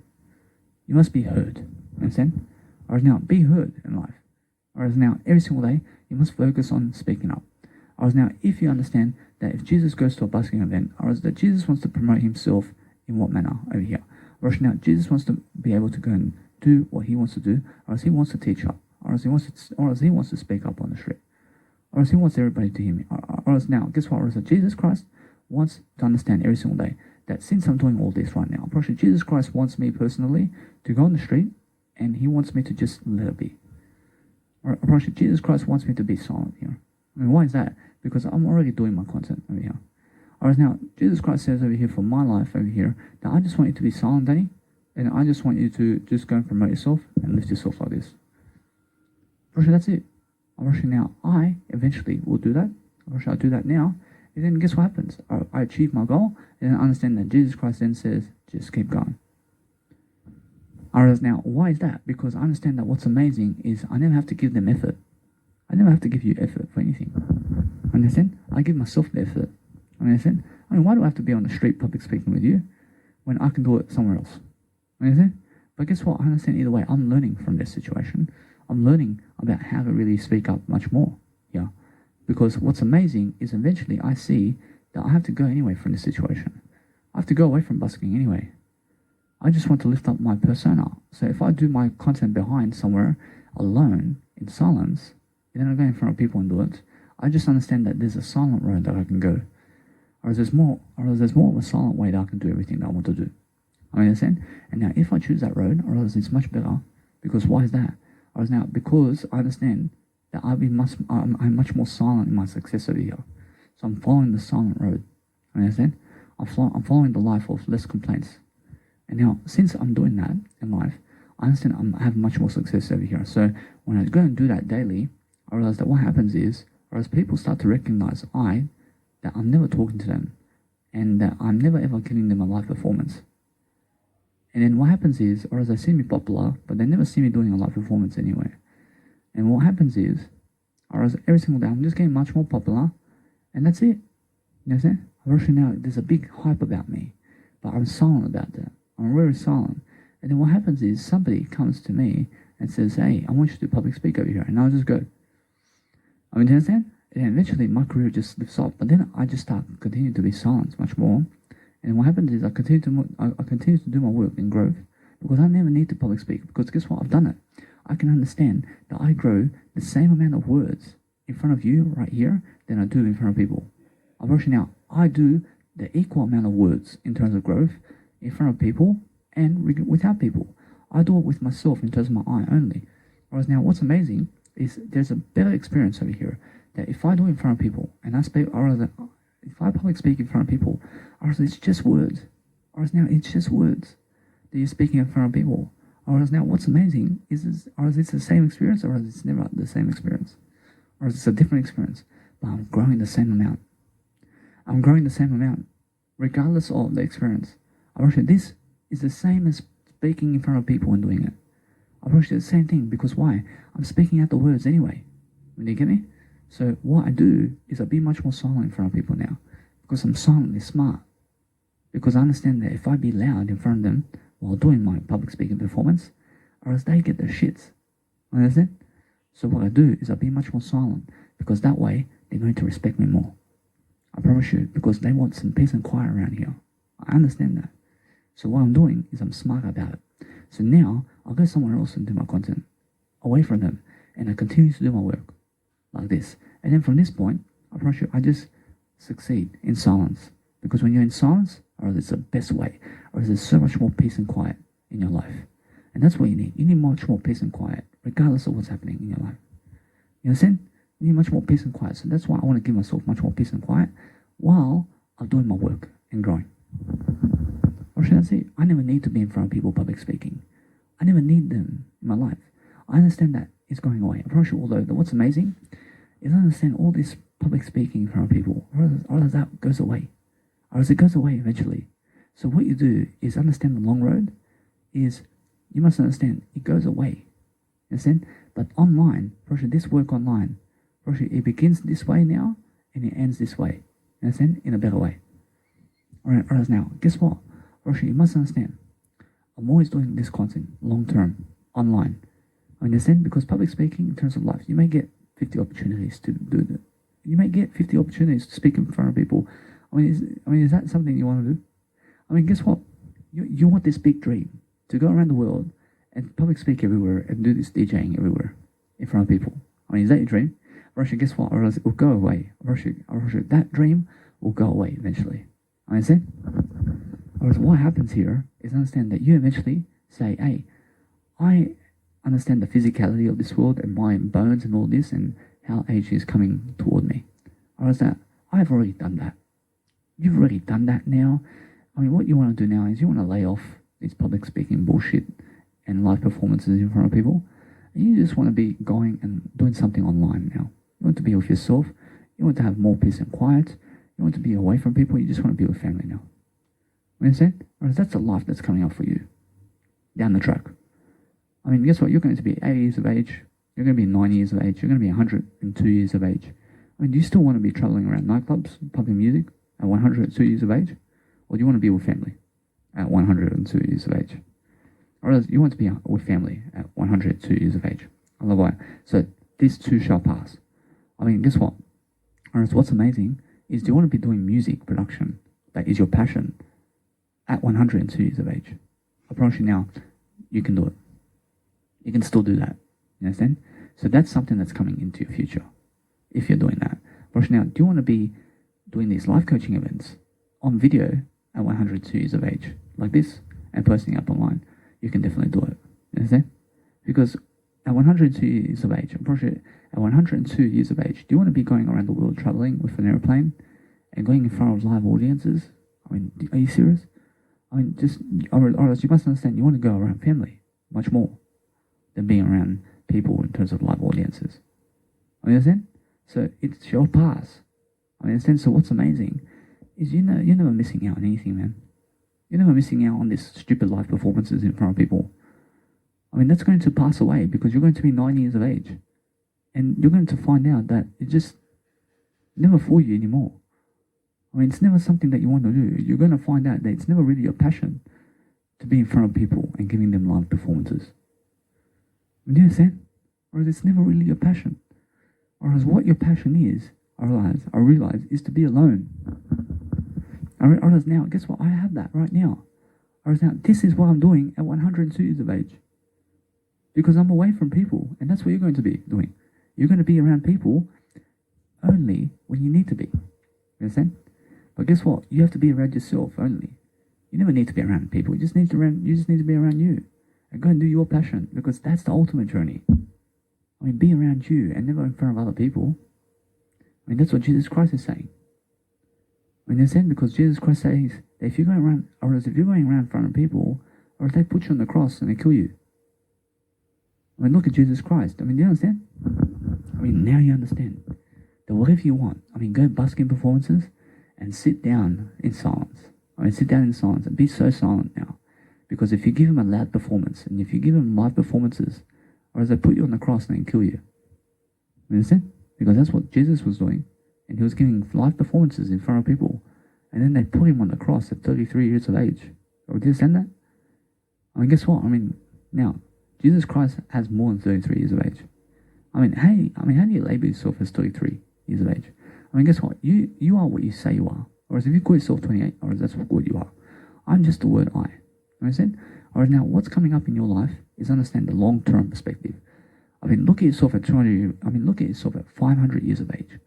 You must be heard. Understand? Or else now, be heard in life. Or else now, every single day, you must focus on speaking up. Or else now, if you understand that if Jesus goes to a busking event, or else that Jesus wants to promote himself in what manner over here? Or else now, Jesus wants to be able to go and do what he wants to do, or else he wants to teach up, or else he wants to speak up on the street, or else he wants everybody to hear me. Or else now, guess what? Or else Jesus Christ wants to understand every single day that since I'm doing all this right now, probably Jesus Christ wants me personally to go on the street, and he wants me to just let it be. Or probably Jesus Christ wants me to be silent here. I mean, why is that? Because I'm already doing my content over here. Or else now, Jesus Christ says over here for my life over here that I just want you to be silent, Danny, and I just want you to just go and promote yourself and lift yourself like this. Probably that's it. Probably now, I eventually will do that. Probably I'll do that now. And then guess what happens? I achieve my goal, and then I understand that Jesus Christ then says, just keep going. Whereas now, why is that? Because I understand that what's amazing is I never have to give them effort. I never have to give you effort for anything. Understand? I give myself the effort. Understand? I mean, why do I have to be on the street public speaking with you when I can do it somewhere else? Understand? But guess what? I understand either way. I'm learning from this situation. I'm learning about how to really speak up much more. Yeah. Because what's amazing is eventually I see that I have to go anyway from this situation. I have to go away from busking anyway. I just want to lift up my persona. So if I do my content behind somewhere alone in silence, and then I go in front of people and do it, I just understand that there's a silent road that I can go. Or there's more of a silent way that I can do everything that I want to do. I understand? And now if I choose that road, or else it's much better. Because why is that? Or now because I understand that I'm much more silent in my success over here. So I'm following the silent road. I understand? I'm following the life of less complaints. And now, since I'm doing that in life, I understand I have much more success over here. So when I go and do that daily, I realize that what happens is, or as people start to recognize that I'm never talking to them, and that I'm never ever giving them a live performance. And then what happens is, or as they see me popular, but they never see me doing a live performance anyway. And what happens is, or as every single day, I'm just getting much more popular, and that's it. You know what I'm saying? Actually now, there's a big hype about me, but I'm silent about that. I'm very silent. And then what happens is, somebody comes to me and says, hey, I want you to public speak over here. And I'll just go. I mean, do you understand? And eventually my career just lifts off. But then I just start continuing to be silent much more. And what happens is I continue to do my work in growth, because I never need to public speak. Because guess what? I've done it. I can understand that I grow the same amount of words in front of you right here than I do in front of people. Unfortunately now, I do the equal amount of words in terms of growth in front of people and without people. I do it with myself in terms of my eye only. Whereas now, what's amazing is there's a better experience over here, that if I do it in front of people and I speak, or if I public speak in front of people, or it's just words, or now it's just words that you're speaking in front of people. Or now, what's amazing is it's the same experience, or it's never the same experience, or it's a different experience, but I'm growing the same amount. I'm growing the same amount, regardless of the experience. This is the same as speaking in front of people and doing it. It's the same thing, because why? I'm speaking out the words anyway. Do you get me? So what I do is I be much more silent in front of people now, because I'm silently smart. Because I understand that if I be loud in front of them while doing my public speaking performance, or else they get their shits. Understand? So what I do is I be much more silent, because that way they're going to respect me more. I promise you, because they want some peace and quiet around here. I understand that. So what I'm doing is I'm smart about it. So now I'll go somewhere else and do my content away from them, and I continue to do my work like this. And then from this point, I promise you, I just succeed in silence. Because when you're in silence, or it's the best way, or there's so much more peace and quiet in your life. And that's what you need. You need much more peace and quiet, regardless of what's happening in your life. You understand? You need much more peace and quiet. So that's why I want to give myself much more peace and quiet while I'm doing my work and growing. Or should I say, I never need to be in front of people public speaking. I never need them in my life. I understand that it's going away. I promise you, although what's amazing is I understand all this public speaking in front of people, or as that goes away. Or as it goes away eventually. So what you do is understand the long road is, you must understand it goes away. Understand? But online, this work online, it begins this way now and it ends this way. Understand? In a better way. Or as now, guess what? You must understand, I'm always doing this content long term, online. Understand? Because public speaking in terms of life, you may get 50 opportunities to do that. You may get 50 opportunities to speak in front of people. Is that something you want to do? Guess what? You want this big dream to go around the world and public speak everywhere and do this DJing everywhere in front of people. Is that your dream? Guess what? Or else it will go away. That dream will go away eventually. Understand? Or what happens here is understand that you eventually say, hey, I understand the physicality of this world and my bones and all this and how age is coming toward me. Or is that I've already done that. You've already done that now. What you want to do now is you want to lay off this public speaking bullshit and live performances in front of people. And you just want to be going and doing something online now. You want to be with yourself. You want to have more peace and quiet. You want to be away from people. You just want to be with family now. Understand? Or that's the life that's coming up for you down the track. Guess what? You're going to be 80 years of age. You're going to be 90 years of age. You're going to be 102 years of age. Do you still want to be traveling around nightclubs, pumping music at 102 years of age? Or do you want to be with family at 102 years of age? Or else you want to be with family at 102 years of age. I love that. So these two shall pass. Guess what? Or else what's amazing is, do you want to be doing music production that is your passion at 102 years of age? I promise you now, you can do it. You can still do that. You understand? So that's something that's coming into your future if you're doing that. But now, do you want to be doing these life coaching events on video at 102 years of age like this and posting up online? You can definitely do it. You understand? Because at 102 years of age, at 102 years of age, do you want to be going around the world traveling with an airplane and going in front of live audiences? Are you serious? I mean, or else you must understand, you want to go around family much more than being around people in terms of live audiences. I understand? So it's your path. I understand? So what's amazing is you're never missing out on anything, man. You're never missing out on these stupid live performances in front of people. I mean, that's going to pass away because you're going to be 9 years of age. And you're going to find out that it just never for you anymore. I mean, it's never something that you want to do. You're going to find out that it's never really your passion to be in front of people and giving them live performances. Do you understand? Or it's never really your passion. Or as what your passion is, I realize, is to be alone. Or as now, guess what? I have that right now. Or as now, this is what I'm doing at 102 years of age. Because I'm away from people, and that's what you're going to be doing. You're going to be around people only when you need to be. You understand? But guess what? You have to be around yourself only. You never need to be around people. You just need to be around you. And go and do your passion, because that's the ultimate journey. I mean, be around you and never in front of other people. I mean, that's what Jesus Christ is saying. I mean, understand? Because Jesus Christ says that if you're going around, or if you're going around in front of people, or if they put you on the cross and they kill you. I mean, look at Jesus Christ. I mean, do you understand? I mean, now you understand that whatever you want, I mean, go busking performances and sit down in silence. I mean, sit down in silence and be so silent now. Because if you give him a loud performance, and if you give him live performances, or as they put you on the cross and then kill you. You understand? Because that's what Jesus was doing. And he was giving live performances in front of people. And then they put him on the cross at 33 years of age. Or do you understand that? I mean, guess what? I mean, now, Jesus Christ has more than 33 years of age. I mean, how do you label yourself as 33 years of age? I mean, guess what? You are what you say you are. Or as if you call yourself 28, or as that's what you are. I'm just the word I. Understand? Or now, what's coming up in your life is understand the long-term perspective. I mean, look at yourself at 200. I mean, look at yourself at 500 years of age.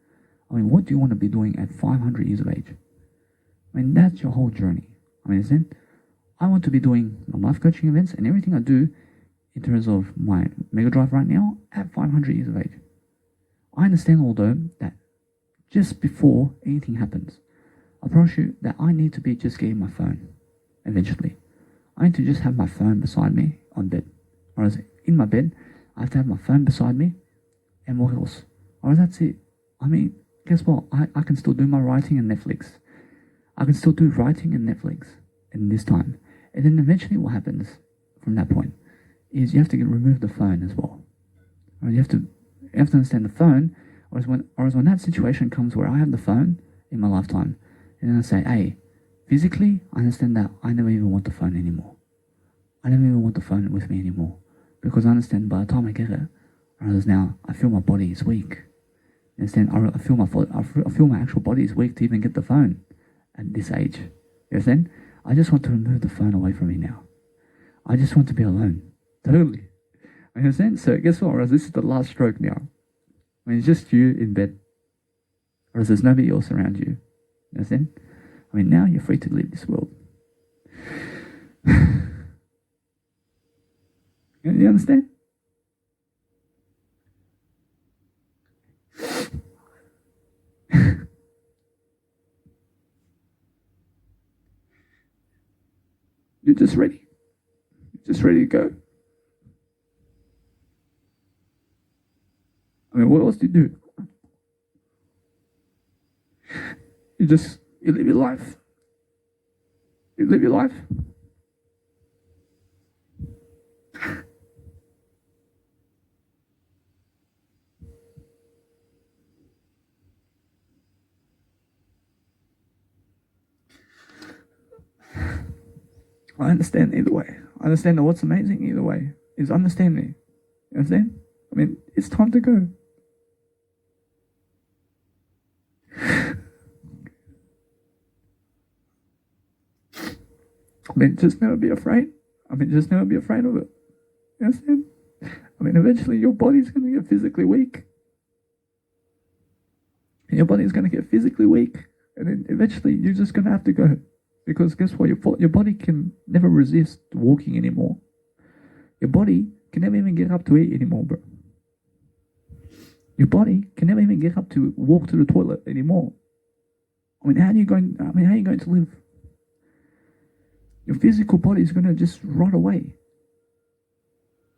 I mean, what do you want to be doing at 500 years of age? I mean, that's your whole journey. I mean, understand? I want to be doing my life coaching events and everything I do in terms of my Mega Drive right now at 500 years of age. I understand, although, that just before anything happens, I promise you that I need to be just getting my phone eventually. I need to just have my phone beside me on bed. Or as in my bed, I have to have my phone beside me. And what else? Or that's it. I mean, guess what? I can still do my writing and Netflix. I can still do writing and Netflix in this time. And then eventually what happens from that point is you have to remove the phone as well. Or you have to understand the phone, or as when that situation comes where I have the phone in my lifetime, and then I say, hey, physically, I understand that I never even want the phone anymore. I never even want the phone with me anymore. Because I understand by the time I get it, now I feel my body is weak. You understand? I feel my actual body is weak to even get the phone at this age. You understand? I just want to remove the phone away from me now. I just want to be alone. Totally. You understand? So guess what? This is the last stroke now. I mean, it's just you in bed. Or there's nobody else around you. You understand? I mean, now you're free to leave this world. You understand? You're just ready. You're just ready to go. I mean, what else do you do? You live your life. You live your life. I understand either way. I understand that what's amazing either way is understand me. You understand? I mean, it's time to go. I mean, just never be afraid. I mean, just never be afraid of it. You understand? I mean, eventually your body's going to get physically weak. And your body's going to get physically weak. And then eventually you're just going to have to go. Because guess what? Your body can never resist walking anymore. Your body can never even get up to eat anymore, bro. Your body can never even get up to walk to the toilet anymore. I mean, how are you going to live? Your physical body is going to just rot away.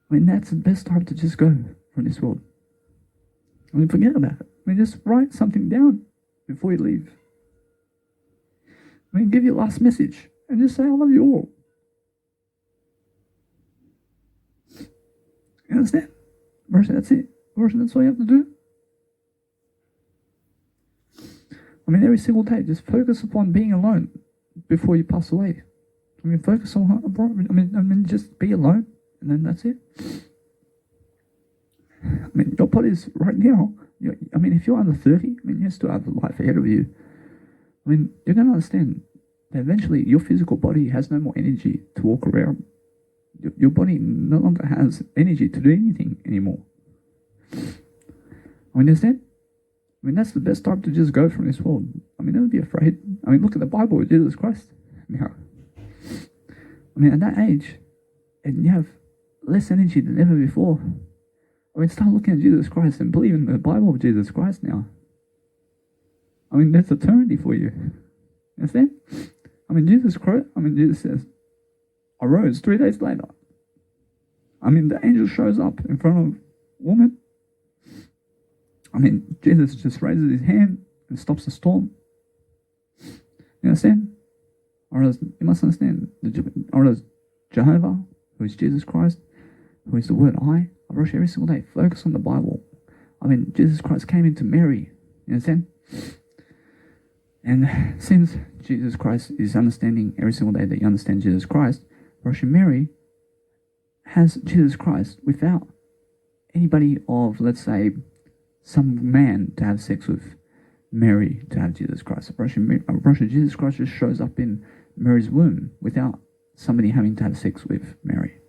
I mean, that's the best time to just go from this world. I mean, forget about it. I mean, just write something down before you leave. I mean, give your last message and just say, I love you all. You understand? Version, that's it. Version, that's all you have to do. I mean, every single day, just focus upon being alone before you pass away. I mean, focus on, I mean, just be alone, and then that's it. I mean, your body is right now, I mean, if you're under 30, I mean, you still have a life ahead of you. I mean, you're going to understand that eventually your physical body has no more energy to walk around. Your body no longer has energy to do anything anymore. I mean, understand? I mean, that's the best time to just go from this world. I mean, never be afraid. I mean, look at the Bible with Jesus Christ. Now, I mean, at that age, and you have less energy than ever before. I mean, start looking at Jesus Christ and believe in the Bible of Jesus Christ now. I mean, that's eternity for you. Understand? I mean, Jesus says, I rose 3 days later. I mean, the angel shows up in front of a woman. I mean, Jesus just raises his hand and stops the storm. You understand? Or else, you must understand, or else Jehovah, who is Jesus Christ, who is the word I rush every single day. Focus on the Bible. I mean, Jesus Christ came into Mary. You understand? And since Jesus Christ is understanding every single day that you understand Jesus Christ, Virgin Mary has Jesus Christ without anybody of, let's say, some man to have sex with Mary to have Jesus Christ. Virgin Jesus Christ just shows up in Mary's womb without somebody having to have sex with Mary.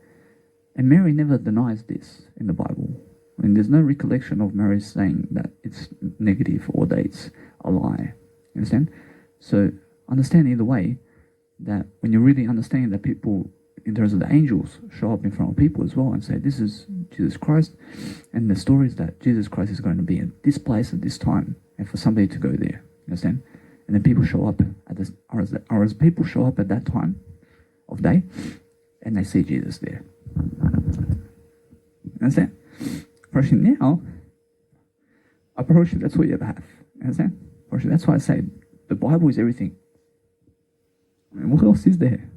And Mary never denies this in the Bible. I mean, there's no recollection of Mary saying that it's negative or that it's a lie. You understand? So understand either way that when you're really understanding that people, in terms of the angels, show up in front of people as well and say, this is Jesus Christ, and the story is that Jesus Christ is going to be in this place at this time, and for somebody to go there. You understand? And then people show up at this, or as people show up at that time of day, and they see Jesus there. You understand? Approaching now, approaching, that's what you ever have. You understand? Approaching, that's why I say the Bible is everything. I mean, what else is there?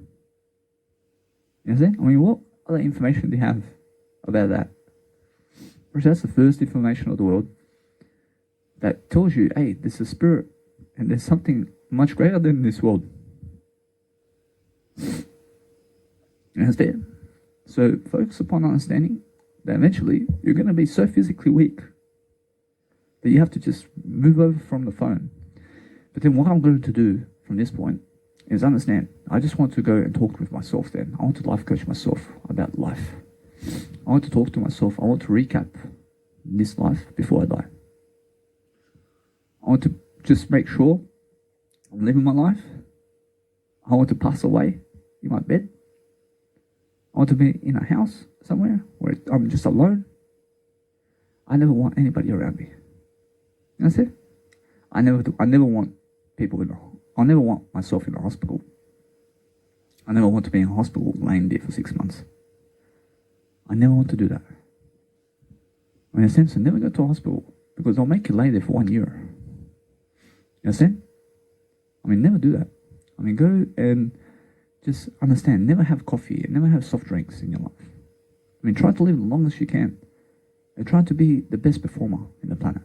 You understand? I mean, what other information do you have about that? Because that's the first information of the world that tells you, hey, there's a spirit and there's something much greater than this world. You understand? So focus upon understanding that eventually you're going to be so physically weak that you have to just move over from the phone. But then what I'm going to do from this point is understand, I just want to go and talk with myself then. I want to life coach myself about life. I want to talk to myself. I want to recap this life before I die. I want to just make sure I'm living my life. I want to pass away in my bed. I want to be in a house somewhere where I'm just alone. I never want anybody around me. That's it. I never want people I never want myself in a hospital. I never want to be in a hospital laying there for 6 months. I never want to do that. In a sense, I never go to a hospital because they'll make you lay there for 1 year. You understand? I mean, never do that. I mean, go and just understand, never have coffee, never have soft drinks in your life. I mean, try to live the longest you can. And try to be the best performer in the planet.